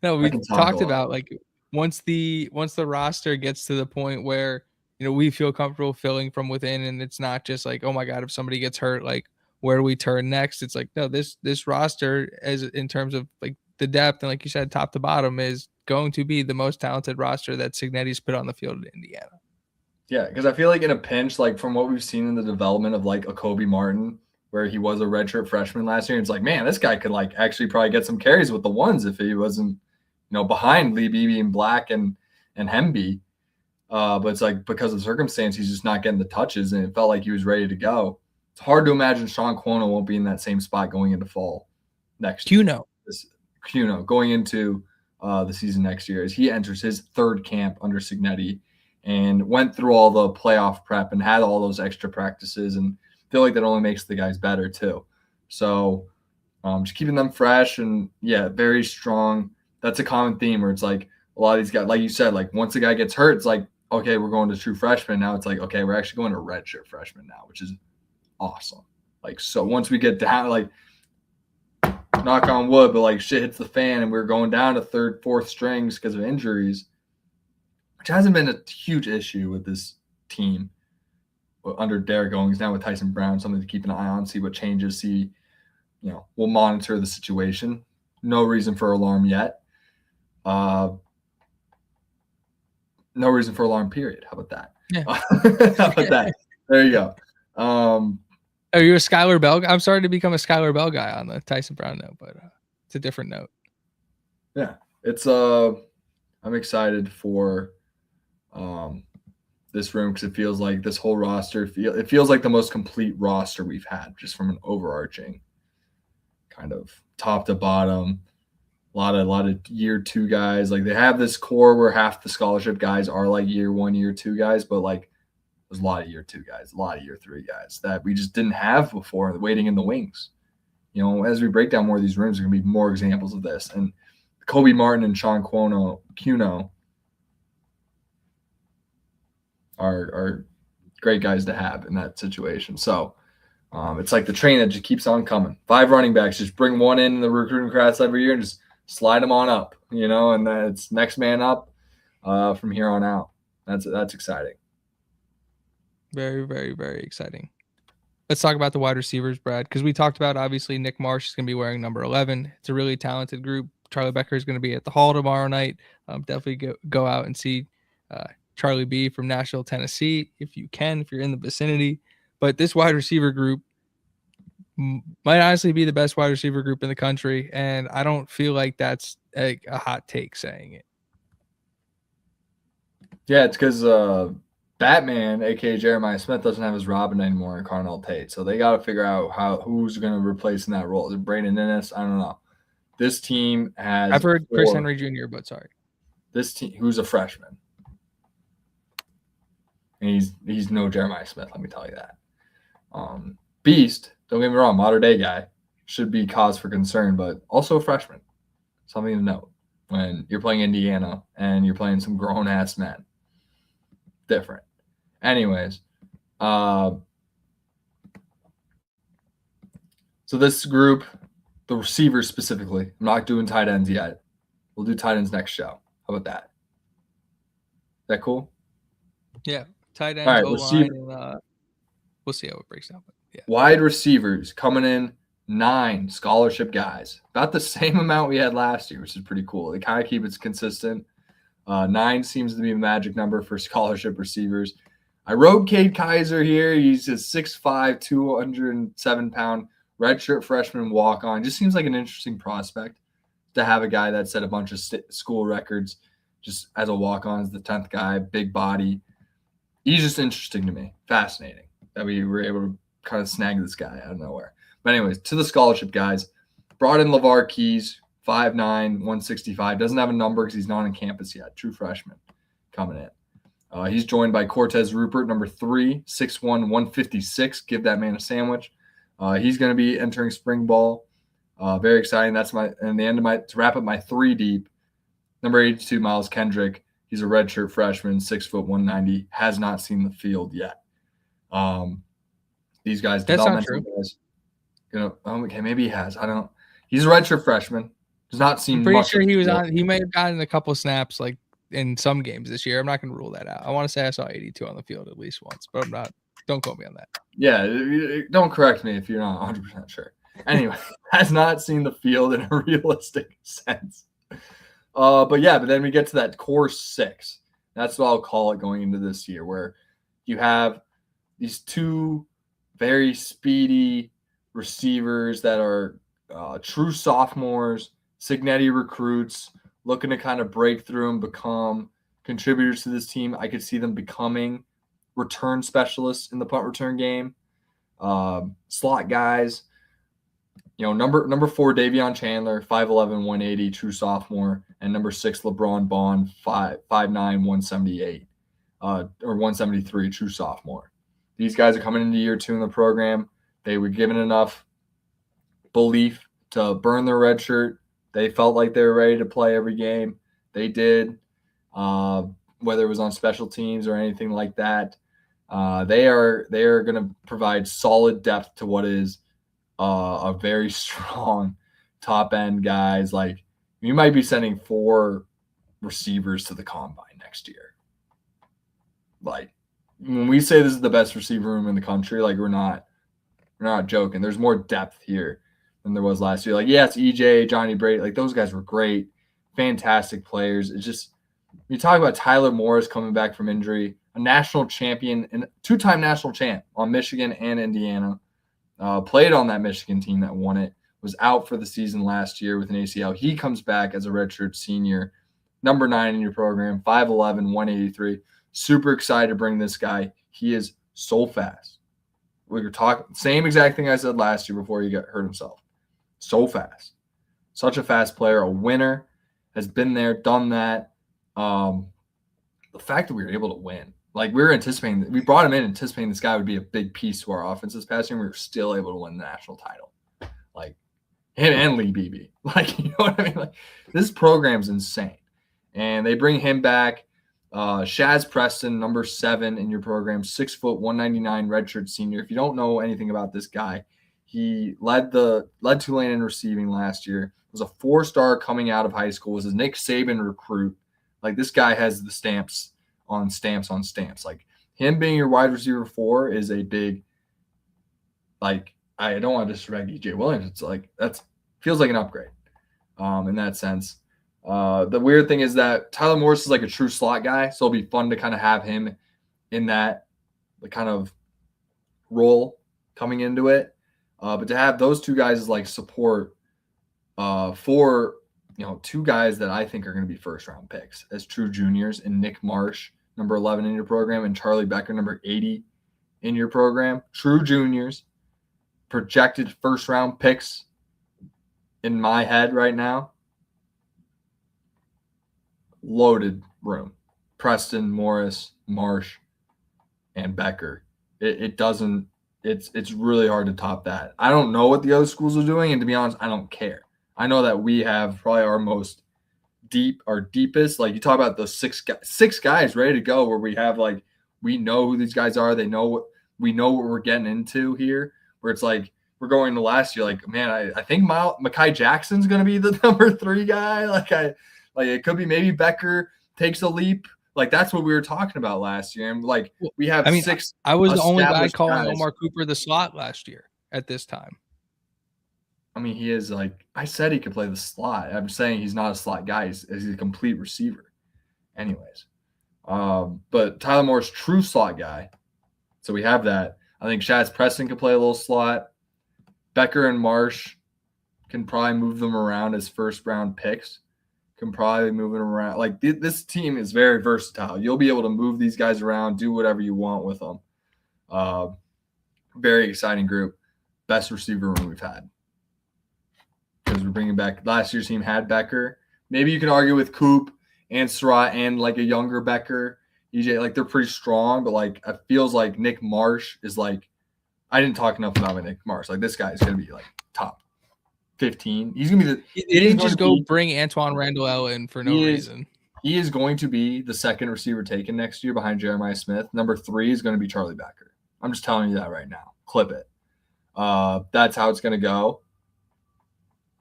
No, we talked about like once the roster gets to the point where we feel comfortable filling from within, and it's not just like, oh my god, if somebody gets hurt, like where do we turn next? It's like, no, this roster, as in terms of like the depth and like you said, top to bottom, is going to be the most talented roster that Cignetti's put on the field in Indiana. Yeah, because I feel like in a pinch, like from what we've seen in the development of like a Kobe Martin, where he was a redshirt freshman last year, it's like, man, this guy could like actually probably get some carries with the ones if he wasn't, behind Lee Beebe and Black and Hemby. But it's like because of the circumstance, he's just not getting the touches, and it felt like he was ready to go. It's hard to imagine Sean Quona won't be in that same spot going into fall next year. Cuno going into the season next year as he enters his third camp under Cignetti and went through all the playoff prep and had all those extra practices, and feel like that only makes the guys better too. So just keeping them fresh and very strong. That's a common theme where it's like a lot of these guys, like you said, like once a guy gets hurt, it's like, okay, we're going to true freshman. Now it's like, okay, we're actually going to redshirt freshman now, which is awesome. Like, so once we get down, like knock on wood, but like shit hits the fan and we're going down to third, fourth strings because of injuries, which hasn't been a huge issue with this team. under Derek Owings, now with Tyson Brown, something to keep an eye on, see what changes, see, we'll monitor the situation. No reason for alarm yet. No reason for alarm, period. How about that? Yeah. How about that? There you go. Are you a Skylar Bell? I'm sorry to become a Skylar Bell guy on the Tyson Brown note, but it's a different note. Yeah, it's I'm excited for this room because it feels like this whole roster it feels like the most complete roster we've had, just from an overarching kind of top to bottom. A lot of year 2 guys. Like, they have this core where half the scholarship guys are like year 1, year 2 guys, but like there's a lot of year 2 guys, a lot of year 3 guys that we just didn't have before, waiting in the wings. As we break down more of these rooms, there are going to be more examples of this. And Kobe Martin and Sean Cuno are great guys to have in that situation. So it's like the train that just keeps on coming. 5 running backs, just bring one in the recruiting class every year and just slide them on up, and then it's next man up from here on out. That's exciting. Very, very, very exciting. Let's talk about the wide receivers, Brad, because we talked about, obviously, Nick Marsh is going to be wearing number 11. It's a really talented group. Charlie Becker is going to be at the Hall tomorrow night. Definitely go out and see Charlie B from Nashville, Tennessee, if you can, if you're in the vicinity. But this wide receiver group might honestly be the best wide receiver group in the country, and I don't feel like that's a hot take saying it. Yeah, it's because Batman, aka Jeremiah Smith, doesn't have his Robin anymore in Carnell Tate, so they got to figure out who's going to replace in that role. Is it Brandon Innes? I don't know. This team has. I've heard Chris Henry Jr., but sorry. This team, who's a freshman, and he's no Jeremiah Smith. Let me tell you that. Beast. Don't get me wrong, modern day guy, should be cause for concern, but also a freshman. Something to note when you're playing Indiana and you're playing some grown ass men. Different. Anyways, so this group, the receivers specifically, I'm not doing tight ends yet. We'll do tight ends next show. How about that? Is that cool? Yeah, tight ends, right, O-line, and we'll see how it breaks down. But yeah. Wide receivers coming in, 9 scholarship guys, about the same amount we had last year, which is pretty cool. They kind of keep it consistent. 9 seems to be a magic number for scholarship receivers. I wrote Cade Kaiser here. He's a 6'5", 207-pound redshirt freshman walk-on. Just seems like an interesting prospect to have a guy that set a bunch of school records just as a walk-on, as the 10th guy, big body. He's just interesting to me. Fascinating that we were able to kind of snag this guy out of nowhere. But anyways, to the scholarship guys, brought in LeVar Keys, 5'9", 165. Doesn't have a number because he's not on campus yet. True freshman coming in. He's joined by Cortez Rupert, number 3, 6'1", 156. Give that man a sandwich. He's going to be entering spring ball. Very exciting. That's to wrap up my 3 deep. Number 82, Miles Kendrick. He's a redshirt freshman, 6 foot 190. Has not seen the field yet. These guys, that's not true. Guys, okay, maybe he has. I don't know. He's a redshirt freshman. Does not seem. I'm pretty sure he was on. He may have gotten a couple snaps like in some games this year. I'm not going to rule that out. I want to say I saw 82 on the field at least once, but I'm not. Don't quote me on that. Yeah, don't correct me if you're not 100% sure. Anyway, has not seen the field in a realistic sense. But then we get to that core 6. That's what I'll call it going into this year, where you have these 2 very speedy receivers that are true sophomores, Signetti recruits, looking to kind of break through and become contributors to this team. I could see them becoming return specialists in the punt return game. Slot guys, number 4, Davion Chandler, 5'11", 180, true sophomore, and number 6, LeBron Bond, 5'9", 178, or 173, true sophomore. These guys are coming into year 2 in the program. They were given enough belief to burn their red shirt. They felt like they were ready to play every game. They did, whether it was on special teams or anything like that. They are going to provide solid depth to what is a very strong top end guys. Like, you might be sending 4 receivers to the combine next year. Like, when we say this is the best receiver room in the country, like we're not joking. There's more depth here than there was last year. Like, yeah, it's EJ, Johnny Brady. Like, those guys were great, fantastic players. It's just, you talk about Tyler Morris coming back from injury, a national champion and two-time national champ on Michigan and Indiana, played on that Michigan team that won it, was out for the season last year with an ACL. He comes back as a redshirt senior, number 9 in your program, 5'11", 183. Super excited to bring this guy. He is so fast. We were talking, same exact thing I said last year before he got hurt himself. So fast. Such a fast player, a winner, has been there, done that. The fact that we were able to win, like we were anticipating, we brought him in anticipating this guy would be a big piece to our offense this past year, and we were still able to win the national title. Like him and Lee Beebe. Like, you know what I mean? Like, this program's insane. And they bring him back. Shaz Preston, number 7 in your program, 6 foot, 199, redshirt senior. If you don't know anything about this guy, he led Tulane in receiving last year. Was a 4-star coming out of high school. Was a Nick Saban recruit. Like, this guy has the stamps on stamps on stamps. Like, him being your wide receiver 4 is a big, like, I don't want to disrespect EJ Williams. It's like, that's feels like an upgrade in that sense. The weird thing is that Tyler Morris is like a true slot guy, so it'll be fun to kind of have him in that the kind of role coming into it. But to have those two guys as like support for, you know, 2 guys that I think are going to be first-round picks as true juniors, and Nick Marsh, number 11 in your program, and Charlie Becker, number 80 in your program. True juniors, projected first-round picks in my head right now. Loaded room. Preston, Morris, Marsh, and Becker. It's really hard to top that. I don't know what the other schools are doing, and to be honest, I don't care. I know that we have probably our deepest, like you talk about those 6 guys ready to go, where we have like, we know who these guys are. We know what we're getting into here, where it's like, we're going to last year, like, man, I think Mekhi Jackson's going to be the number 3 guy. Like it could be maybe Becker takes a leap. Like, that's what we were talking about last year. And like, we have 6. I was the only guy calling guys. Omar Cooper the slot last year at this time. I mean, he is like, I said he could play the slot. I'm saying he's not a slot guy. He's a complete receiver. Anyways. But Tyler Moore's true slot guy. So we have that. I think Shaz Preston can play a little slot. Becker and Marsh can probably move them around as first-round picks. Can probably move it around. Like, this team is very versatile. You'll be able to move these guys around, do whatever you want with them. Very exciting group. Best receiver room we've had. Because we're bringing back, last year's team had Becker. Maybe you can argue with Coop and Surratt and like a younger Becker. EJ, like, they're pretty strong, but like, it feels like Nick Marsh is like, I didn't talk enough about Nick Marsh. Like, this guy is going to be like top 15. He's going to be They didn't just go bring Antoine Randall in for no reason. He is going to be the second receiver taken next year behind Jeremiah Smith. Number 3 is going to be Charlie Becker. I'm just telling you that right now. Clip it. That's how it's going to go.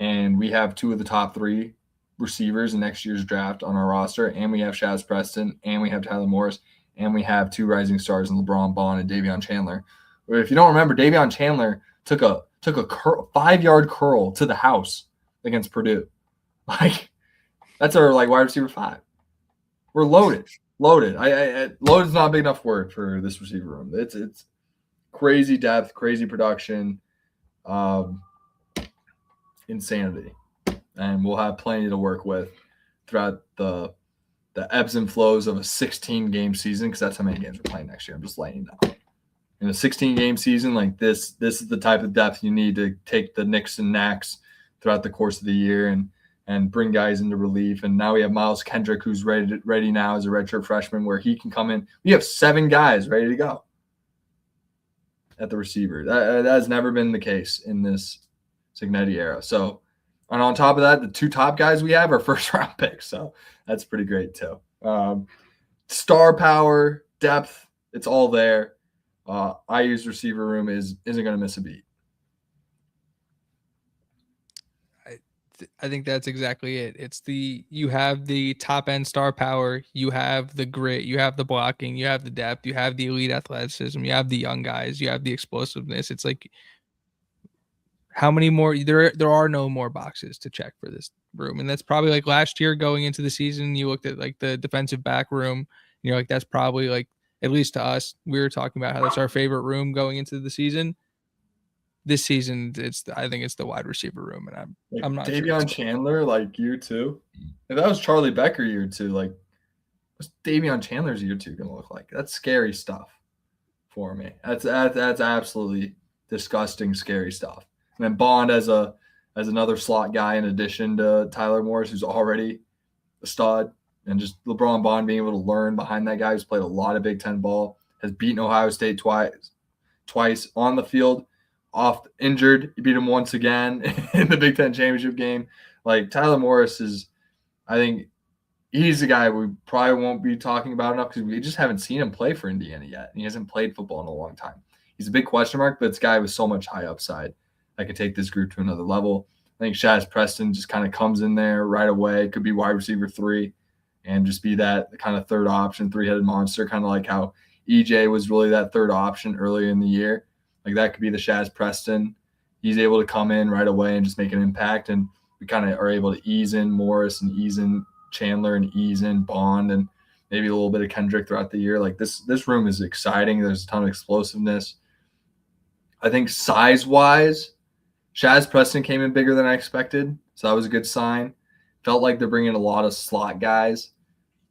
And we have 2 of the top 3 receivers in next year's draft on our roster, and we have Shaz Preston, and we have Tyler Morris, and we have 2 rising stars in LeBron Bond and Davion Chandler. If you don't remember, Davion Chandler took a 5-yard curl to the house against Purdue. Like, that's our like wide receiver 5. We're loaded. Loaded. Loaded's not a big enough word for this receiver room. It's crazy depth, crazy production, insanity, and we'll have plenty to work with throughout the ebbs and flows of a 16-game season, because that's how many games we're playing next year. I'm just letting you know. In a 16-game season like this is the type of depth you need to take the nicks and knacks throughout the course of the year and bring guys into relief. And now we have Miles Kendrick, who's ready now as a redshirt freshman, where he can come in. We have 7 guys ready to go at the receiver. That has never been the case in this Cignetti era. So, and on top of that, the 2 top guys we have are first-round picks. So that's pretty great too. Star power, depth, it's all there. IU's receiver room isn't going to miss a beat. I think that's exactly it. It's you have the top end star power, you have the grit, you have the blocking, you have the depth, you have the elite athleticism, you have the young guys, you have the explosiveness. It's like how many more there are no more boxes to check for this room. And that's probably like last year going into the season, you looked at like the defensive back room, and you're like, that's probably like, at least to us, we were talking about how that's our favorite room going into the season. This season, I think it's the wide receiver room, and I'm not sure. Davion Chandler, like year 2. If that was Charlie Becker year 2, like what's Davion Chandler's year 2 gonna look like? That's scary stuff for me. That's absolutely disgusting, scary stuff. And then Bond as another slot guy in addition to Tyler Morris, who's already a stud, and just LeBron Bond being able to learn behind that guy who's played a lot of Big Ten ball, has beaten Ohio State twice on the field, off injured. He beat him once again in the Big Ten championship game. Like Tyler Morris is, I think he's the guy we probably won't be talking about enough because we just haven't seen him play for Indiana yet. He hasn't played football in a long time. He's a big question mark, but it's a guy with so much high upside that could take this group to another level. I think Shaz Preston just kind of comes in there right away. Could be wide receiver 3 and just be that kind of third option, 3-headed monster, kind of like how EJ was really that third option earlier in the year. Like that could be the Shaz Preston. He's able to come in right away and just make an impact. And we kind of are able to ease in Morris and ease in Chandler and ease in Bond and maybe a little bit of Kendrick throughout the year. Like this room is exciting. There's a ton of explosiveness. I think size-wise, Shaz Preston came in bigger than I expected, so that was a good sign. Felt like they're bringing a lot of slot guys.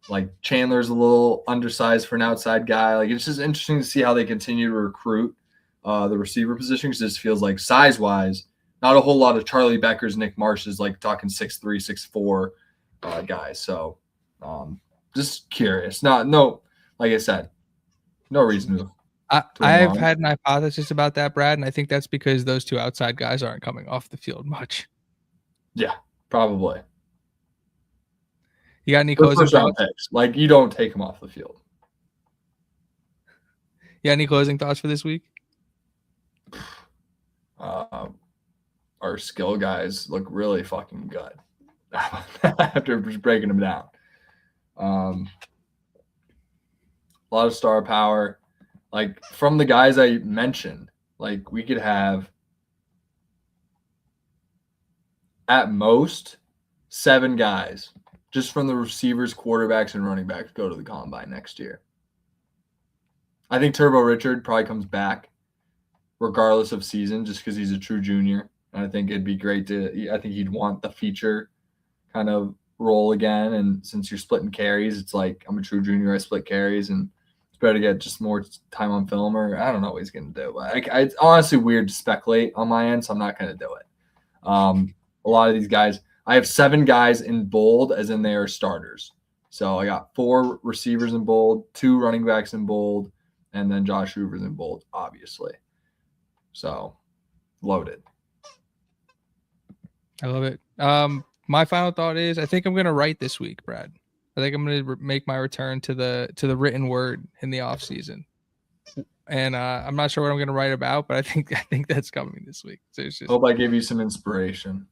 Like Chandler's a little undersized for an outside guy. Like it's just interesting to see how they continue to recruit the receiver position because this feels like size-wise, not a whole lot of Charlie Becker's, Nick Marsh's, like talking 6'3", 6'4" guys. So just curious. No, like I said, no reason to. I've had an hypothesis about that, Brad, and I think that's because those two outside guys aren't coming off the field much. Yeah, probably. You got any closing thoughts? Like you don't take them off the field. You got any closing thoughts for this week? Our skill guys look really fucking good after just breaking them down. A lot of star power. Like from the guys I mentioned, like we could have at most 7 guys just from the receivers, quarterbacks, and running backs go to the combine next year. I think Turbo Richard probably comes back regardless of season just because he's a true junior. And I think it'd be great I think he'd want the feature kind of role again. And since you're splitting carries, it's like I'm a true junior, I split carries, and it's better to get just more time on film, or I don't know what he's going to do. It's honestly weird to speculate on my end, so I'm not going to do it. A lot of these guys, I have 7 guys in bold, as in they are starters. So I got 4 receivers in bold, 2 running backs in bold, and then Josh Hoover's in bold, obviously. So loaded. I love it. My final thought is I think I'm going to write this week, Brad. I think I'm going to make my return to the written word in the off season. And I'm not sure what I'm going to write about, but I think that's coming this week. So it's just hope I gave you some inspiration.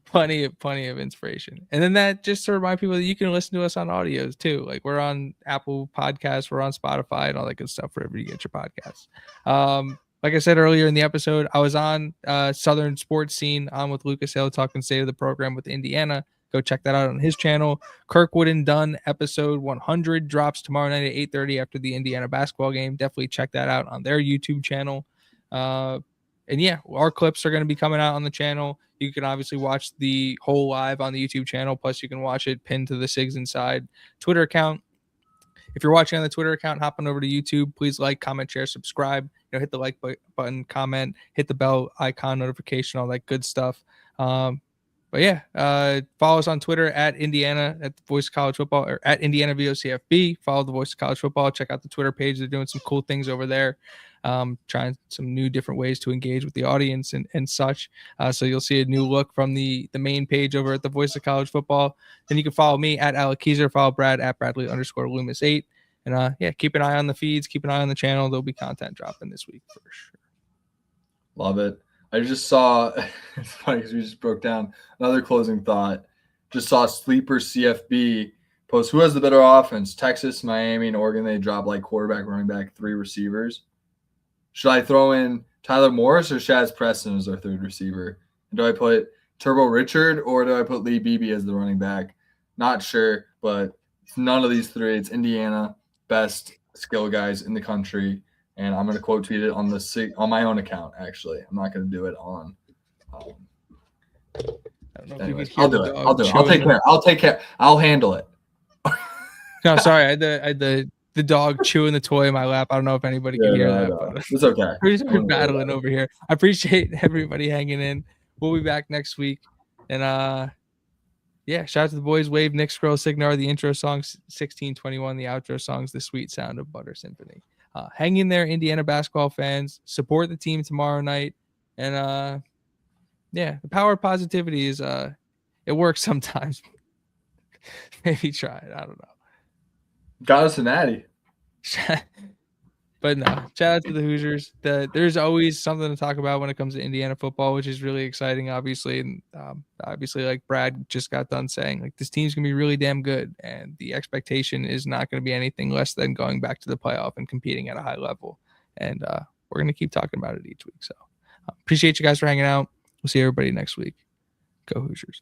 Plenty of inspiration. And then that just to remind people that you can listen to us on audios too. Like we're on Apple Podcasts, we're on Spotify, and all that good stuff wherever you get your podcasts. Like I said earlier in the episode, I was on Southern Sports Scene on with Lucas Hill talking state of the program with Indiana. Go check that out on his channel. Kirkwood and Dunn episode 100 drops tomorrow night at 8:30 after the Indiana basketball game. Definitely check that out on their YouTube channel. And yeah, our clips are going to be coming out on the channel. You can obviously watch the whole live on the YouTube channel. Plus, you can watch it pinned to the Sigs Inside Twitter account. If you're watching on the Twitter account, hop on over to YouTube. Please like, comment, share, subscribe. Hit the like button, comment, hit the bell icon, notification, all that good stuff. But yeah, follow us on Twitter at Indiana at the Voice of College Football, or at Indiana VOCFB. Follow the Voice of College Football. Check out the Twitter page. They're doing some cool things over there. Trying some new different ways to engage with the audience and such. So you'll see a new look from the main page over at the Voice of College Football. Then you can follow me at Alec Keyser, follow Brad at Bradley_Loomis8. And yeah, keep an eye on the feeds, keep an eye on the channel. There'll be content dropping this week for sure. Love it. I just saw it's funny because we just broke down another closing thought. Just saw sleeper CFB post who has the better offense, Texas, Miami, and Oregon. They drop like quarterback, running back, 3 receivers. Should I throw in Tyler Morris or Shaz Preston as our third receiver? And do I put Turbo Richard or do I put Lee Beebe as the running back? Not sure, but it's none of these 3. It's Indiana, best skill guys in the country. And I'm going to quote tweet it on my own account, actually. I'm not going to do it on. I don't know if Anyways, you could hear I'll do it. I'll take care. I'll handle it. No, sorry. I had the dog chewing the toy in my lap. I don't know if anybody can hear that, but it's okay. We're battling over here. I appreciate everybody hanging in. We'll be back next week. And yeah, shout out to the boys. Wave, Nick Scroll, Signar, the intro songs, 1621, the outro songs, the sweet sound of Butter Symphony. Hang in there, Indiana basketball fans. Support the team tomorrow night. And yeah, the power of positivity is it works sometimes. Maybe try it. I don't know. Got us an Natty. But no, shout out to the Hoosiers. There's always something to talk about when it comes to Indiana football, which is really exciting, obviously. And obviously, like Brad just got done saying, like this team's gonna be really damn good, and the expectation is not going to be anything less than going back to the playoff and competing at a high level. And we're gonna keep talking about it each week. So appreciate you guys for hanging out. We'll see everybody next week. Go Hoosiers.